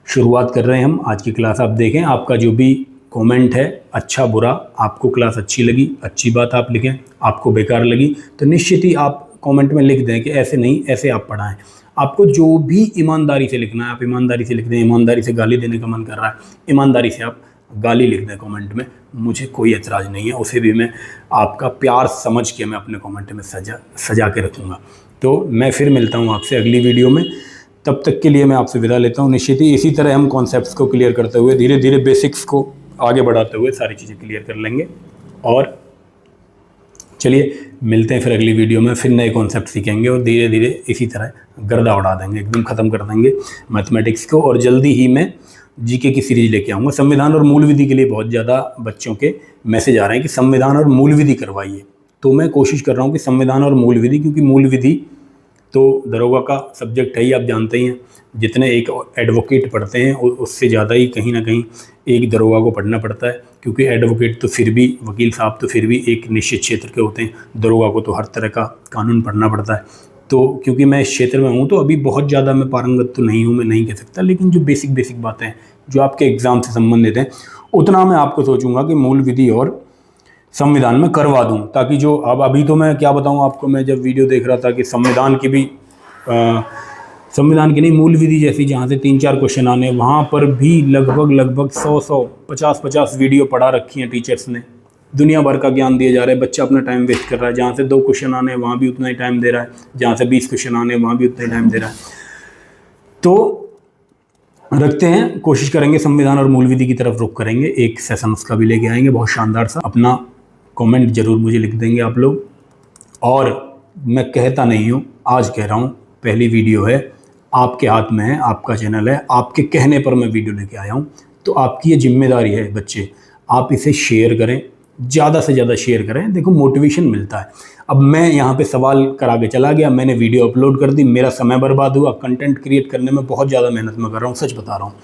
शुरुआत कर रहे हैं हम आज की क्लास। आप देखें, आपका जो भी कमेंट है, अच्छा बुरा, आपको क्लास अच्छी लगी, अच्छी बात आप लिखें। आपको बेकार लगी तो निश्चित ही आप कमेंट में लिख दें कि ऐसे नहीं, ऐसे आप पढ़ाएं। आपको जो भी ईमानदारी से लिखना है आप ईमानदारी से लिख दें। ईमानदारी से गाली देने का मन कर रहा है, ईमानदारी से आप गाली लिख दें कमेंट में, मुझे कोई एतराज़ नहीं है। उसे भी मैं आपका प्यार समझ के मैं अपने कमेंट में सजा के रखूँगा। तो मैं फिर मिलता हूँ आपसे अगली वीडियो में, तब तक के लिए मैं आपसे विदा लेता हूँ। निश्चित ही इसी तरह हम कॉन्सेप्ट्स को क्लियर करते हुए धीरे धीरे बेसिक्स को आगे बढ़ाते हुए सारी चीज़ें क्लियर कर लेंगे। और चलिए मिलते हैं फिर अगली वीडियो में, फिर नए कॉन्सेप्ट सीखेंगे और धीरे धीरे इसी तरह गर्दा उड़ा देंगे, एकदम ख़त्म कर देंगे मैथमेटिक्स को। और जल्दी ही मैं जीके की सीरीज लेके आऊँगा। संविधान और मूल विधि के लिए बहुत ज़्यादा बच्चों के मैसेज आ रहे हैं कि संविधान और मूल विधि करवाइए, तो मैं कोशिश कर रहा हूँ कि संविधान और मूल विधि, क्योंकि मूल विधि तो दरोगा का सब्जेक्ट है ही, आप जानते ही हैं। जितने एक एडवोकेट पढ़ते हैं उससे ज़्यादा ही कहीं ना कहीं एक दरोगा को पढ़ना पड़ता है, क्योंकि एडवोकेट तो फिर भी, वकील साहब तो फिर भी एक निश्चित क्षेत्र के होते हैं, दरोगा को तो हर तरह का कानून पढ़ना पड़ता है। तो क्योंकि मैं इस क्षेत्र में हूँ तो अभी बहुत ज़्यादा मैं पारंगत तो नहीं हूँ, मैं नहीं कह सकता, लेकिन जो बेसिक बातें हैं जो आपके एग्ज़ाम से संबंधित हैं उतना मैं आपको सोचूंगा कि मूल विधि और संविधान में करवा दूं, ताकि जो अब अभी तो मैं क्या बताऊं आपको, मैं जब वीडियो देख रहा था कि संविधान की भी संविधान की नहीं, मूल विधि जैसी जहां से 3-4 क्वेश्चन आने, वहां पर भी लगभग 100 50 वीडियो पढ़ा रखी हैं टीचर्स ने। दुनिया भर का ज्ञान दिया जा रहा है, बच्चा अपना टाइम वेस्ट कर रहा है। जहाँ से 2 क्वेश्चन आने वहाँ भी उतना ही टाइम दे रहा है, जहाँ से 20 क्वेश्चन आने वहाँ भी उतना ही टाइम दे रहा है। तो रखते हैं, कोशिश करेंगे संविधान और मूल विधि की तरफ रुख करेंगे, एक सेशन उसका भी लेके आएंगे बहुत शानदार सा। अपना कमेंट जरूर मुझे लिख देंगे आप लोग। और मैं कहता नहीं हूँ, आज कह रहा हूँ, पहली वीडियो है, आपके हाथ में है, आपका चैनल है, आपके कहने पर मैं वीडियो लेके आया हूँ। तो आपकी ये जिम्मेदारी है बच्चे, आप इसे शेयर करें, ज़्यादा से ज़्यादा शेयर करें। देखो मोटिवेशन मिलता है। अब मैं यहाँ पे सवाल करा के चला गया, मैंने वीडियो अपलोड कर दी, मेरा समय बर्बाद हुआ। कंटेंट क्रिएट करने में बहुत ज़्यादा मेहनत मैं कर रहा हूँ, सच बता रहा हूँ,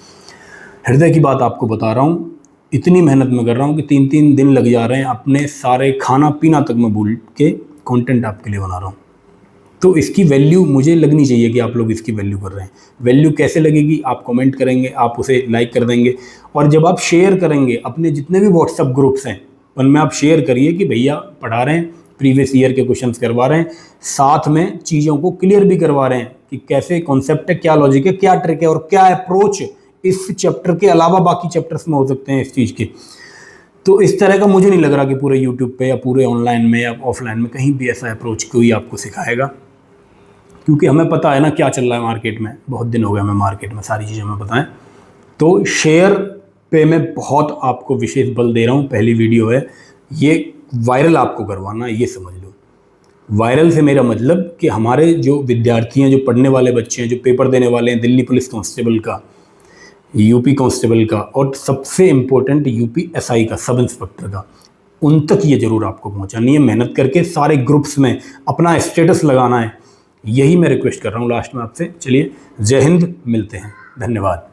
हृदय की बात आपको बता रहा हूँ। इतनी मेहनत मैं कर रहा हूँ कि 3-3 दिन लग जा रहे हैं, अपने सारे खाना पीना तक मैं भूल के कंटेंट आपके लिए बना रहा हूँ। तो इसकी वैल्यू मुझे लगनी चाहिए कि आप लोग इसकी वैल्यू कर रहे हैं। वैल्यू कैसे लगेगी? आप कमेंट करेंगे, आप उसे लाइक कर देंगे, और जब आप शेयर करेंगे अपने जितने भी व्हाट्सएप ग्रुप्स हैं उनमें आप शेयर करिए कि भैया पढ़ा रहे हैं, प्रीवियस ईयर के क्वेश्चंस करवा रहे हैं, साथ में चीज़ों को क्लियर भी करवा रहे हैं कि कैसे कॉन्सेप्ट है, क्या लॉजिक है, क्या ट्रिक है और क्या अप्रोच इस चैप्टर के अलावा बाकी चैप्टर्स में हो सकते हैं इस चीज़ के। तो इस तरह का मुझे नहीं लग रहा कि पूरे यूट्यूब पे या पूरे ऑनलाइन में या ऑफलाइन में कहीं भी ऐसा अप्रोच कोई आपको सिखाएगा, क्योंकि हमें पता है ना क्या चल रहा है मार्केट में। बहुत दिन हो गया हमें मार्केट में, सारी चीज़ें हमें पता है। तो शेयर पे मैं बहुत आपको विशेष बल दे रहा हूँ। पहली वीडियो है, ये वायरल आपको करवाना है, ये समझ लो। वायरल से मेरा मतलब कि हमारे जो विद्यार्थी हैं, जो पढ़ने वाले बच्चे हैं, जो पेपर देने वाले हैं, दिल्ली पुलिस कांस्टेबल का, यूपी कांस्टेबल का, और सबसे इम्पोर्टेंट यूपी एसआई का, सब इंस्पेक्टर का, उन तक ये ज़रूर आपको पहुँचानी है। मेहनत करके सारे ग्रुप्स में अपना स्टेटस लगाना है, यही मैं रिक्वेस्ट कर रहा हूँ लास्ट में आपसे। चलिए, जय हिंद, मिलते हैं, धन्यवाद।